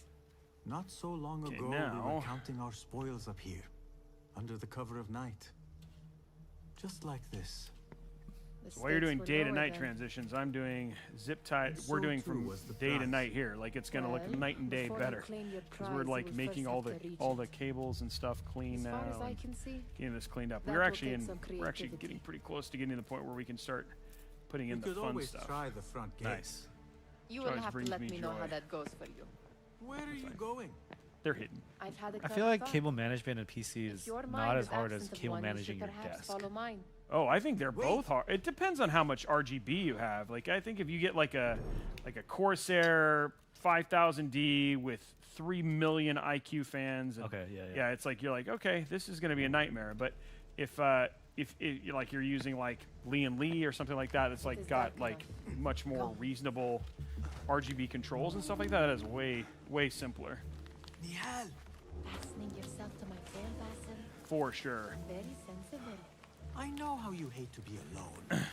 Not so long Okay, ago, we now- were counting our spoils up here, under the cover of night. Just like this. The So while you're stakes doing were day to lower night then. transitions, I'm doing zip tie. And We're so doing too from was the day to prize. night here. Like it's gonna look Well, night and day before you better. claim your Because prize, we're you like will making first all have the to reach all it. the cables and stuff clean As now. far as I and can see, getting this cleaned up. that We're will actually take in. some We're actually creativity. getting pretty close to getting to the point where we can start putting We in the could fun always stuff. try the front gate. Nice. you Which will always have to brings let me me know how joy. that goes for you. Where are you going? They're hidden. I've had a I feel like thought. cable management in PC If is your not mind as is hard as absent of cable one, you managing should your perhaps desk. follow mine. Oh, I think they're Wait. both hard. It depends on how much RGB you have. Like I think if you get like a Corsair 5000D with 3 million IQ fans, and Okay, yeah. yeah, it's like you're like, okay, this is going to be a nightmare. But if you're like you're using like Lee and Lee or something like that, it's like Is got that like much more reasonable RGB controls and stuff like that. That is way simpler Nihal! Fastening yourself to my tail, Basim. for sure. Very sensible. I know how you hate to be alone.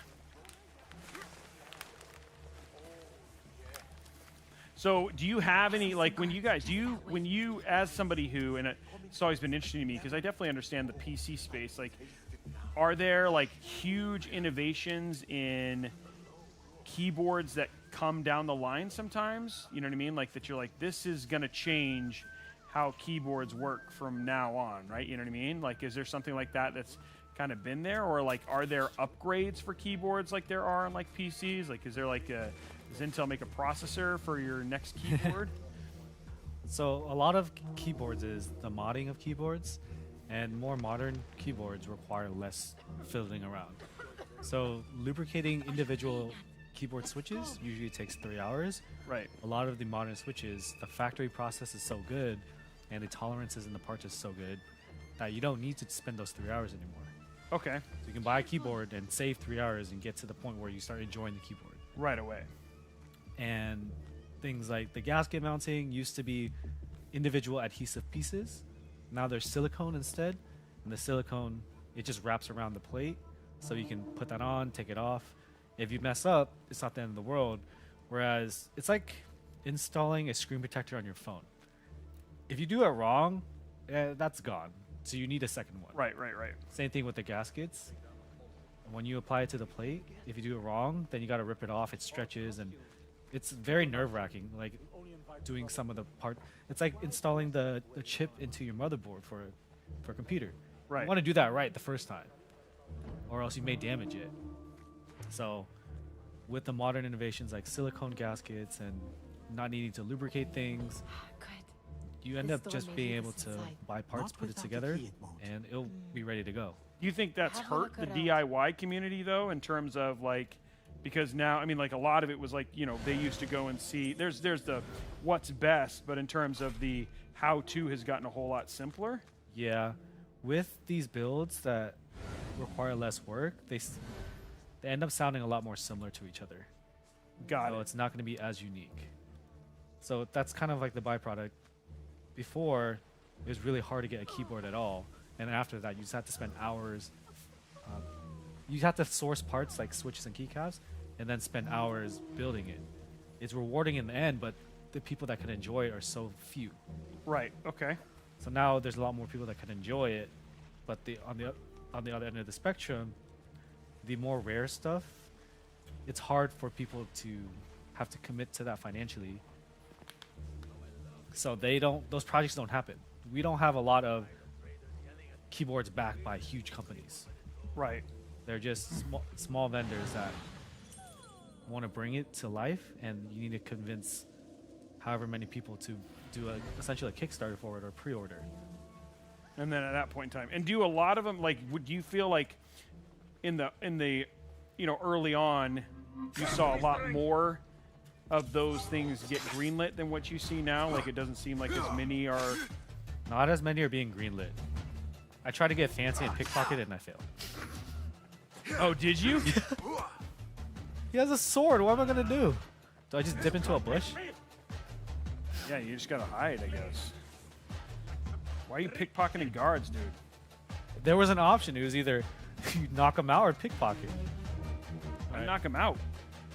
So, do you have any like when you as somebody who, and it's always been interesting to me because I definitely understand the PC space. Like, are there like huge innovations in keyboards that come down the line sometimes? You know what I mean? Like that you're like, this is gonna change how keyboards work from now on, right? You know what I mean? Like, is there something like that that's kind of been there, or like, are there upgrades for keyboards like there are on like PCs? Like, is there like does Intel make a processor for your next keyboard? So a lot of keyboards is the modding of keyboards, and more modern keyboards require less fiddling around. So lubricating individual keyboard switches usually takes 3 hours. Right. A lot of the modern switches, the factory process is so good, and the tolerances in the parts is so good that you don't need to spend those 3 hours anymore. Okay. So you can buy a keyboard and save 3 hours and get to the point where you start enjoying the keyboard. Right away. And things like the gasket mounting used to be individual adhesive pieces. Now there's silicone instead, and the silicone, it just wraps around the plate, so you can put that on, take it off. If you mess up, it's not the end of the world. Whereas it's like installing a screen protector on your phone. If you do it wrong, that's gone. So you need a second one. Right. Same thing with the gaskets. When you apply it to the plate, if you do it wrong, then you got to rip it off. It stretches, and it's very nerve-wracking. Like doing some of the part. It's like installing the chip into your motherboard for a computer. Right. You want to do that right the first time, or else you may damage it. So, with the modern innovations like silicone gaskets and not needing to lubricate things, Good. you end This up door just may being lead able us to inside. buy parts, Not put it without a together, key, it won't. and it'll be ready to go. Do you think that's Have a hurt look the around. DIY community though, in terms of like, because now, I mean, like a lot of it was like, you know, they used to go and see. There's the what's best, but in terms of the how-to has gotten a whole lot simpler. Yeah, with these builds that require less work, they end up sounding a lot more similar to each other. Got So it. it's not going to be as unique. So that's kind of like the byproduct. Before, it was really hard to get a keyboard at all, and after that, you just had to spend hours. You have to source parts like switches and keycaps, and then spend hours building it. It's rewarding in the end, but the people that can enjoy it are so few. Right. Okay. So now there's a lot more people that can enjoy it, but on the other end of the spectrum, the more rare stuff, it's hard for people to have to commit to that financially. So those projects don't happen. We don't have a lot of keyboards backed by huge companies. Right. They're just small vendors that want to bring it to life, and you need to convince however many people to do essentially a Kickstarter for it or pre-order. And then at that point in time, and do a lot of them like? Would you feel like in the early on, you saw a lot more of those things get greenlit than what you see now? Like, it doesn't seem like as many are. Not as many are being greenlit. I tried to get fancy and pickpocket and I failed. Oh, did you? He has a sword. What am I gonna do? Do I just dip into a bush? Yeah, you just gotta hide, I guess. Why are you pickpocketing guards, dude? There was an option. It was either you knock them out or pickpocket. I knock him out.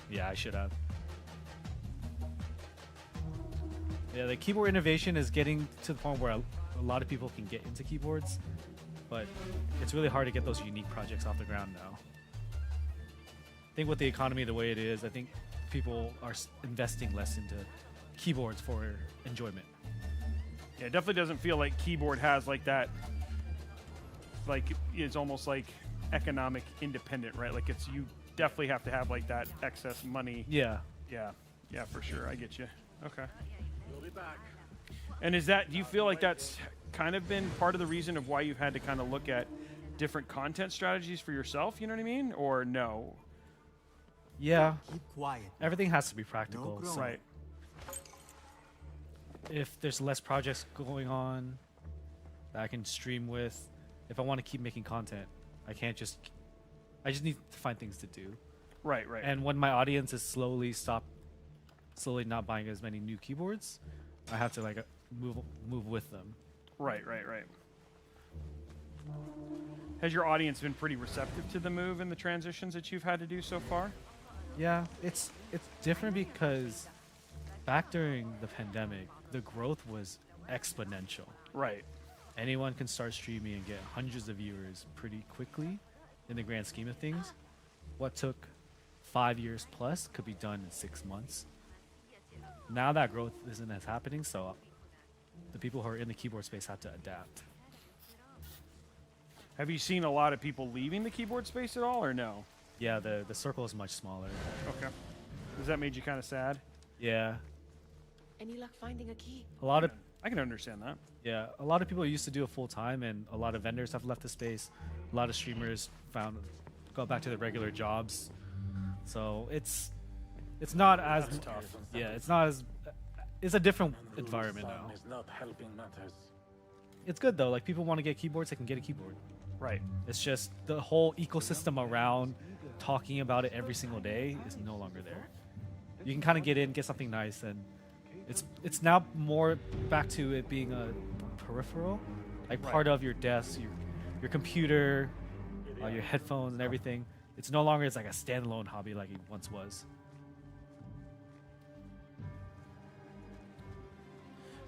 Yeah, I should have. Yeah, the keyboard innovation is getting to the point where a lot of people can get into keyboards, but it's really hard to get those unique projects off the ground now. I think with the economy the way it is, I think people are investing less into keyboards for enjoyment. Yeah, it definitely doesn't feel like keyboard has like that. Like, it's almost like economic independent, right? Like, it's you definitely have to have like that excess money. Yeah. Yeah, for sure. I get you. Okay. We'll be back. And do you feel like that's kind of been part of the reason of why you've had to kind of look at different content strategies for yourself? You know what I mean? Or no? Yeah. Keep quiet. Everything has to be practical. No, so right. if there's less projects going on that I can stream with, if I want to keep making content, I just need to find things to do. Right. And when my audience is slowly not buying as many new keyboards, I have to like move with them. Right. Has your audience been pretty receptive to the move and the transitions that you've had to do so far? Yeah, it's different because back during the pandemic, the growth was exponential. Right. Anyone can start streaming and get hundreds of viewers pretty quickly in the grand scheme of things. What took 5 years plus could be done in 6 months. Now that growth isn't as happening, so the people who are in the keyboard space have to adapt. Have you seen a lot of people leaving the keyboard space at all, or no? Yeah, the circle is much smaller. Okay. Does that made you kind of sad? Yeah. Any luck finding a key? I can understand that. Yeah, a lot of people used to do it full time, and a lot of vendors have left the space. A lot of streamers go back to their regular jobs. So it's not as tough. Yeah, it's not as. It's a different environment now. Is not helping matters. It's good though. Like, people want to get keyboards, they can get a keyboard. Right. It's just the whole ecosystem around talking about it every single day is no longer there. You can kind of get in, get something nice, and it's now more back to it being a peripheral, like part of your desk, your computer, your headphones and everything. It's no longer like a standalone hobby like it once was.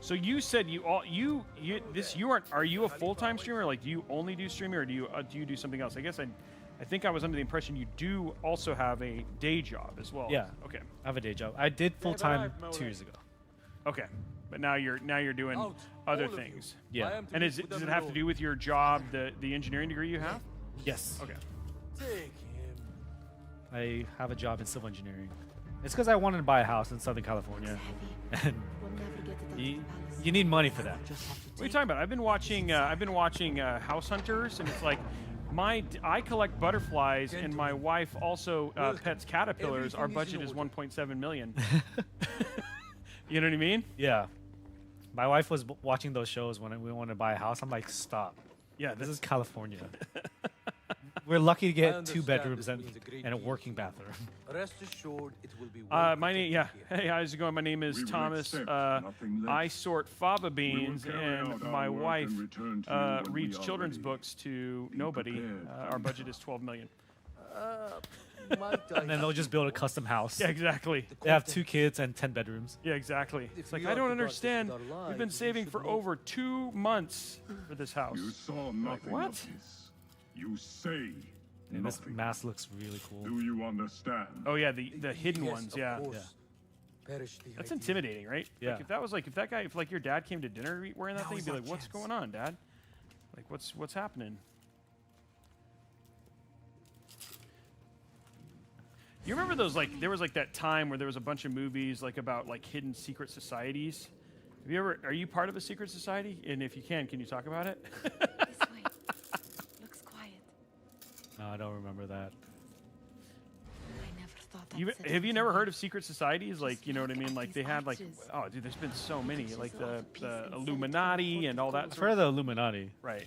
So you said are you a full-time streamer? Like, do you only do streaming, or do you do something else? I guess I think I was under the impression you do also have a day job as well. Yeah. Okay. I have a day job. I did full time 2 years ago. Okay. But now you're doing other things. Yeah. And does it have to do with your job, the engineering degree you have? Yes. Okay. Take him. I have a job in civil engineering. It's because I wanted to buy a house in Southern California, and you need money for that. What are you talking about? I've been watching House Hunters, and it's like I collect butterflies, and my wife also pets caterpillars. Our budget is 1.7 million. You know what I mean? Yeah. My wife was watching those shows when we wanted to buy a house. I'm like, stop. Yeah, this is California. We're lucky to get 2 bedrooms and a working bathroom. Rest assured, it will be my name, yeah. Hey, how's it going? My name is Thomas. I sort fava beans, and my wife reads children's books to nobody. Our budget is 12 million. And then they'll just build a custom house. Yeah, exactly. They have 2 kids and 10 bedrooms. Yeah, exactly. It's like, I don't understand. We've been saving for over 2 months for this house. You saw nothing like, what? of this. You say and this nothing. mask looks really cool. Do you understand? Oh yeah, the hidden ones. Yeah. Course. perish the That's idea. intimidating, right? Yeah. Like if that was like if that guy, if like your dad came to dinner wearing that Now thing, is you'd be our like, "What's chance. going on, Dad? Like, what's happening?" You remember those like there was like that time where there was a bunch of movies like about like hidden secret societies. Have you ever? Are you part of a secret society? And if you can you talk about it? This way. Looks quiet. No, I don't remember that. I never thought that. You, have you never heard of secret societies? Like, you know what I mean? Like they had like, oh, dude, there's been so many. Like the Illuminati and all that. I've heard of the Illuminati. Right.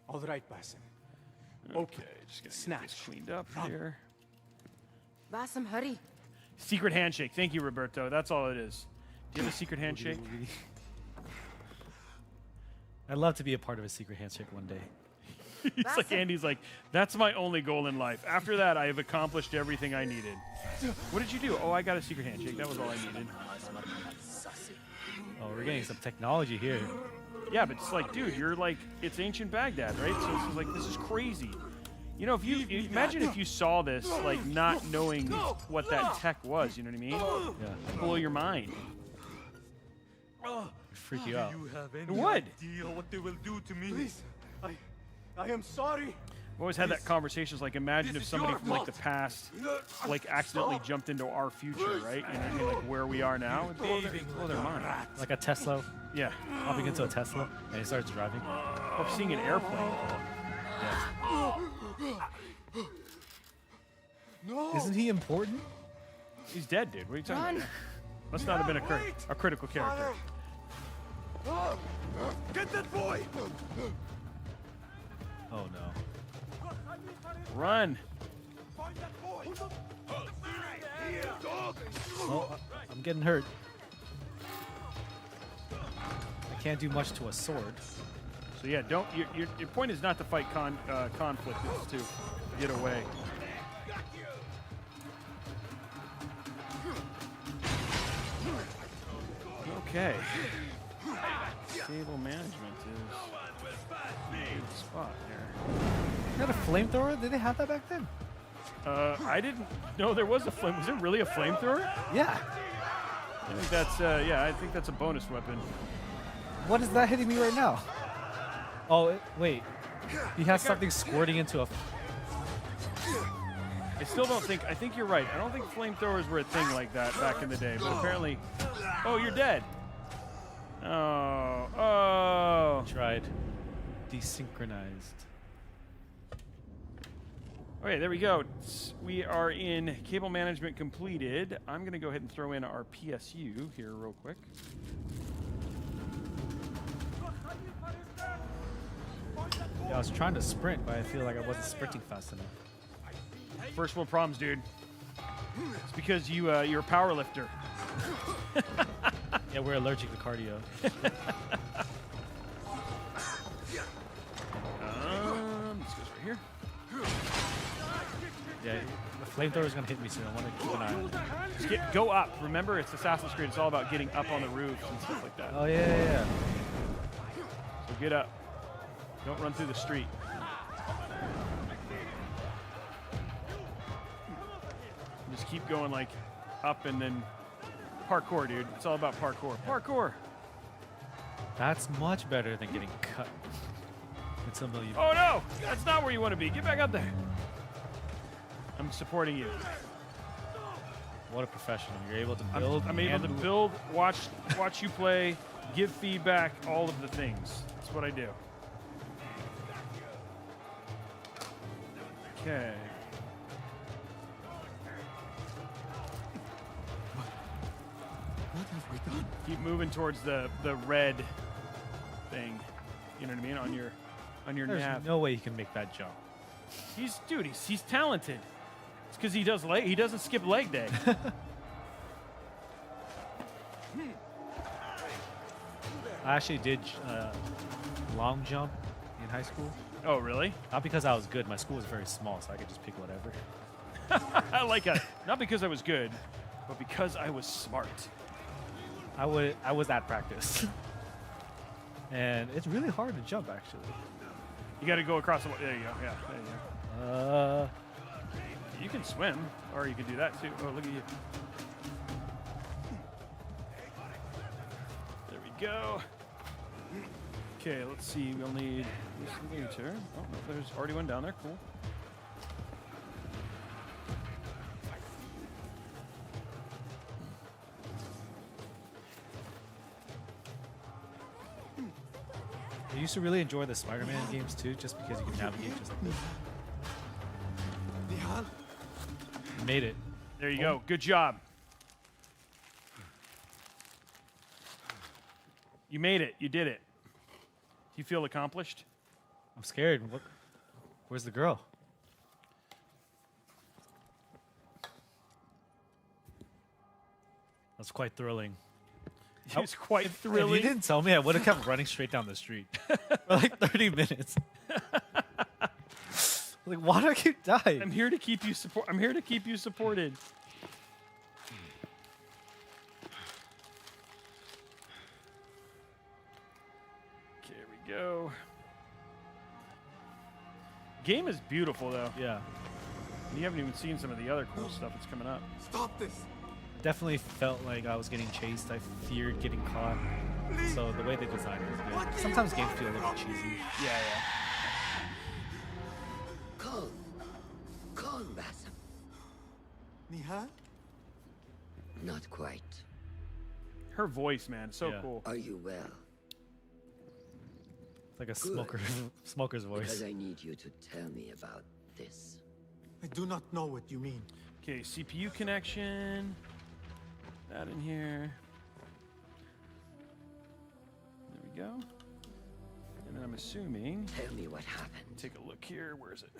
All right, Basim. Okay, just gonna get this cleaned up here. Basim, hurry. Secret handshake. Thank you, Roberto. That's all it is. Do you have a secret handshake? I'd love to be a part of a secret handshake one day. It's like Andy's like, that's my only goal in life. After that, I have accomplished everything I needed. What did you do? Oh, I got a secret handshake. That was all I needed. Oh, we're getting some technology here. Yeah, but it's like, dude, you're like, it's ancient Baghdad, right? So it's like, this is crazy. You know, if you imagine if you saw this, like, not knowing what that tech was, you know what I mean? Yeah. Blow your mind. It'd freak you out. Do you have It any would. idea what they will do to me? Please, I am sorry. I've always had that conversation. Like, imagine if somebody from like the past, like, accidentally jumped into our future, right? You know what I mean? Like where we are now, it'd blow their mind. Like a Tesla. Yeah. Hopping into a Tesla and he starts driving. Or seeing an airplane. No. Isn't he important? He's dead, dude. What are you talking about? Must not have been a critical character. Get that boy! Oh no. Run. Oh, I'm getting hurt. I can't do much to a sword. So yeah, don't. Your point is not to fight conflict. It's to get away. Okay. Stable management is a good spot here. You got a flamethrower? Did they have that back then? I didn't know there was a flame. Was it really a flamethrower? Yeah. I think that's yeah. I think that's a bonus weapon. What is that hitting me right now? Oh, wait. He has something squirting into a... I still don't think. I think you're right. I don't think flamethrowers were a thing like that back in the day. But apparently, oh, you're dead. Oh, oh. Tried. Desynchronized. Okay, there we go. We are in cable management completed. I'm going to go ahead and throw in our PSU here real quick. Yeah, I was trying to sprint, but I feel like I wasn't sprinting fast enough. First world problems, dude. It's because you're a power lifter. Yeah, we're allergic to cardio. This goes right here. Yeah, the flamethrower's gonna hit me soon. I want to keep an eye on it. Just go up. Remember, it's Assassin's Creed. It's all about getting up on the roofs and stuff like that. Oh yeah. So get up. Don't run through the street. Just keep going like up and then parkour, dude. It's all about parkour. Parkour. That's much better than getting cut. It's a million. Oh no! That's not where you want to be. Get back up there. I'm supporting you. What a professional. You're able to build. I'm able to build, watch you play, give feedback, all of the things. That's what I do. Okay. What have we done? Keep moving towards the red thing. You know what I mean? On your There's nav. no way you can make that jump. He's talented. It's because he doesn't skip leg day. I actually did long jump in high school. Oh, really? Not because I was good. My school was very small, so I could just pick whatever. I like it. Not because I was good, but because I was smart. I was at practice. And it's really hard to jump, actually. You got to go across the. There you go. Yeah, there you go. can swim, or you can do that too. Oh, look at you. There we go. Okay, let's see. We'll need this later. Oh, no, there's already one down there. Cool. I used to really enjoy the Spider-Man games too, just because you can navigate just like this. You made it. There you go. Good job. You made it. You did it. Do you feel accomplished? I'm scared. What? Where's the girl? That's quite thrilling. It's quite If thrilling. you didn't tell me, I would have kept running straight down the street for like 30 minutes. Like, why do I keep dying? I'm here to keep you support. I'm here to keep you supported. Okay, here we go. Game is beautiful though. Yeah. And you haven't even seen some of the other cool stuff that's coming up. Stop this! Definitely felt like I was getting chased. I feared getting caught. So the way they designed it is good. Sometimes games feel a little cheesy. Yeah, Calm. Calm, Bassam. Nihal? Not quite. Her voice, man, so Yeah. cool. Are you well? It's like a Good. smoker's voice. Because I need you to tell me about this. I do not know what you mean. Okay, CPU connection. That in here. There we go. And then I'm assuming. Tell me what happened. Take a look here. Where is it?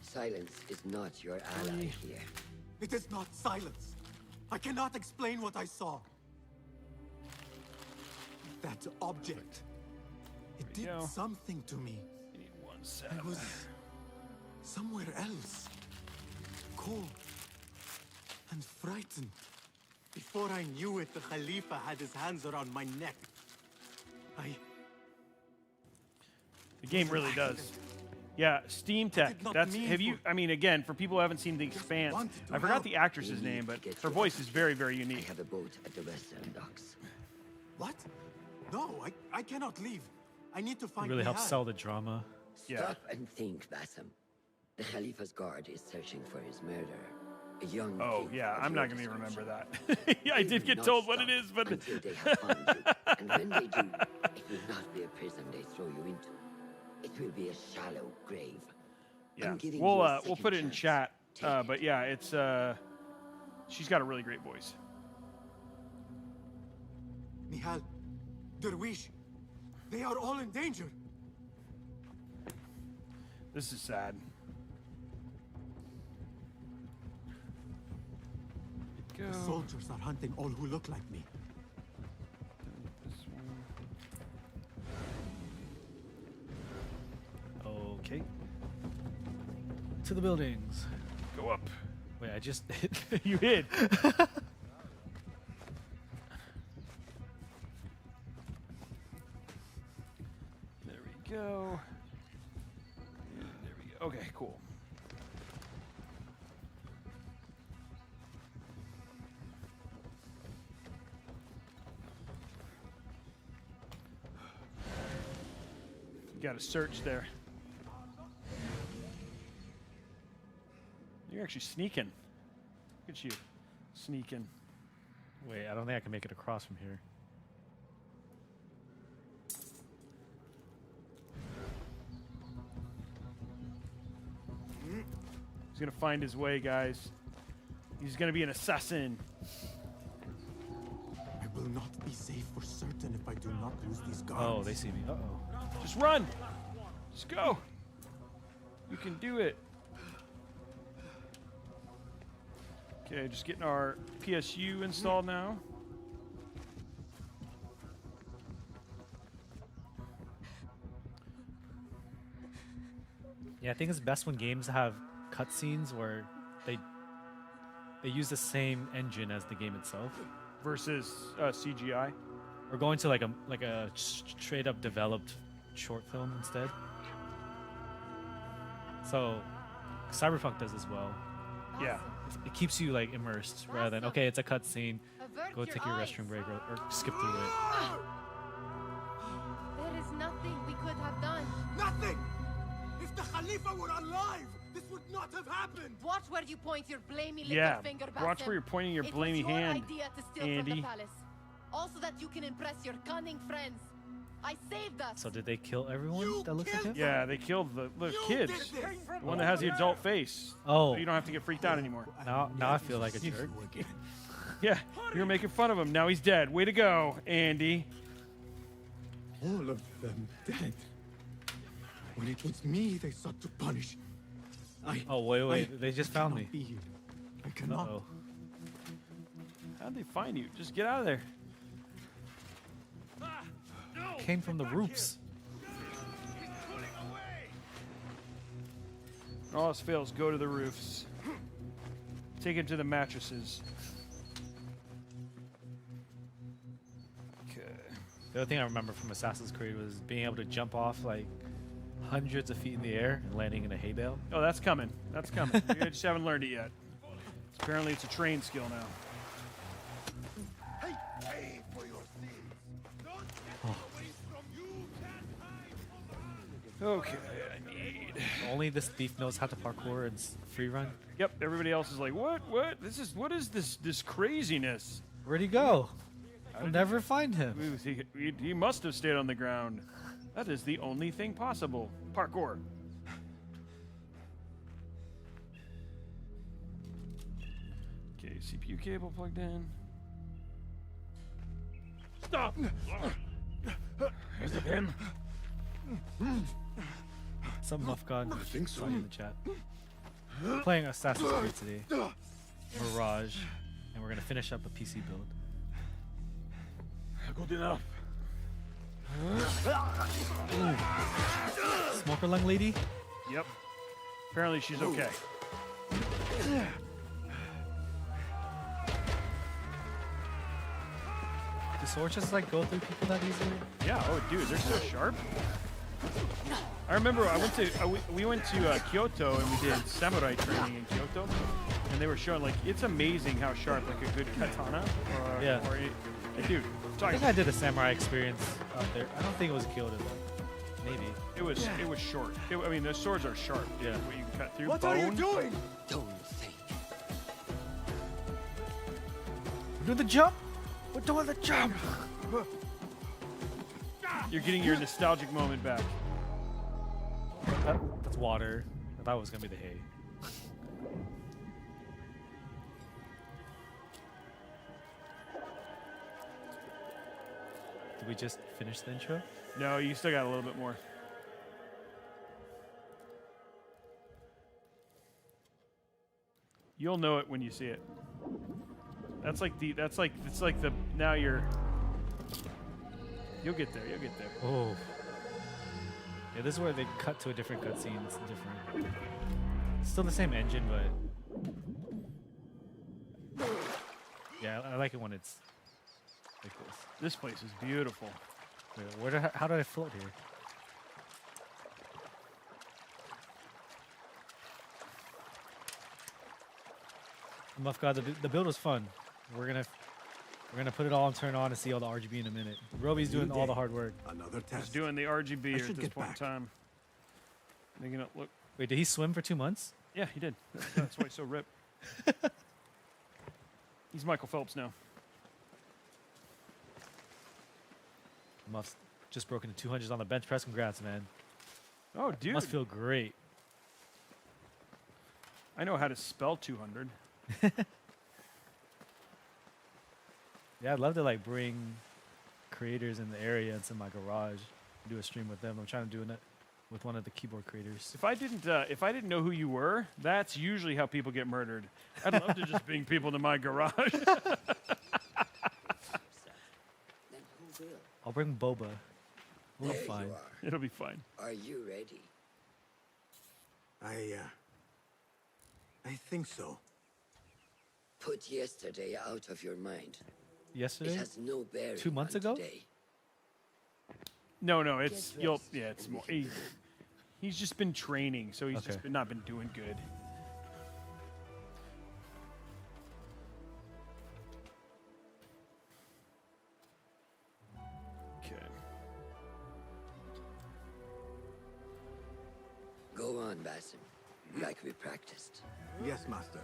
Silence is not your ally here. It is not silence. I cannot explain what I saw. That object. It did go. something to me. You need one I setup. was somewhere else. Cold and frightened. Before I knew it, the Khalifa had his hands around my neck. The game really does. Yeah, Steam Tech. did not That's mean have you? for- I mean, again, for people who haven't seen The Expanse, wanted to I forgot help. the actress's name, but her voice is very, very I unique. have a boat at the western docks. What? No, I cannot leave. I need to It find really helps Nihal. sell the drama. Yeah. Stop and think, Bassam. The Khalifa's guard is searching for his murderer. A young Oh thief yeah, of I'm your not gonna even remember description. that. Yeah, I They did will get not told what it stop is, but until they have found you. And when they do, it will not be a prison they throw you into. It will be a shallow grave. yeah, I'm giving we'll you a we'll second put it in chance. chat. Take it. But yeah, it's she's got a really great voice. Nihal, Derwish, they are all in danger. This is sad. Go. The soldiers are hunting all who look like me. This one. Okay. To the buildings. Go up. Wait, I just You hid. There we go. And there we go. Okay, cool. You got to search there. You're actually sneaking. Look at you, sneaking. Wait, I don't think I can make it across from here. He's gonna find his way, guys. He's gonna be an assassin. I will not be safe for certain if I do not lose these guards. Oh, they see me. Uh-oh. Just run. Just go. You can do it. Okay, just getting our PSU installed now. Yeah, I think it's best when games have cutscenes where they use the same engine as the game itself. Versus CGI. Or going to like a straight up developed short film instead. So Cyberpunk does as well. Yeah. It keeps you like immersed rather than okay, it's a cutscene. Go take your restroom break or skip through it. There is nothing we could have done. Nothing! If the Khalifa were alive, this would not have happened! Watch where you point your blamey little Yeah. finger, Watch where you're pointing your blamey hand, It was your idea to steal from Andy. the palace. Also that you can impress your cunning friends. I saved us. So did they kill everyone that looks like him? Yeah, they killed the kids. The one that has the adult face. Oh. So you don't have to get freaked out anymore. Now I feel like a jerk. Yeah, you were making fun of him. Now he's dead. Way to go, Andy. All of them dead. When it was me they sought to punish. Oh wait, they just found me. Be here. I cannot. Uh-oh. How'd they find you? Just get out of there. Came from the roofs. All else fails, go to the roofs. Take him to the mattresses. Okay. The other thing I remember from Assassin's Creed was being able to jump off like hundreds of feet in the air and landing in a hay bale. Oh, that's coming. That's coming. You just haven't learned it yet. Apparently, it's a trained skill now. Pay for your sins. Don't get away from you. Can't hide from the Okay, I need. Only this thief knows how to parkour and free run. Yep. Everybody else is like, what? What? What is this craziness? Where'd he go? I'll never find him. He must have stayed on the ground. That is the only thing possible. Parkour. Okay, CPU cable plugged in. Stop! There's the pin. Some muff god I think so. in the chat. Playing Assassin's Creed today. Mirage. And we're gonna finish up a PC build. Good enough. Smoker lung lady? Yep. Apparently she's okay. Do swords just like go through people that easily? Yeah. Oh, dude, they're so sharp. I remember we went to Kyoto and we did samurai training in Kyoto, and they were showing like it's amazing how sharp like a good katana. Yeah. Dude, I think I did a samurai experience out there. I don't think it was Kyoto though. Maybe. It was short. I mean, the swords are sharp. Yeah. What you can cut through. What bone. are you doing? Don't think. We're doing the jump. We're doing the jump. You're getting your nostalgic moment back. That's water. I thought it was gonna be the hay. Did we just finish the intro? No, you still got a little bit more. You'll know it when you see it. It's like the now you'll get there. You'll get there. Oh. Yeah, this is where they cut to a different cutscene. It's different. It's still the same engine, but yeah, I like it when it's like this. This place is beautiful. Wait, how did I float here? Muff God, the build was fun. We're gonna put it all and turn on and see all the RGB in a minute. Robey's doing all the hard work. Another test. He's doing the RGB I at should this get point in back. time. Making it look. Wait, did he swim for 2 months? Yeah, he did. That's why he's so ripped. He's Michael Phelps now. Muff's just broken to 200s on the bench press. Congrats, man. Oh, dude. Must feel great. I know how to spell 200. Yeah, I'd love to like bring creators in the area into my garage, do a stream with them. I'm trying to do it with one of the keyboard creators. If I didn't know who you were, that's usually how people get murdered. I'd love to just bring people to my garage. Then who will? I'll bring Boba. We'll be There fine. you are. It'll be fine. Are you ready? I think so. Put yesterday out of your mind. Yesterday? It has no bearing 2 months on ago? today. No, it's Get you'll rest, yeah, it's and we more. can He's just been training, so he's just not been doing good. Okay. Go on, Basim. Like we practiced. Yes, master.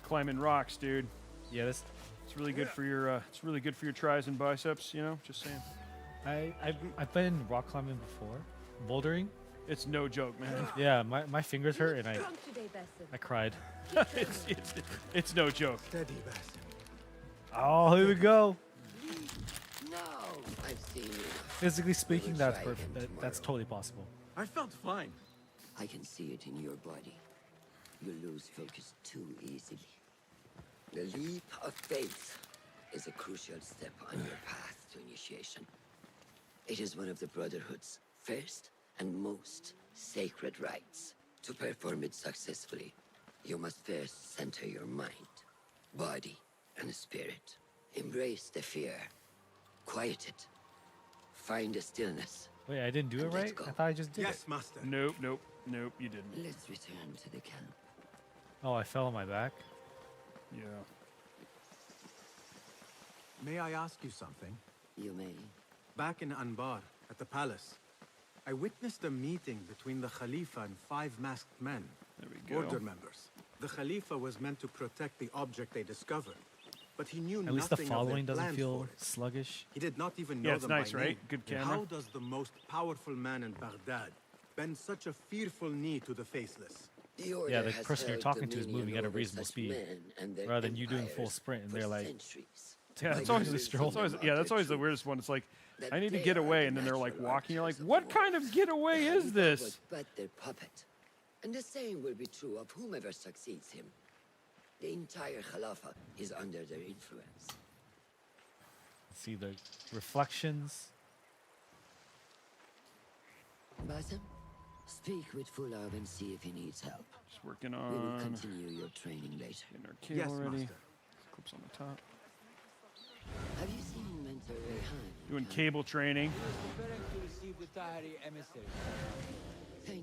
Climbing rocks, dude. Yeah, this. It's really good for your. It's really good for your tris and biceps. You know, just saying. I've been in rock climbing before, bouldering. It's no joke, man. Yeah, my fingers hurt and I cried. it's no joke. Steady, Basim. Oh, here we go. No, I've seen you. Physically speaking, that's perfect. That's totally possible. I felt fine. I can see it in your body. You lose focus too easily. The leap of faith is a crucial step on your path to initiation. It is one of the Brotherhood's first and most sacred rites. To perform it successfully, you must first center your mind, body, and spirit. Embrace the fear. Quiet it. Find a stillness. Wait, I didn't do it right? I thought I just did Yes, it. master. Nope, you didn't. Let's return to the camp. Oh, I fell on my back. Yeah. May I ask you something? You may. Back in Anbar, at the palace, I witnessed a meeting between the Khalifa and 5 masked men. There we go. Order members. The Khalifa was meant to protect the object they discovered, but he knew At least the nothing of their following doesn't plan feel for it. sluggish. He did not even know Yeah, it's them nice, by right? name. Good Then camera. How does the most powerful man in Baghdad bend such a fearful knee to the faceless? The order Yeah, the has person you're held talking to is dominion moving at a over reasonable such speed, men and their rather than you doing full empires sprint and for they're like. centuries. Yeah, that's always the weirdest one. It's like I need to get away, and then they're like walking. You're like, what kind of getaway is this? But their puppet. And the same will be true of whomever succeeds him. The entire Khalifa is under their influence. See the reflections. Basim, speak with Fulab and see if he needs help. Just working We will on continue your training later. getting our cable ready. Clips on the top. Have you seen Mentor Rayhan? Doing cable training.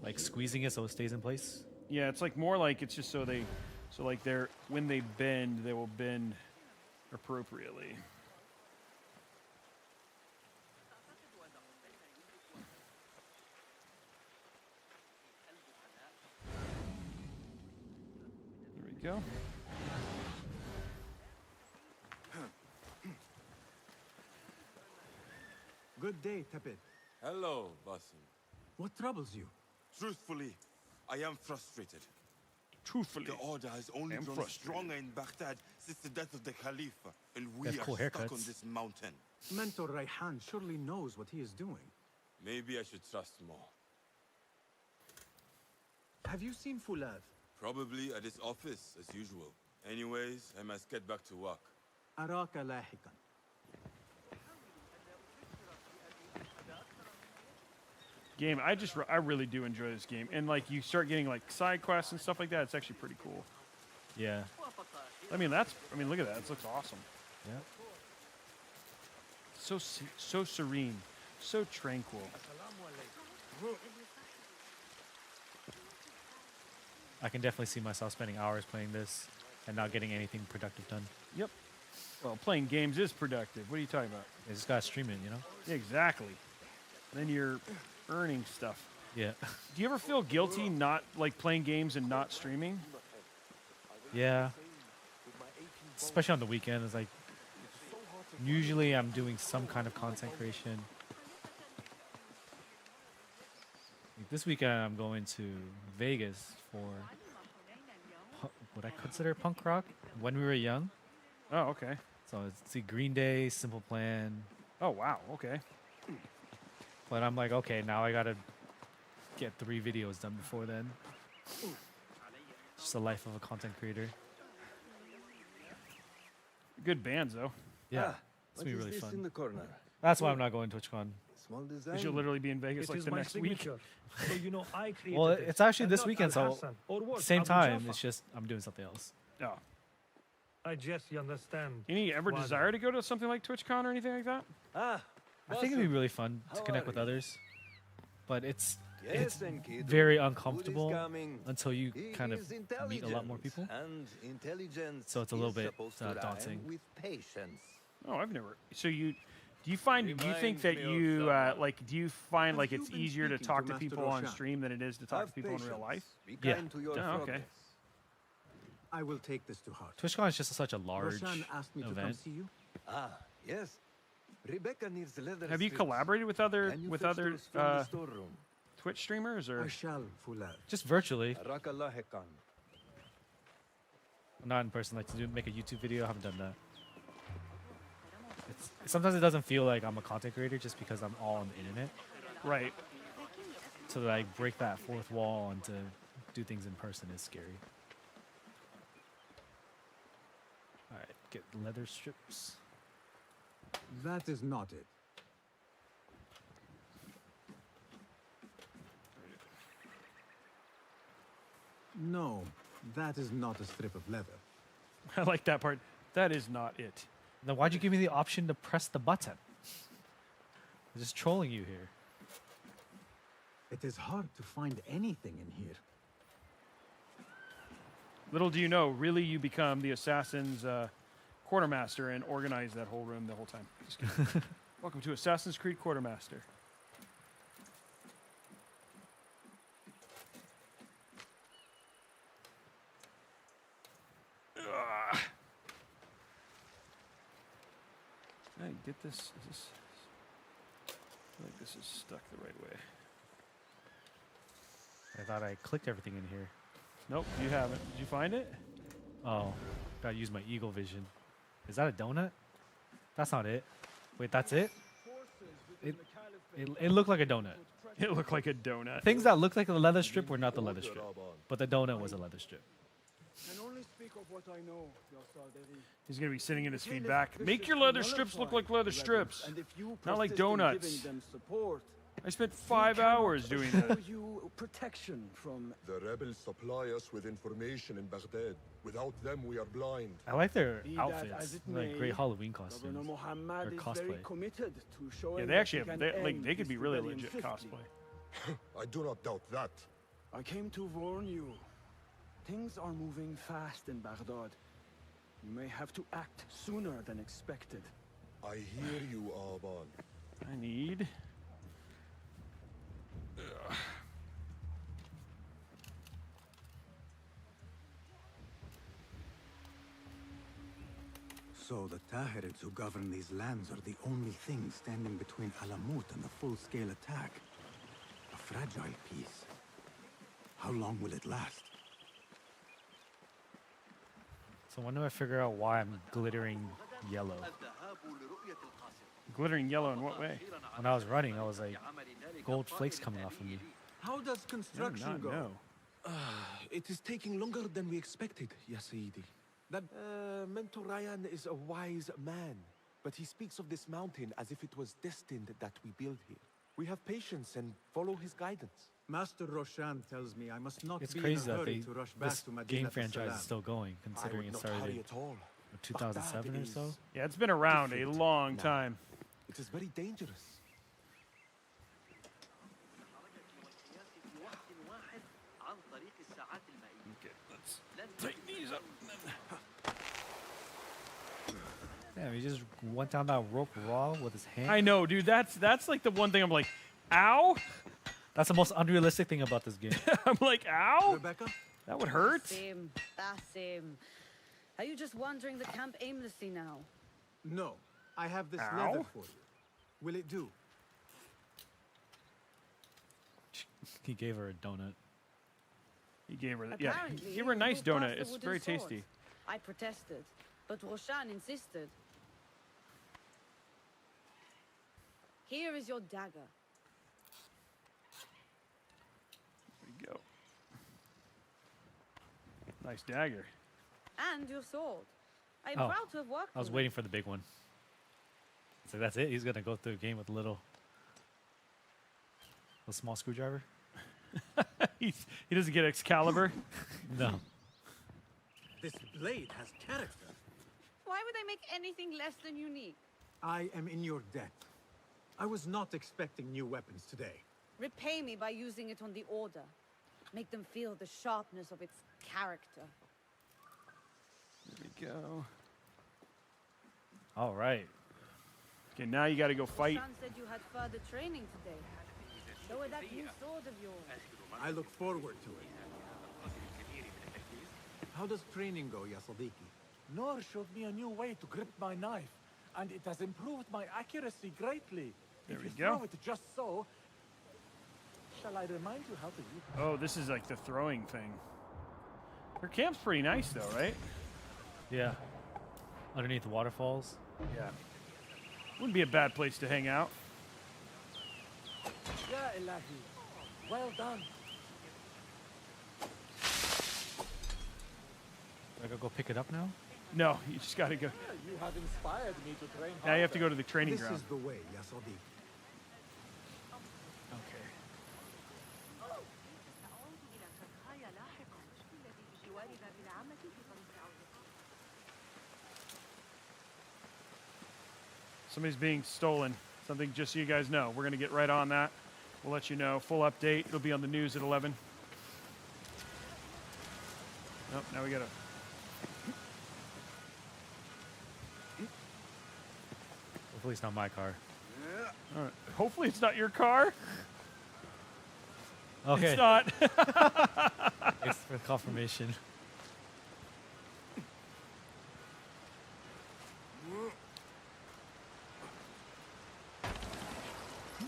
Like squeezing it so it stays in place. Yeah, it's like more like it's just so like they're when they bend, they will bend appropriately. There we go. Good day, Tepid. Hello, Basim. What troubles you? Truthfully, I am frustrated. Truthfully, The Order has only I'm grown frustrated. stronger in Baghdad since the death of the Khalifa, and we Got are cool stuck on haircuts. this mountain. Mentor Rayhan surely knows what he is doing. Maybe I should trust more. Have you seen Fulad? Probably at his office, as usual. Anyways, I must get back to work. Araka lahikan. Game, I really do enjoy this game, and like you start getting like side quests and stuff like that. It's actually pretty cool. Yeah. I mean, look at that. This looks awesome. Yeah. So serene, so tranquil. I can definitely see myself spending hours playing this and not getting anything productive done. Yep. Well, playing games is productive. What are you talking about? I just gotta stream it, you know? Exactly. Then you're earning stuff. Yeah. Do you ever feel guilty not like playing games and not streaming? Yeah. Especially on the weekend. It's like usually I'm doing some kind of content creation. Like this weekend I'm going to Vegas for what I consider punk rock when we were young. Oh, okay. So it's the Green Day, Simple Plan. Oh, wow. Okay. But I'm like, okay, now I gotta get 3 videos done before then. Just the life of a content creator. Good bands, though. Yeah, it's gonna be really fun. That's why I'm not going to TwitchCon. Small design. Because you'll literally be in Vegas like the next week. So, you know, I created Well, it, it's actually and this not weekend, so Al-Hassan, or worse, same Abu time. Jaffa. It's just I'm doing something else. Oh. I just understand. Any ever why- desire to go to something like TwitchCon or anything like that? Ah, I think it'd be really fun to How connect are with you? others, but it's Yes, Enkidu. very Food is uncomfortable coming. until you He kind of is meet a lot more people. And intelligence So it's a little is bit supposed to rhyme daunting. with patience. Oh, I've never. So you, do you think Reminds that me of you someone. like? Do you find Have like you it's been easier to speaking talk to to people Master on Roshan? stream than it is to talk Have to people in real patience. life? Be Yeah. kind to your Oh, okay. progress. I will take this to heart. TwitchCon is just such a large Roshan asked me to come event. see you. Ah, yes. Rebecca needs leather Have you strips. collaborated with other Can you fetch those from the storeroom? Twitch streamers or? I shall, Fular. Just virtually, Barakallah hekan. not in person. Like to make a YouTube video. I haven't done that. Sometimes it doesn't feel like I'm a content creator just because I'm all on the internet. Right. So like break that fourth wall and to do things in person is scary. All right, get leather strips. That is not it. No, that is not a strip of leather. I like that part. That is not it. Then why'd you give me the option to press the button? I'm just trolling you here. It is hard to find anything in here. Little do you know, really, you become the assassin's quartermaster and organize that whole room the whole time. Just kidding. Welcome to Assassin's Creed Quartermaster. Ugh. Can I get this? Is this? I feel like this is stuck the right way. I thought I clicked everything in here. Nope, you haven't. Did you find it? Oh, gotta use my eagle vision. Is that a donut? That's not it. Wait, that's it? It looked like a donut. It looked like a donut. Things that looked like a leather strip were not the leather strip, but the donut was a leather strip. Can only speak of what I know, Your Sarderi. He's gonna be sitting in his feedback. Make your leather strips look like leather strips, And if you not like persist in donuts. giving them support, I spent 5 hours doing show that. you protection from. The rebels supply us with information in Baghdad. Without them, we are blind. I like their Be that outfits, as it like may, great Halloween Governor costumes. Muhammad or is cosplay. very committed to showing Yeah, they that actually he have. can They end could be this really rebellion legit swiftly. cosplay. I do not doubt that. I came to warn you. Things are moving fast in Baghdad. You may have to act sooner than expected. I hear you, Aban. I need. So the Tahirids who govern these lands are the only thing standing between Alamut and a full-scale attack. A fragile peace. How long will it last? So when do I figure out why I'm glittering yellow? Glittering yellow in what way? When I was running, I was like, gold flakes coming off of me. How does construction go? No. It is taking longer than we expected, Ya Sayyidi. That Mentor Ryan is a wise man, but he speaks of this mountain as if it was destined that we build here. We have patience and follow his guidance. Master Roshan tells me I must not It's be crazy in a that hurry to rush back this to Madinat game as franchise Salam. is still going, considering it not started hurry in at all. 2007 or so. Yeah, it's been around a Different long now. time. It is very dangerous. Okay, let's tighten these up. Damn, he just went down that rope raw with his hand. I know, dude. That's like the one thing I'm like, ow. That's the most unrealistic thing about this game. I'm like, ow. Rebecca? That would hurt. Same. That's same. Are you just wandering the camp aimlessly now? No, I have this Ow. leather for you. Will it do? He gave her a donut. He gave her, yeah, Apparently, he gave her a you nice go past donut. the It's wooden very sword. tasty. I protested, but Roshan insisted. Here is your dagger. There you go. Nice dagger. And your sword. I am Oh, proud to have worked I was with waiting for the big one. So that's it. He's gonna go through a game with little A small screwdriver? He doesn't get Excalibur. No. This blade has character. Why would I make anything less than unique? I am in your debt. I was not expecting new weapons today. Repay me by using it on the Order. Make them feel the sharpness of its character. There we go. All right. Okay, now you got to go fight. Son said you had further training today. Show her that new sword of yours. I look forward to it. How does training go, Yasadiki? Nor showed me a new way to grip my knife, and it has improved my accuracy greatly. There if we you go. throw it just so, shall I remind you how to use it? Oh, this is like the throwing thing. Her camp's pretty nice, though, right? Yeah. Underneath the waterfalls. Yeah. Wouldn't be a bad place to hang out. Yeah, Ilahi. Well done. Do I gotta go pick it up now? No, you just got to go. Yeah, you have inspired me to train Now you have to harder. go to the training This ground. is the way, Yasadiki. Okay. Somebody's being stolen. Something just so you guys know. We're going to get right on that. We'll let you know. Full update. It'll be on the news at 11. Nope, now we got to... Hopefully it's not my car. All right. Hopefully it's not your car. Okay. It's not. Thanks for confirmation.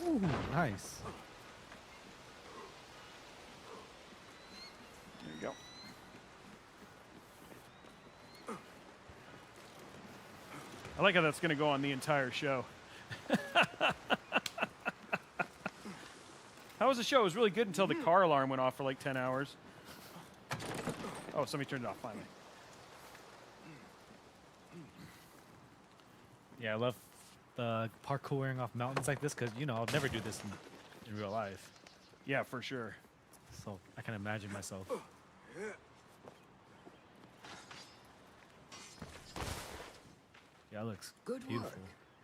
Ooh, nice. There you go. I like how that's going to go on the entire show. How was the show? It was really good until the car alarm went off for like 10 hours. Oh, somebody turned it off finally. Yeah, I love the parkouring off mountains like this because, you know, I'll never do this in real life. Yeah, for sure. So I can imagine myself. Yeah, it looks Good beautiful. work.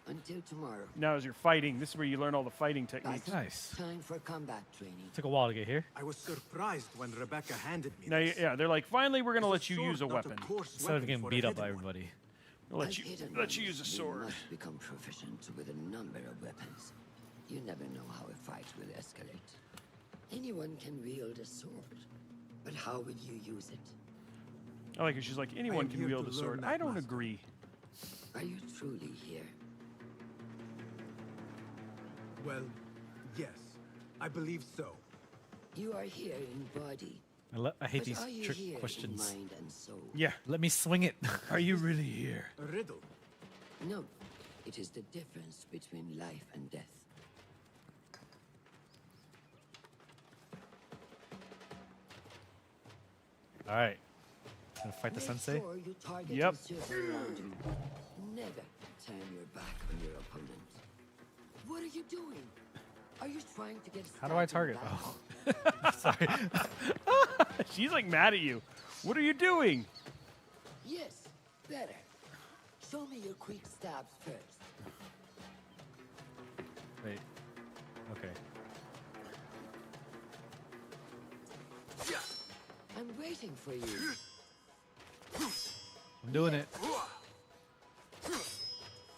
Until tomorrow. Now as you're fighting, this is where you learn all the fighting techniques. Nice. Time for combat training. Took a while to get here. I was surprised when Rebecca handed me Now, this. yeah, they're like, finally, we're going to let you Sword, use a not weapon. coarse Instead of weapon getting for a beat up hidden by one. everybody. We'll As let you hidden use a ones, sword. You must become proficient with a number of weapons. You never know how a fight will escalate. Anyone can wield a sword, but how would you use it? I like it. She's like, anyone am can here wield to a learn sword. that, I don't master. agree. Are you truly here? Well, yes. I believe so. You are here in body. I hate but these are you trick here in questions. mind and soul? Yeah. Let me swing it. Are you really here? A riddle. No, it is the difference between life and death. All right. Gonna fight the Make sensei? sure you target Yep. the circle around you. Never turn your back on your opponent. What are you doing? Are you trying to get How do I stabbed in target? the back? Oh. Sorry. She's like mad at you. What are you doing? Yes, better. Show me your quick stabs first. Wait. Okay. I'm waiting for you. I'm doing it.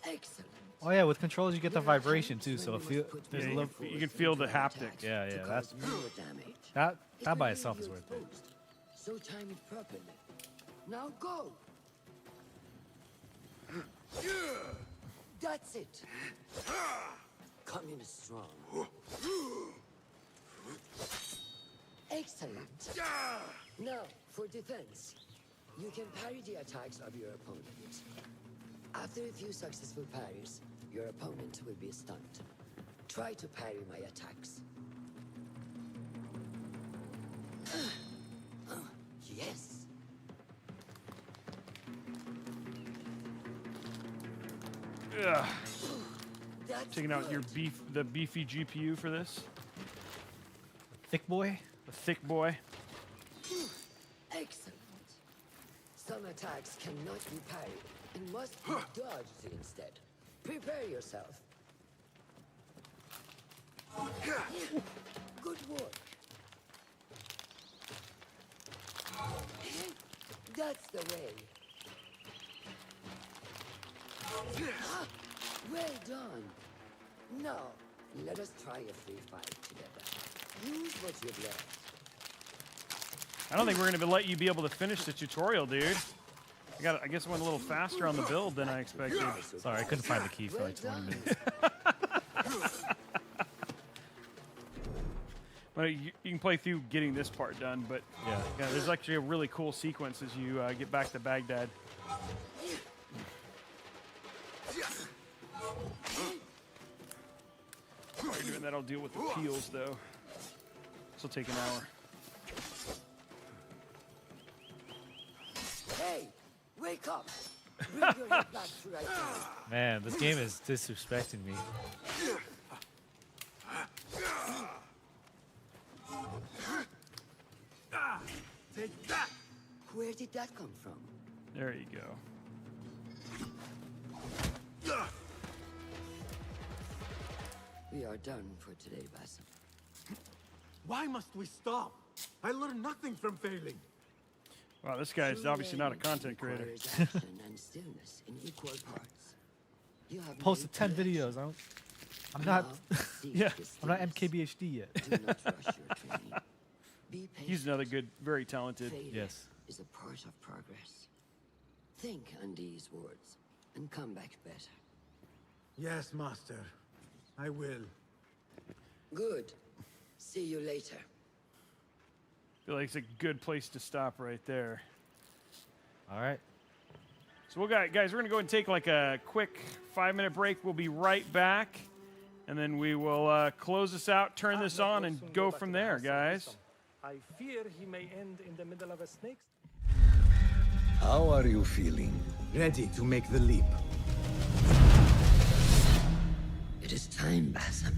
Excellent. Oh yeah, with controls you get the vibration too, so if you there's Yeah, a little you can feel the haptics. Yeah, To yeah, cause more damage. that It by will itself leave is you worth it. exposed. So time it properly. Now go. That's it. Come in strong. Excellent. Now, for defense, you can parry the attacks of your opponent. After a few successful parries, your opponent will be stunned. Try to parry my attacks. Yes. Ugh. That's Taking out your good. the beefy GPU for this. thick boy. The thick boy. Excellent. Some attacks cannot be parried and must be dodged instead. Prepare yourself. Good work. That's the way. Well done. Now, let us try a free fight together. Use what you've learned. I don't think we're going to let you be able to finish the tutorial, dude. I guess I went a little faster on the build than I expected. Sorry, I couldn't find the key for like 20 minutes. But you can play through getting this part done, but yeah, there's actually a really cool sequence as you get back to Baghdad. While you're doing that, I'll deal with the peels, though. This will take an hour. Hey, wake up! Bring your head back to right now. Man, this game is disrespecting me. Take that! Where did that come from? There you go. We are done for today, Basim. Why must we stop? I learned nothing from failing. Wow, this guy's obviously not a content creator. Action and stillness in equal parts. You have Posted 10 videos. I'm not. Yeah, I'm not MKBHD yet. Do not rush your training. Be patient. He's another good, very talented. Failure Yes. is a part of progress. Think on these words and come back better. Yes, master. I will. Good. See you later. I feel like it's a good place to stop right there. All right. So guys, we're gonna go and take like a quick 5-minute break. We'll be right back, and then we will close this out, turn this on, and go from there, guys. I fear he may end in the middle of a snake. How are you feeling? Ready to make the leap. It is time, Basim.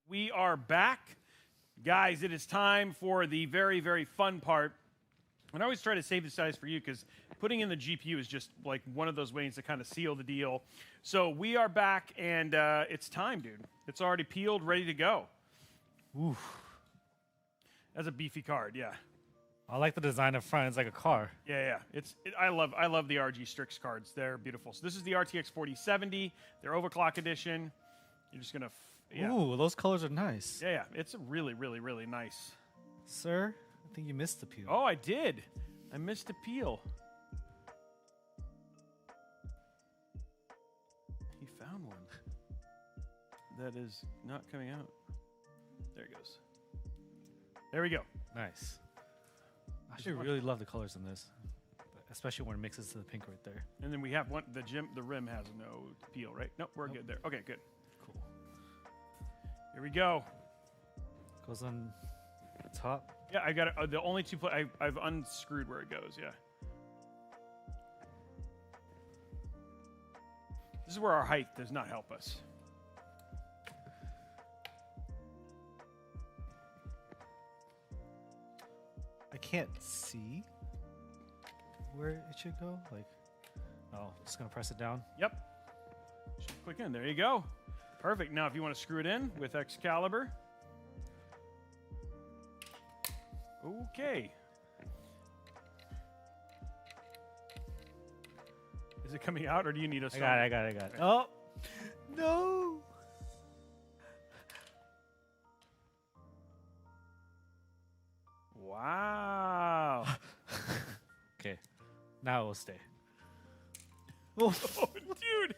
We are back. Guys, it is time for the very, very fun part. And I always try to save this size for you because putting in the GPU is just like one of those ways to kind of seal the deal. So we are back, and it's time, dude. It's already peeled, ready to go. Oof. That's a beefy card, yeah. I like the design up front. It's like a car. Yeah. I love the RG Strix cards. They're beautiful. So this is the RTX 4070. They're overclock edition. You're just gonna. Yeah. Ooh, those colors are nice. Yeah. It's really, really, really nice. Sir, I think you missed the peel. Oh, I did. I missed a peel. He found one that is not coming out. There it goes. There we go. Nice. I actually really love the colors in this, especially when it mixes to the pink right there. And then we have one. The rim has no peel, right? Nope, we're good there. Okay, good. Cool. Here we go. Goes on top. Yeah, I got it. The only two I've unscrewed where it goes. Yeah. This is where our height does not help us. I can't see where it should go. Like, oh, just gonna press it down. Yep. Just click in. There you go. Perfect. Now, if you want to screw it in with Excalibur. Okay. Is it coming out, or do you need a? I got it. Oh, no. Wow. Okay, now it will stay. Oh, dude.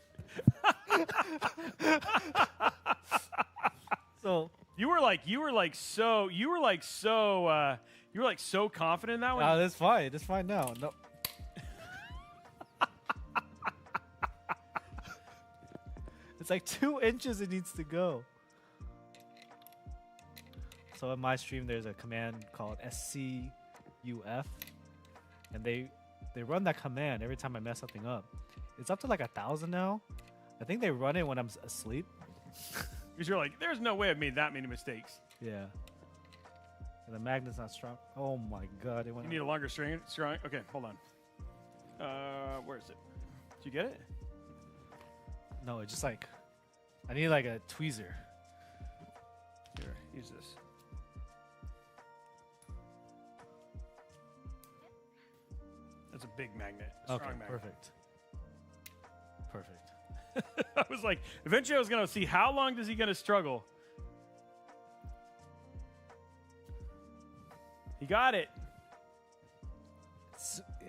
So you were so confident in that one. Oh, that's fine. That's fine now. No. It's like 2 inches it needs to go. So in my stream, there's a command called SCUF, and they run that command every time I mess something up. It's up to like 1,000 now. I think they run it when I'm asleep. Because you're like, there's no way I've made that many mistakes. Yeah. And the magnet's not strong. Oh my god! It went. You need a longer string. Okay, hold on. Where is it? Did you get it? No, it's just like I need like a tweezer. Here, use this. That's a big magnet. A strong magnet. Perfect. Perfect. I was like, eventually I was going to see how long is he going to struggle. He got it.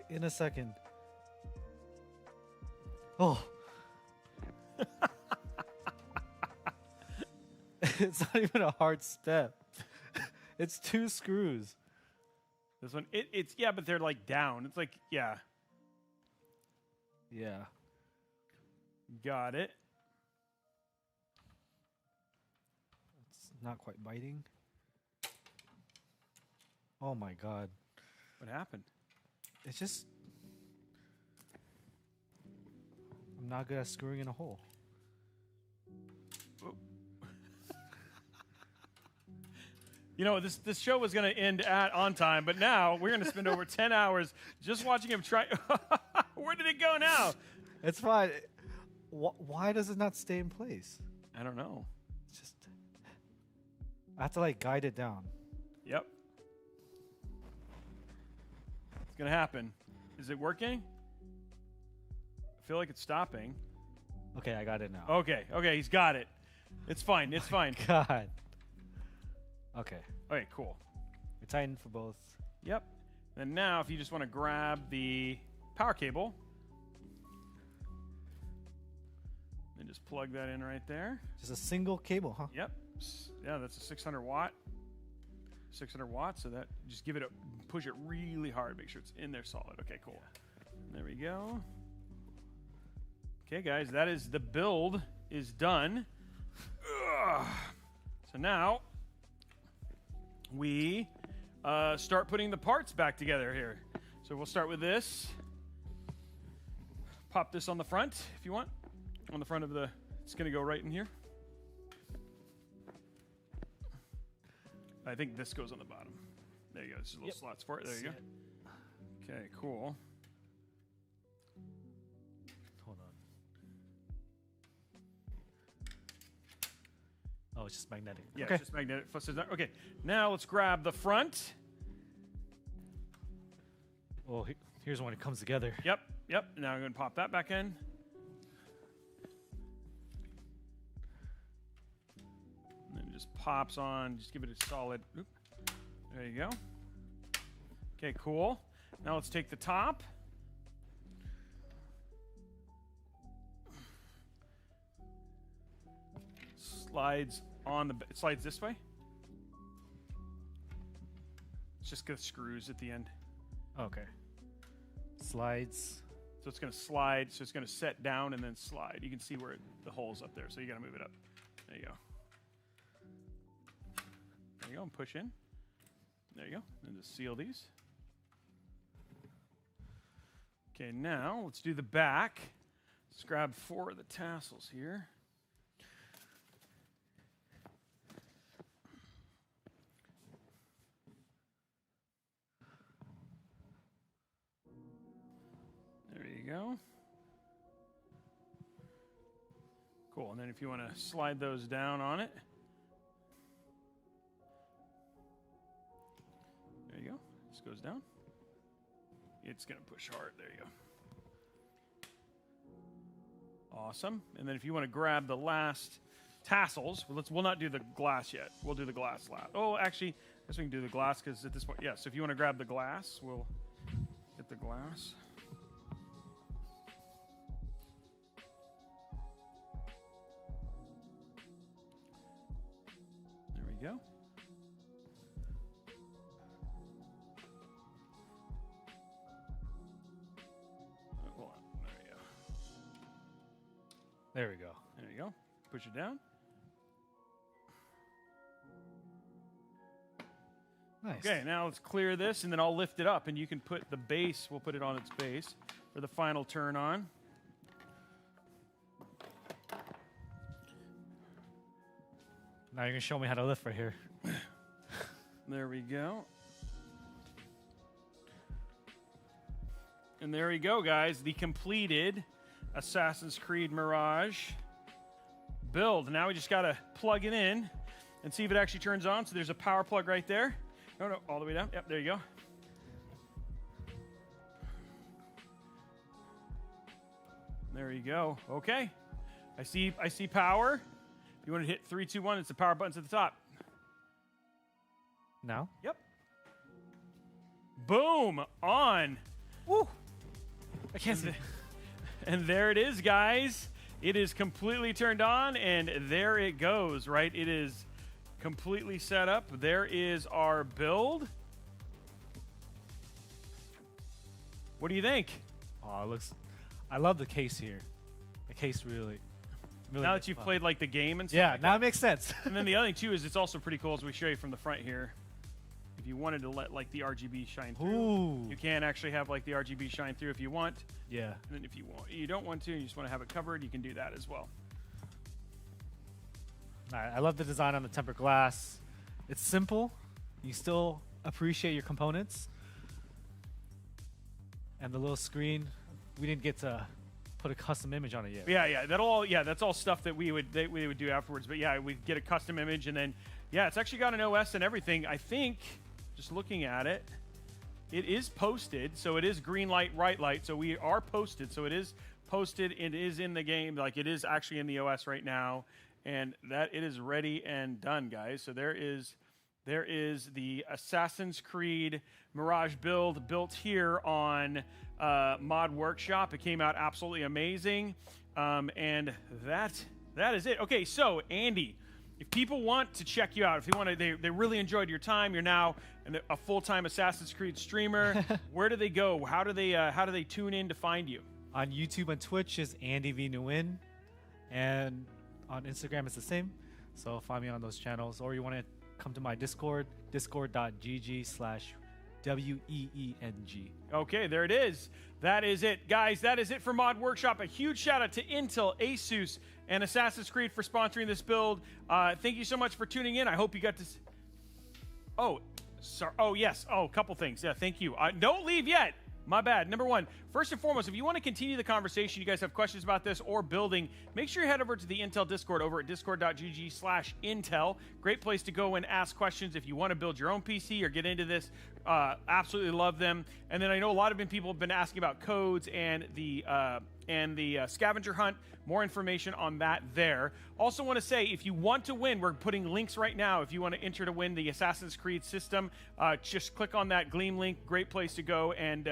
In a second. Oh. It's not even a hard step. It's 2 screws. This one, it's yeah, but they're like down. It's like, yeah. Yeah. Got it. It's not quite biting. Oh my god. What happened? It's just... I'm not good at screwing in a hole. You know, this show was going to end on time, but now we're going to spend over 10 hours just watching him try. Where did it go now? It's fine. Why does it not stay in place? I don't know. It's just... I have to, like, guide it down. Yep. It's going to happen. Is it working? I feel like it's stopping. Okay, I got it now. Okay, he's got it. It's fine, it's fine. God. Okay. Okay, cool. We tightened for both. Yep. And now if you just want to grab the power cable and just plug that in right there. Just a single cable, huh? Yep. Yeah, that's a 600 watt. 600 watts, so that just give it a push it really hard, make sure it's in there solid. Okay, cool. There we go. Okay, guys, that is the build is done. Ugh. So now we start putting the parts back together here. So we'll start with this. Pop this on the front if you want. On the front of the, it's going to go right in here. I think this goes on the bottom. There you go. There's little slots for it. There you go. Okay, cool. Hold on. Oh, it's just magnetic. Yeah, okay. it's just magnetic. Okay, now let's grab the front. Well, here's when it comes together. Yep. Now I'm going to pop that back in. And then it just pops on. Just give it a solid. Oop. There you go. Okay, cool. Now let's take the top. Slides on the. It slides this way. It's just got screws at the end. Okay. Slides. So it's going to slide. So it's going to set down and then slide. You can see where the hole's up there. So you got to move it up. There you go. There you go. And push in. There you go. And just seal these. Okay, now let's do the back. Let's grab 4 of the tassels here. There you go. Cool, and then if you want to slide those down on it. There you go. This goes down. It's going to push hard. There you go. Awesome. And then if you want to grab the last tassels, we'll not do the glass yet. We'll do the glass last. Oh, actually, I guess we can do the glass because at this point, yeah. So if you want to grab the glass, we'll get the glass. There we go. There we go. There you go. Push it down. Nice. Okay, now let's clear this, and then I'll lift it up, and you can put the base, we'll put it on its base for the final turn on. Now you're going to show me how to lift right here. There we go. And there we go, guys. The completed Assassin's Creed Mirage build. Now we just got to plug it in and see if it actually turns on. So there's a power plug right there. No, all the way down. Yep, there you go. There you go. Okay. I see power. If you want to hit 3, 2, 1, it's the power buttons at the top. Now? Yep. Boom! On. Woo! I can't see. And there it is, guys. It is completely turned on, and there it goes, right? It is completely set up. There is our build. What do you think? Oh, it looks... I love the case here. The case really now that you've played like the game and stuff. Yeah, like now that. it makes sense. And then the other thing too is it's also pretty cool as we show you from the front here. If you wanted to let like the RGB shine through, Ooh. you can actually have like the RGB shine through if you want. Yeah. And then if you don't want to, and you just want to have it covered, you can do that as well. All right, I love the design on the tempered glass. It's simple. You still appreciate your components. And the little screen, we didn't get to put a custom image on it yet. Yeah, that's all stuff that we would do afterwards. But yeah, we get a custom image, and then yeah, it's actually got an OS and everything. I think just looking at it, it is posted, so it is green light, white light. So we are posted, so it is posted. It is in the game, like it is actually in the OS right now, and that it is ready and done, guys. So there is the Assassin's Creed Mirage build built here on Mod Workshop. It came out absolutely amazing, and that is it. Okay, so Andy, if people want to check you out, if they really enjoyed your time, you're now a full-time Assassin's Creed streamer. Where do they go? How do they tune in to find you? On YouTube and Twitch is Andy V Nguyen, and on Instagram it's the same. So find me on those channels, or you want to come to my Discord, discord.gg/WEENG. Okay, there it is. That is it, guys. That is it for Mod Workshop. A huge shout out to Intel, Asus, and Assassin's Creed for sponsoring this build. Thank you so much for tuning in. I hope you got to... Oh, sorry. Oh, yes. Oh, a couple things. Yeah, thank you. Don't leave yet. My bad. Number one, first and foremost, if you want to continue the conversation, you guys have questions about this or building, make sure you head over to the Intel Discord over at discord.gg/Intel. Great place to go and ask questions if you want to build your own PC or get into this. Absolutely love them. And then I know a lot of people have been asking about codes and the scavenger hunt. More information on that there. Also want to say, if you want to win, we're putting links right now. If you want to enter to win the Assassin's Creed system, just click on that Gleam link. Great place to go and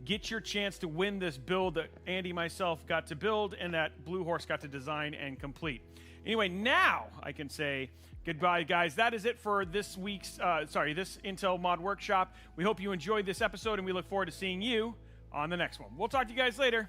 get your chance to win this build that Andy myself got to build and that Blue Horse got to design and complete. Anyway, now I can say goodbye, guys. That is it for this week's, this Intel Mod Workshop. We hope you enjoyed this episode, and we look forward to seeing you on the next one. We'll talk to you guys later.